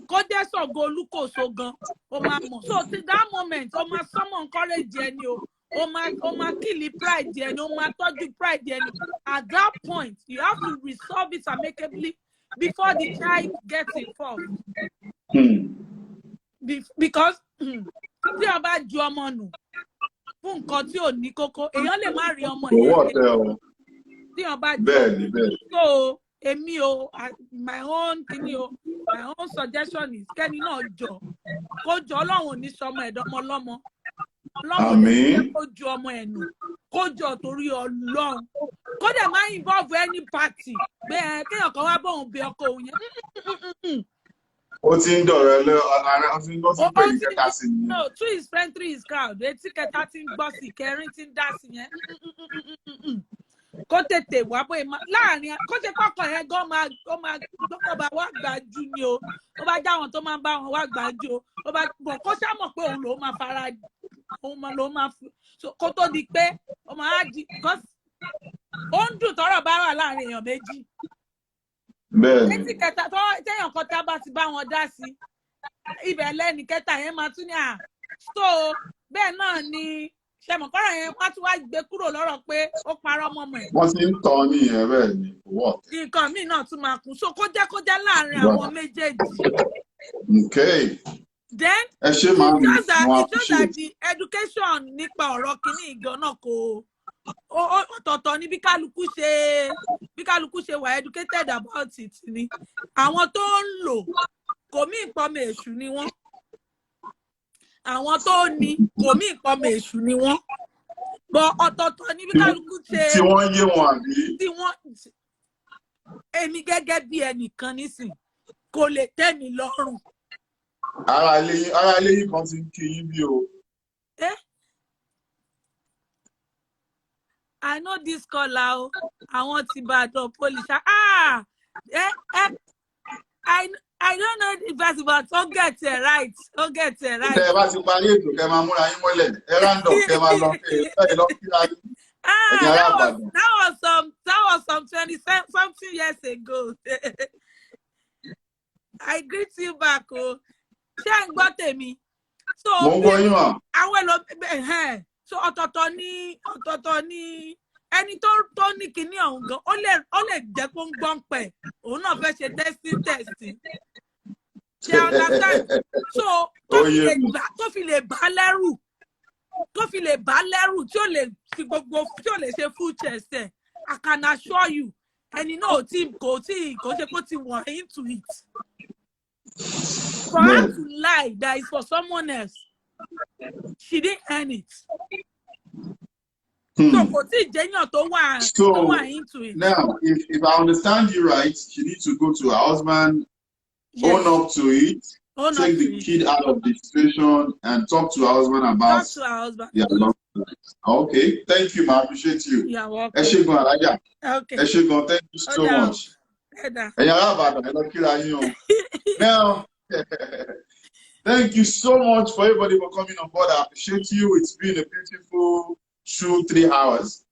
[SPEAKER 9] Kó jẹ́ sọ̀gọ́ olúkòso gan, ó máa mọ̀. So till that moment, ó máa summon courage ẹni o. Ó máa kill pride ẹni, ó máa tọ́jú pride ẹni. At that point, you have to resolve it amicably before the child gets involved. Because tí o bá ju ọmọ nù fún nǹkan tí ò ní kókó, èèyàn lè má rí ọmọ yẹn. Tí o bá ju so èmi o, my own suggestion is kẹ́ni náà jọ kó jọ Ọlọ́run ò ní sọmọ ẹ̀dọ́mọ lọ́mọ. Ọlọ́run ò ní kó ju ọmọ ẹ̀ nù, kó jọ torí Ọlọ́run. Kó dẹ̀ máa involve any party bẹ́ẹ̀ kéèyàn kan wá bóun bí ọkọ òun yẹn.
[SPEAKER 1] Ó ti ń dọ̀rọ̀ lé ara, ó ti ń gbọ́ sí pé ìkẹta sí ni.
[SPEAKER 9] No, 2 is friend, 3 is crowd. Etí kẹta ti ń gbọ́ sí, kẹrin ti ń dá sí yẹn. Kó tètè wá bóyá láàrin, kó ṣe kọ́kọ́ yẹn gan gbọ́kọ̀ bá wá gbà jù ni o. Ó bá jáwọn tó máa ń bá wọn wá gbà jù o. Ó bá bọ̀ kó ṣá mọ̀ pé òun ló máa fara, òun ló máa fi. Kó tó di pé ó máa di, ó ń dùn tọ́rọ̀ bá wà láàrin èèyàn méjì. Etí kẹta téèyàn kan tá bá ti bá wọn dá sí, ibẹ̀ lẹ́ni kẹta yẹn máa tún ní so bẹ́ẹ̀ náà ni ṣẹmọ̀kọ́rọ̀ yẹn wá tún wá gbé kúrò lọ́rọ̀ pé ó parọ́ mọ́mọ́ ẹ̀.
[SPEAKER 1] Wọ́n ti ń tọ́ ní ìyẹn bẹ́ẹ̀ ni.
[SPEAKER 9] Nǹkan míì náà tún máa kún, so kó jẹ́ láàrin àwọn méjèèjì.
[SPEAKER 1] Okay.
[SPEAKER 9] Then
[SPEAKER 1] ẹ ṣe máa ń
[SPEAKER 9] it's just that the education nípa ọ̀rọ̀ kìíní ìjọ náà kò ọ̀tọ̀ọ̀tọ̀ ni bí kálukú ṣe wà educated about it ni. Àwọn tó ń lò kò mí ìpọ́nmọ èṣù ni wọ́n. Àwọn tó ní kò mí ìpọ́nmọ èṣù ni wọ́n. But ọ̀tọ̀ọ̀tọ̀ ni bí kálukú ṣe.
[SPEAKER 1] Tí wọ́n yé wọn àbí.
[SPEAKER 9] Tí wọ́n èmi gẹ́gẹ́ bí ẹnìkan nísìn kò lè tẹ́ mi lọ́rùn.
[SPEAKER 1] Ara ilé yìí kan ti ń kí yín bí o.
[SPEAKER 9] I know this caller o. Àwọn ti Ìbàdàn police. I don't know the person, but don't get it right. Don't get it right.
[SPEAKER 1] Tẹ́ ẹ bá ti parí ètò kẹ́ máa múra yín mọ́lẹ̀. Ẹ rándọ̀ kẹ́ máa lọ kíra yín.
[SPEAKER 9] That was some 20-something years ago. I greet you back. Ṣé ń gbọ́ tèmi? So
[SPEAKER 1] mo ń gbọ́ yín mà.
[SPEAKER 9] Àwọn èlò so ọ̀tọ̀ọ̀tọ̀ ní ẹni tó ní kinní ọ̀hún gan ó lè jẹ́ kó ń gbọ́n pẹ̀ òun náà fẹ́ ṣe testing ṣe understand so tó fi lè bá lẹ́rù tí ó lè fi gbogbo tí ó lè ṣe full chest ẹ̀ I can assure you ẹni náà kò ṣe kó ti wọ̀n into it for her to lie that is for someone else she didn't earn it. So kò tí jẹ́yàn tó wà into it.
[SPEAKER 1] Now, if I understand you right, she needs to go to her husband, own up to it, take the kid out of the situation, and talk to her husband about.
[SPEAKER 9] Talk to her husband.
[SPEAKER 1] Yeah, okay, thank you, ma. I appreciate you.
[SPEAKER 9] You're welcome. Okay.
[SPEAKER 1] Thank you so much. Now, thank you so much for everybody for coming on board. I appreciate you. It's been a beautiful 2-3 hours.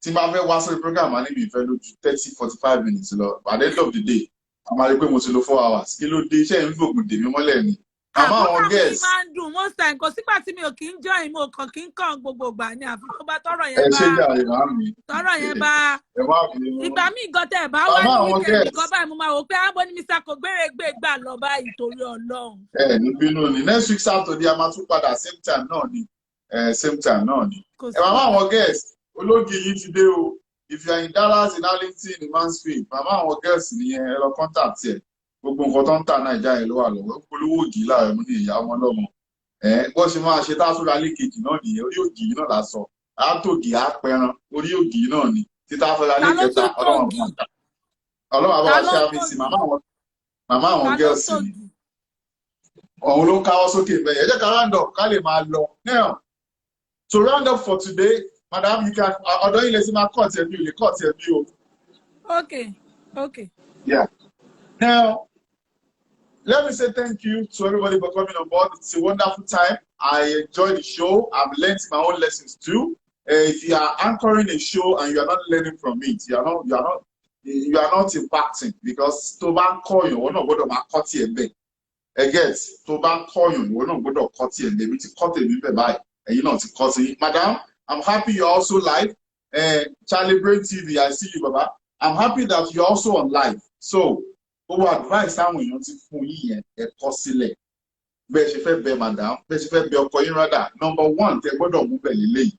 [SPEAKER 1] Timbawe was the program and maybe 30-45 minutes. By the end of the day, I'm going to go 4 hours. Kilo day, she ain't go with me. Àmọ́ guess.
[SPEAKER 9] Máa ń dùn most time kò sígbà tí mi ò kí ń join mo kàn kí ń kàn gbogbo ìgbà ni àfi tó bá tọrọ yẹn bá ìgbà míì gan tẹ ẹ bá wá ní weekend kan báyìí mo máa wò pé àbọ̀ ní Mr. Kògbérègbè gbà lọ báyìí torí Ọlọ́run.
[SPEAKER 1] Ní bínú ni next week Saturday a máa tún padà same time náà ni. Màmá àwọn guest ológi yìí ti dé o. If you are in Dallas, in Arlington, in Mansfield, màmá àwọn guest nìyẹn ẹ lọ contact ẹ. Gbogbo nǹkan tó ń tà Nàìjíríà yẹn ló wà lọ́wọ́ polówó ògì láàrin mú ní ìyá ọmọ lọ́mọ bó ṣe máa ṣe tásúra lékejì náà nìyẹn orí ògì náà la sọ àtògì àpẹran orí ògì náà ni títà fẹ́ra lẹ́kẹta ọlọ́wọ́ àbá ṣe àfihàn màmá àwọn girls ni òun ló káwọ́ sókè bẹ́ẹ̀ ẹ jẹ́ ká round up ká lè máa lọ. Now to round up for today madam you can ọ̀dọ́ ilẹ̀ sí máa kọ́ tiẹ̀ bí o lè kọ́ tiẹ̀ bí o.
[SPEAKER 9] Okay.
[SPEAKER 1] Yeah. Now, let me say thank you to everybody for coming on board. It's a wonderful time. I enjoyed the show. I've learned my own lessons too. If you are anchoring a show and you are not learning from it, you are not impacting because to ban call you, we're not going to cut you and again, to ban call you, we're not going to cut you and we to cut it by and you know to cut it. Madam, I'm happy you're also live. Charlie Brain TV, I see you, Baba. I'm happy that you're also on live. So owó advice àwọn èèyàn ti fún yín yẹn ẹ kọ sílẹ̀ bẹ́ẹ̀ ṣe fẹ́ bẹ̀ madam bẹ́ẹ̀ ṣe fẹ́ bẹ̀ ọkọ yín rádà number 1 tẹ́ gbọ́dọ̀ mú bẹ̀ lélẹ́yìí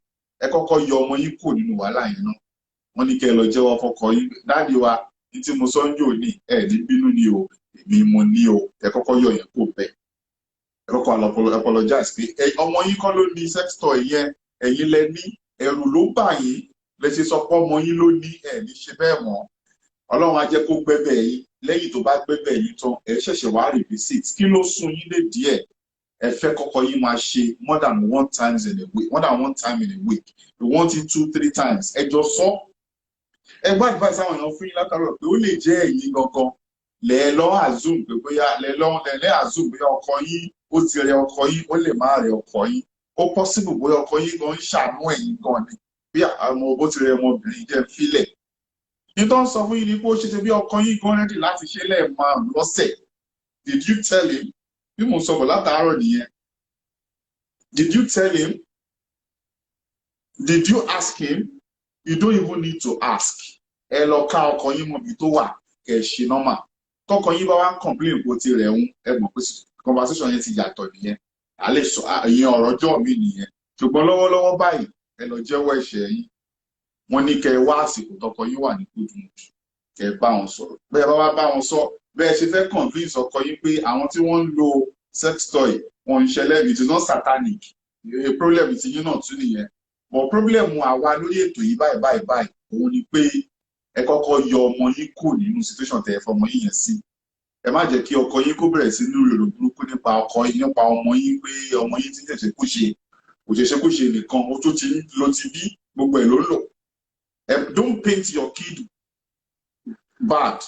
[SPEAKER 1] ẹ kọ́kọ́ yọ ọmọ yín kò nínú wàhálà yẹn náà wọ́n ní kẹ́ ẹ lọ jẹ́wọ́ fọ́kọ yín dáàdi wa ní tí mo sọ ń jò ní ẹ ní bínú ni o èmi mo ní o ẹ kọ́kọ́ yọ yẹn kò bẹ̀ ẹ kọ́kọ́ apologize pé ọmọ yín kọ́ ló ní sex toy yẹn ẹ̀yin lẹ ní ẹ̀rù ló bà yín lẹ ṣe sọ pé ọmọ yín ló ní ẹ ní ṣe bẹ́ẹ̀ mọ́ Ọlọ́run á jẹ́ kó gbẹ́bẹ̀ yín lẹ́yìn tó bá gbẹ́bẹ̀ yín tán ẹ ṣẹ̀ṣẹ̀ wá revisit kí ló sún yín lé díẹ̀ ẹ fẹ́ kọ́kọ́ yín máa ṣe more than one time in a week you want it 2-3 times ẹ jọ sọ ẹ gbọ́ advice àwọn èèyàn fún yín látàrọ̀ pé ó lè jẹ́ ẹ̀yin gangan lẹ lọ assume pé bóyá lẹ assume bóyá ọkọ yín ó ti rẹ ọkọ yín ó lè má rẹ ọkọ yín ó possible bóyá ọkọ yín gan ń ṣàánú ẹ̀yin gan ni bí àwọn bó ti rẹ ọmọbìnrin jẹ́ fílẹ̀ nítorí sọ fún yín ní pé ó ṣe bí ọkọ yín gan rẹ́dì láti ṣe lẹ́ẹ̀márùn lọ́sẹ̀. Did you tell him? Bí mo sọ bọ̀ látàárọ̀ nìyẹn. Did you tell him? Did you ask him? You don't even need to ask. Ẹ lọ ká ọkọ yín mọ̀ bí tó wà kẹ̀ ṣe normal. Tọkọ yín bá wá ń complain bó ti rẹ̀ ń ẹ mọ̀ pé conversation yẹn ti yàtọ̀ nìyẹn. A lè sọ ìyẹn ọ̀rọ̀ ọjọ́ mi nìyẹn. Ṣùgbọ́n lọ́wọ́lọ́wọ́ báyìí ẹ lọ jẹ́wọ́ ẹ̀ṣẹ̀ yín. Wọ́n ní kẹ́ wá àsìkò tọkọ yín wà ní good mood kẹ́ bá wọn sọ̀rọ̀ bẹ́ẹ̀ bá wá bá wọn sọ bẹ́ẹ̀ ṣe fẹ́ convince ọkọ yín pé àwọn tí wọ́n ń lo sex toy wọn ń ṣẹlẹ̀ it is not satanic a problem ti yín náà tún nìyẹn but problem àwa lórí ètò yìí báyìí òun ni pé ẹ kọ́kọ́ yọ ọmọ yín kù nínú situation tẹ́ ẹ fọmọ yín yẹn sí ẹ má jẹ́ kí ọkọ yín kó bẹ̀rẹ̀ sí ní rèrò burúkú nípa ọkọ yín nípa ọmọ yín pé ọmọ yín ti ṣẹ̀ṣẹ̀ kúṣe nìkan ó tó ti lọ ti bí gbogbo ẹ̀ ló lò. Don't paint your kid bad.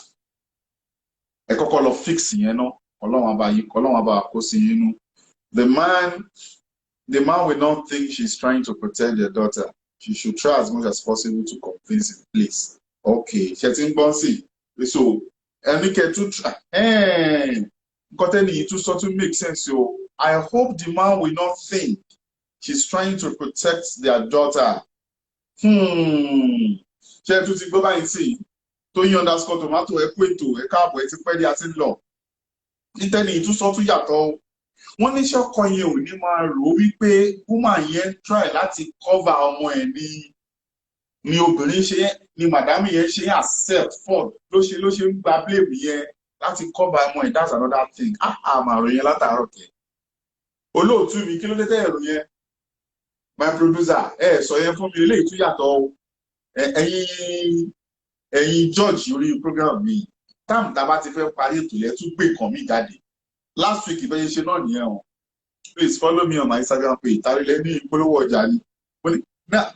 [SPEAKER 1] Ẹ kọ́kọ́ lọ fix yẹn náà. Ọlọ́run àbá kó sí yín nú. The man will not think she's trying to protect their daughter. She should try as much as possible to convince him, please. Okay, ṣe ti ń gbọ́n sí. So, ẹni kẹ́ tún try. Nǹkan tẹ́ni yìí tún sọ tún make sense o. I hope the man will not think she's trying to protect their daughter ṣé ẹ tún ti gbọ́ báyìí sí Tóyìn underscore tomato ẹ kú ètò ẹ káàbọ̀ ẹ ti pẹ́ dé àti ń lọ nítẹ́ni ìtúsọ́ tún yàtọ̀ wọ́n ní ṣọ́kọ yẹn ò ní máa rò ó wípé woman yẹn try láti cover ọmọ ẹ̀ ni obìnrin ṣe ni madam yẹn ṣe accept fault ló ṣe ń gba blame yẹn láti cover ọmọ ẹ̀. That's another thing. Màrò yẹn látàárọ̀ kẹ́ olóòtú mi kí ló dé tẹ́ ẹ̀rù yẹn my producer sọ yẹn fún mi eléyìí tún yàtọ̀ ẹ̀yin George orí program mi táàmù tá a bá ti fẹ́ parí ètò yẹn tún gbé nǹkan mi jáde last week ìbẹ́yẹ ṣe náà nìyẹn o please follow me on my Instagram page ìtàrílẹ̀ ní ìpolówó ọjà ni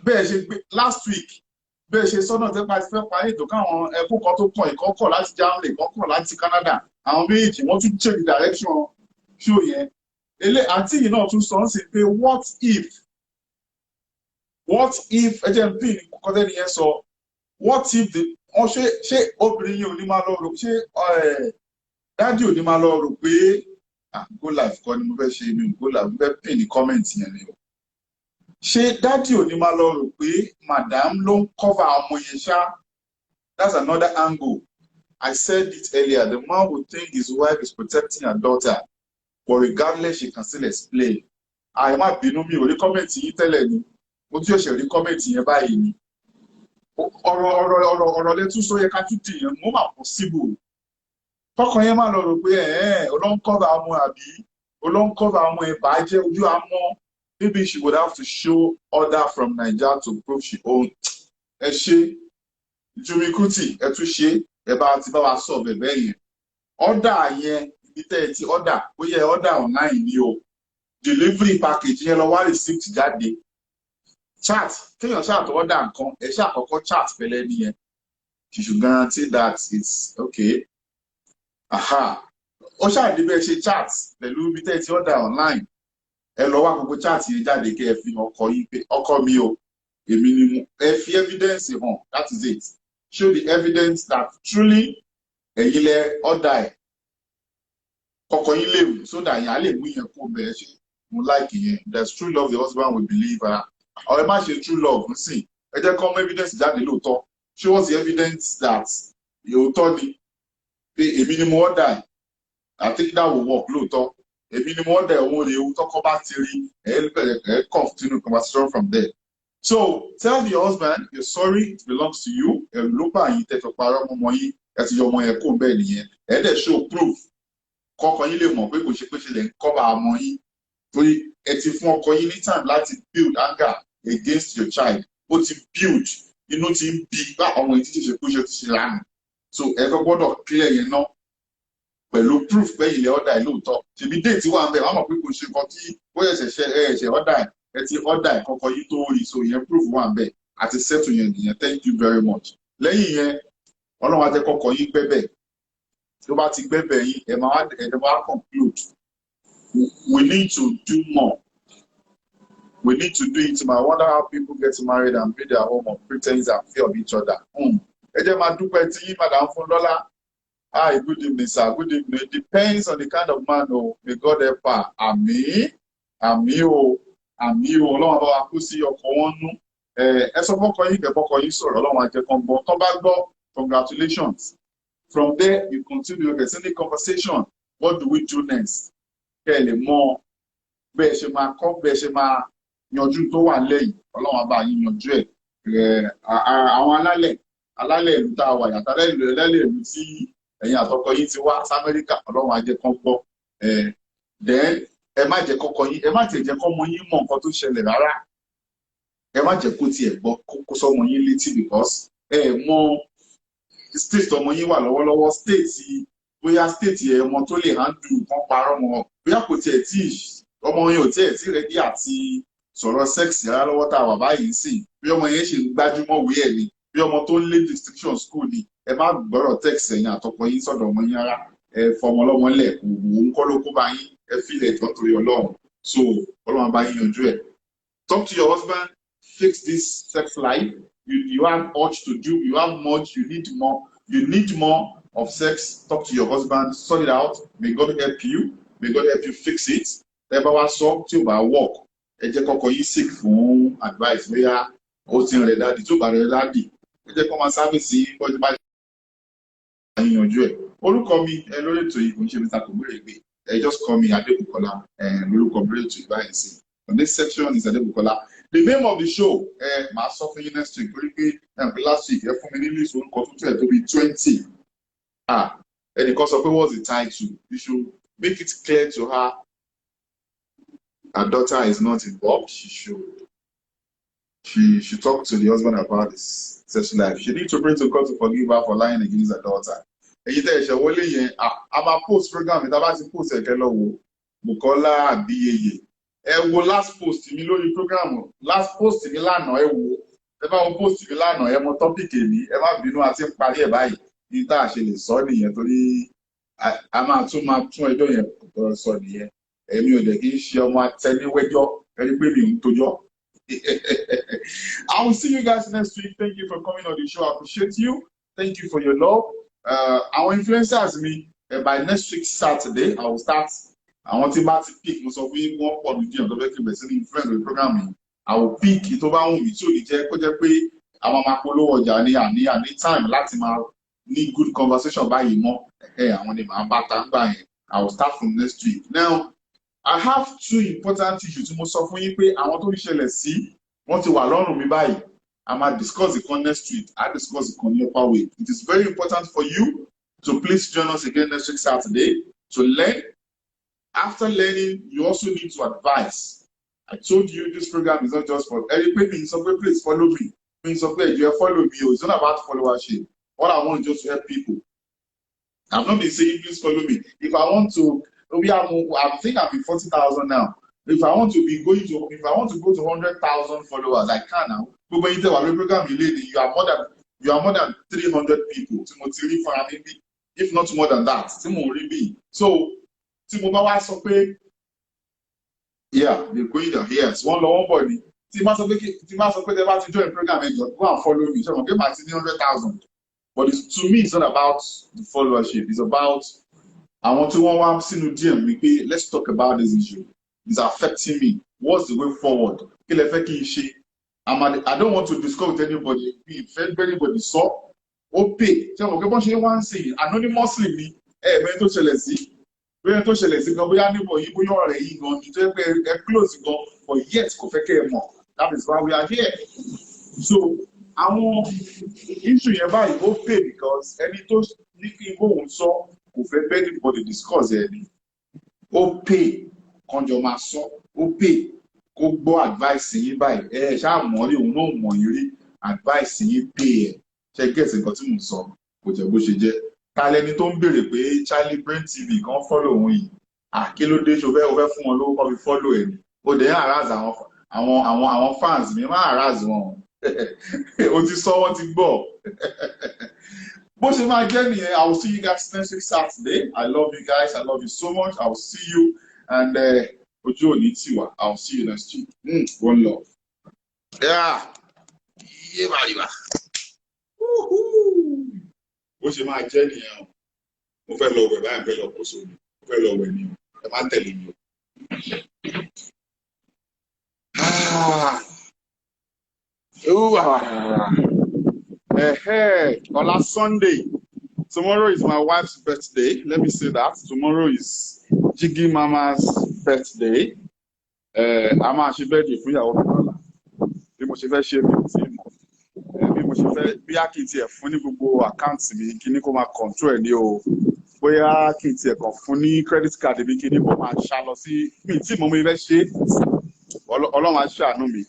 [SPEAKER 1] bẹ́ẹ̀ ṣe gbé last week bẹ́ẹ̀ ṣe sọ́nà tẹ́ bá ti fẹ́ parí ètò káwọn ẹkú kan tó kàn ìkọ́kọ̀ láti Germany ìkọ́kọ̀ láti Canada àwọn méjì wọ́n tún change direction show yẹn àǹtí yìí náà tún sọ ń sìn pé what if ẹ jẹ́ n pín ní kọ́tẹ́ nìyẹn sọ what if wọ́n ṣe obìnrin yìí ò ní máa lọ rò ṣé dádì ò ní máa lọ rò pé go live kọ́ ni mo fẹ́ ṣe mi go live mo fẹ́ pín ní comment yẹn ni o ṣé dádì ò ní máa lọ rò pé madam ló ń cover ọmọ yẹn ṣá. That's another angle. I said it earlier, the man would think his wife is protecting her daughter, but regardless she can still explain. Má bínú mi ò rí kọ́mẹ̀ntì yín tẹ́lẹ̀ ni mo tí òṣèré rí kọ́mẹ̀ntì yẹn báyìí ni ọ̀rọ̀ lẹ́tún sọ yẹ ká tún dì yẹn mo máa possible tọkàn yẹn má lọ rò pé olóńkọ́bà ọmọ àbí olóńkọ́bà ọmọ ẹ̀ bá jẹ́ ojú àmọ́. Maybe she would have to show order from Nigeria to prove she own. Ẹ ṣe Jumi Kuti ẹ tún ṣe ẹ bá ti bá wa sọ bẹ̀bẹ̀ yẹn. Order yẹn ibi tẹ́ ẹ ti order bóyá order online ni o. Delivery package yẹn lọ wá receipt jáde. Chat kéèyàn ṣáà tó order nǹkan ẹ ṣáà kọ́kọ́ chat pẹ̀lẹ́ nìyẹn. You should guarantee that it's okay. Ó ṣáà débẹ̀ ṣe chat pẹ̀lú ibi tẹ́ ẹ ti order online. Ẹ lọ wá gbogbo chat yẹn jáde kí ẹ fi ọkọ yín pé ọkọ mi o èmi ni mo ẹ fi evidence hàn that is it. Show the evidence that truly ẹ̀yin lẹ order ẹ̀ kọkọ yín lè mú so that yẹn á lè mú yẹn kó bẹ̀rẹ̀ ṣe mo like yẹn. There's true love the husband will believe ọ̀rẹ́ má ṣe true love ń sìn ẹ jẹ́ kọ́ mú evidence jáde lóòótọ́. Show us the evidence that òótọ́ ni pé èmi ni mo order ẹ̀. I think that will work lóòótọ́. Èmi ni mo order òun rè ewu tọ́kọ bá ti rí ẹ continue conversation from there. So tell the husband you're sorry, it belongs to you. Ẹ̀rù ló bá yín tẹ̀tọ̀ parọ́ ọmọ yín ẹ ti yọ ọmọ yẹn kó bẹ́ẹ̀ nìyẹn. Ẹ dẹ̀ show proof kọ́kọ́ yín lè mọ̀ pé kò ṣe pé ṣe lè ń cover ọmọ yín torí ẹ ti fún ọkọ yín ní time láti build anger against your child. Ó ti build inú ti ń bí bá ọmọ yìí ti ṣe pé ṣe ti ṣe lánàá. So ẹ kọ́ gbọ́dọ̀ clear yẹn náà pẹ̀lú proof pé ilẹ̀ ọ̀dà ẹ̀ lóòótọ́ ṣèbí déètì wà ń bẹ̀ wọ́n mọ̀ pé kò ṣe nǹkan tí bóyá ẹ̀ṣẹ̀ ọ̀dà ẹ̀ ti ọ̀dà ẹ̀ kọ́kọ́ yìí tó rí so yẹn proof wà ń bẹ̀ àti settle yẹn nìyẹn. Thank you very much. Lẹ́yìn yẹn ọlọ́run á jẹ́ kọ́kọ́ yín gbẹ́bẹ̀ tó bá ti gbẹ́bẹ̀ yín ẹ̀ máa conclude we need to do more. We need to do it. I wonder how people get married and build their home on pretense and fear of each other. Ẹ jẹ́ máa dúpẹ́ tí yín Madam Fúnlọ́lá. Hi, good evening, sir. Good evening. It depends on the kind of man. Oh, may God help her. Àmín. Àmín o. Àmín o. Ọlọ́run bá wa kú sí ọkọ wọn nú. Ẹ sọ fọ́kọ yín kẹ́kọ̀ọ́ yín sọ̀rọ̀ Ọlọ́run á jẹ́ kan gbọ́. Tó bá gbọ́, congratulations. From there, you continue your listening conversation. What do we do next? Kẹ́ ẹ lè mọ bẹ́ẹ̀ ṣe máa kọ́ bẹ́ẹ̀ ṣe máa yanjú tó wà lẹ́yìn. Ọlọ́run á bá yín yanjú ẹ̀. Àwọn alálẹ̀ ìlú tá a wà yàtọ̀ alálẹ̀ ìlú tí ẹ̀yin àtọkọ yín ti wá sí Amẹ́ríkà Ọlọ́run á jẹ́ kán gbọ́. Then ẹ má jẹ́ kọ́kọ́ yín ẹ má tiẹ̀ jẹ́ kọ́mọ yín mọ̀ nǹkan tó ṣẹlẹ̀ rárá. Ẹ má jẹ́ kó tiẹ̀ gbọ́ kó sọmọ yín létí because mọ state ọmọ yín wà lọ́wọ́lọ́wọ́ state bóyá state ọmọ tó lè handle kan parọ́ mọ́ bóyá kò tiẹ̀ tí ọmọ yín ò tiẹ̀ tí rẹ́dí àti sọ̀rọ̀ sex rárá lọ́wọ́ tá a wà báyìí sí bí ọmọ yẹn ṣe ń gbájúmọ́ wí ẹ̀ ni bí ọmọ tó ń lé distinction school ni ẹ má gbọ́rọ̀ text ẹ̀yin àtọkọ yín sọ́dọ̀ ọmọ yín rárá ẹ fọmọ ọlọ́mọ lẹ̀ kò wò ó ń kọ́ ló kó bá yín ẹ fílẹ̀ ìtọ́ torí Ọlọ́run so Ọlọ́run bá yín yanjú ẹ̀. Talk to your husband, fix this sex life. You have urge to do, you have much, you need more of sex. Talk to your husband, sort it out. May God help you. May God help you fix it. Ẹ bá wá sọ tí ò bá work ẹ jẹ́ kọ́kọ́ yín seek fún advice bóyá ó ti rẹ̀ dáàdì tó bá rẹ̀ dáàdì ó jẹ́ kó máa sáfìsì bọ́jú bá yanjú ẹ̀. Orúkọ mi lórí ètò yìí kò ń ṣe Mr. Kògbérègbè. Just call me Adebukola lórúkọ mi ètò ìbáyìí sí. On this section is Adebukola. The name of the show màá sọ fún yín next week torí pé last week ẹ fún mi ní list orúkọ tó tẹ̀ tó bí 20. Ẹnìkan sọ pé what's the title? You should make it clear to her. Her daughter is not involved. She should talk to the husband about his sexual life. She needs to pray to God to forgive her for lying against her daughter. Èyí tẹ́ ẹ̀ṣẹ̀ wọlé yẹn, a máa post program ìta bá ti post ẹ̀kẹ́ lọ wo Bukola Abiyeye. Ẹ wo last post mi lórí program, last post mi lánàá ẹ wo. Ẹ bá wo post mi lánàá ẹ mọ topic èmi, ẹ má bínú àti ń parí ẹ̀ báyìí. Ní tá a ṣe lè sọ nìyẹn torí a máa tún ẹjọ́ yẹn sọ nìyẹn. Èmi ò dẹ̀ kí ń ṣe ọmọ atẹniwẹ́jọ́, ẹni pé mi ò ń tojọ́. I will see you guys next week. Thank you for coming on the show. I appreciate you. Thank you for your love. Our influencers me by next week Saturday I will start. I want to pick most of you one for the day of the influence the program. I will pick it over on me so the jẹ́ kó jẹ́ pé àwọn máa polówó ọjà ní time láti máa ní good conversation báyìí mọ́ àwọn ni màá bá tá ń gbà yẹn. I will start from next week. Now I have two important issues tí mo sọ fún yín pé àwọn tó ń ṣẹlẹ̀ sí wọ́n ti wà lọ́rùn mi báyìí. I might discuss the next week. I discuss the upper way. It is very important for you to please join us again next week Saturday to learn. After learning, you also need to advise. I told you this program is not just for everybody. So please follow me. Please follow me. It's not about followership. All I want is just to help people. I'm not been saying please follow me. If I want to, I think I'm in 40,000 now. If I want to go to 100,000 followers, I can now. But when you tell our program, you are more than 300 people. If not more than that, so yeah, they're going there. Yes, one body. They join the program, go and follow me. So I'm getting 100,000. But to me, it's not about the followership. It's about I want to see let's talk about this issue. It's affecting me. What's the way forward? I don't want to discuss with anybody. If anybody saw, pay. Anonymously, close for yet that is why we are here. So àwọn issue yẹn báyìí ó pay because ẹni tó ní kí bóun sọ kò fẹ́ bẹ́ẹ̀ anybody discuss ẹni ó pay kànjọ máa sọ ó pay kó gbọ́ advice yín báyìí ṣáà mọ̀ rí òun náà mọ̀ yín rí advice yín pay ṣe get nǹkan tí mò ń sọ kò jẹ́ bó ṣe jẹ́ ta lẹni tó ń béèrè pé Charlie Brain TV kan follow òun yìí kí ló dé ṣo fẹ́ fún wọn lówó kọ́ fi follow ẹ̀ ni ó dẹ̀ harass àwọn fans mi máa harass wọn o ti sọ wọ́n ti gbọ́ bó ṣe máa jẹ́ nìyẹn. I will see you guys next week Saturday. I love you guys. I love you so much. I will see you and ojú òní tiwa. I will see you next week. One love. Yeah. Bó ṣe máa jẹ́ nìyẹn o. Mo fẹ́ lọ wẹ̀ báyìí fẹ́ lọ kó sómi. Mo fẹ́ lọ wẹ̀ ni o. Ẹ má tẹ̀lé mi o. On Sunday. Tomorrow is my wife's birthday. Let me say that. Tomorrow is Jiggy Mama's birthday. I'm actually birthday for you. Bí mo ṣe fẹ́ ṣe mi tí mo. Bí mo ṣe fẹ́ bí a kì í tiẹ̀ fún ní gbogbo àkáǹtì mi kí ní kó máa control ẹ̀ ní o. Bóyá kì í tiẹ̀ kàn fún ní credit card mi kí ní kó máa ṣá lọ sí mi tí mo fẹ́ ṣe. Ọlọ́run á ṣàánú mi.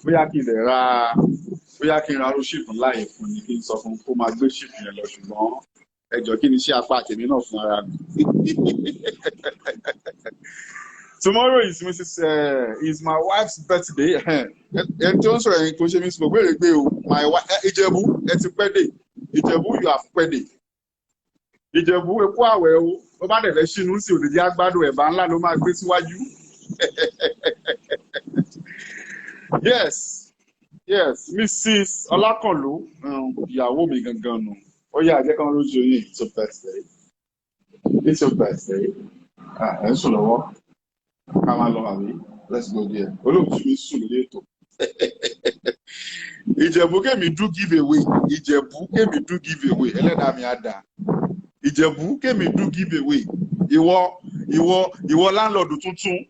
[SPEAKER 1] Bóyá kí n ra ship láàyè fún ni kí n sọ fún kó máa gbé ship yẹn lọ ṣùgbọ́n ẹjọ́ kí ni ṣe apá tèmi náà fún ara mi. Tomorrow is my wife's birthday. Ẹni tí ó ń sọ̀rọ̀ ẹ̀yin kò ṣe mí sí gbogbo èrè gbé o. My wife Ìjẹ̀bú ẹ ti pẹ́ dé. Ìjẹ̀bú you have pẹ́ dé. Ìjẹ̀bú epo àwẹ̀ o. Ó bá dẹ̀ fẹ́ ṣínú sí òdìdí agbádùn ẹ̀bà ńlá ló máa gbé síwájú. Yes, Mrs. Olakanlu, ìyàwó mi gangan nù. Ó yá jẹ́ kan lójú yín. It's your birthday. It's your birthday. Ẹ ń sùn lọ́wọ́. Ká máa lọ àbí. Let's go there. Olóòtú mi sùn lórí ètò. Ìjẹ̀bú kémi do giveaway. Ìjẹ̀bú kémi do giveaway. Ẹlẹ́dàá mi á dà. Ìjẹ̀bú kémi do giveaway. Ìwọ landlord tuntun.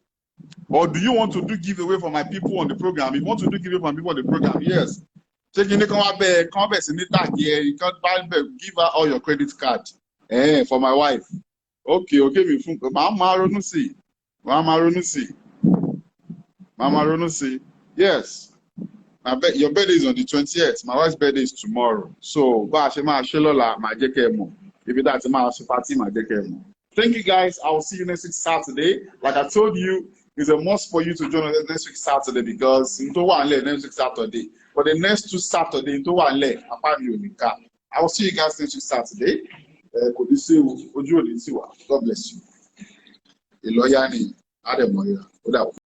[SPEAKER 1] Or do you want to do giveaway for my people on the program? If you want to do giveaway for my people on the program, yes. Take in the come back in the tag here. You can't buy give her all your credit card. For my wife. Okay, me phone. Mama Ronusi. Yes. I bet your birthday is on the 20th. My wife's birthday is tomorrow. So, thank you guys. I will see you next week Saturday. Like I told you, it's a must for you to join us next week Saturday because into one next week Saturday. For the next 2 Saturday, into one I will see you guys next week Saturday. God bless you.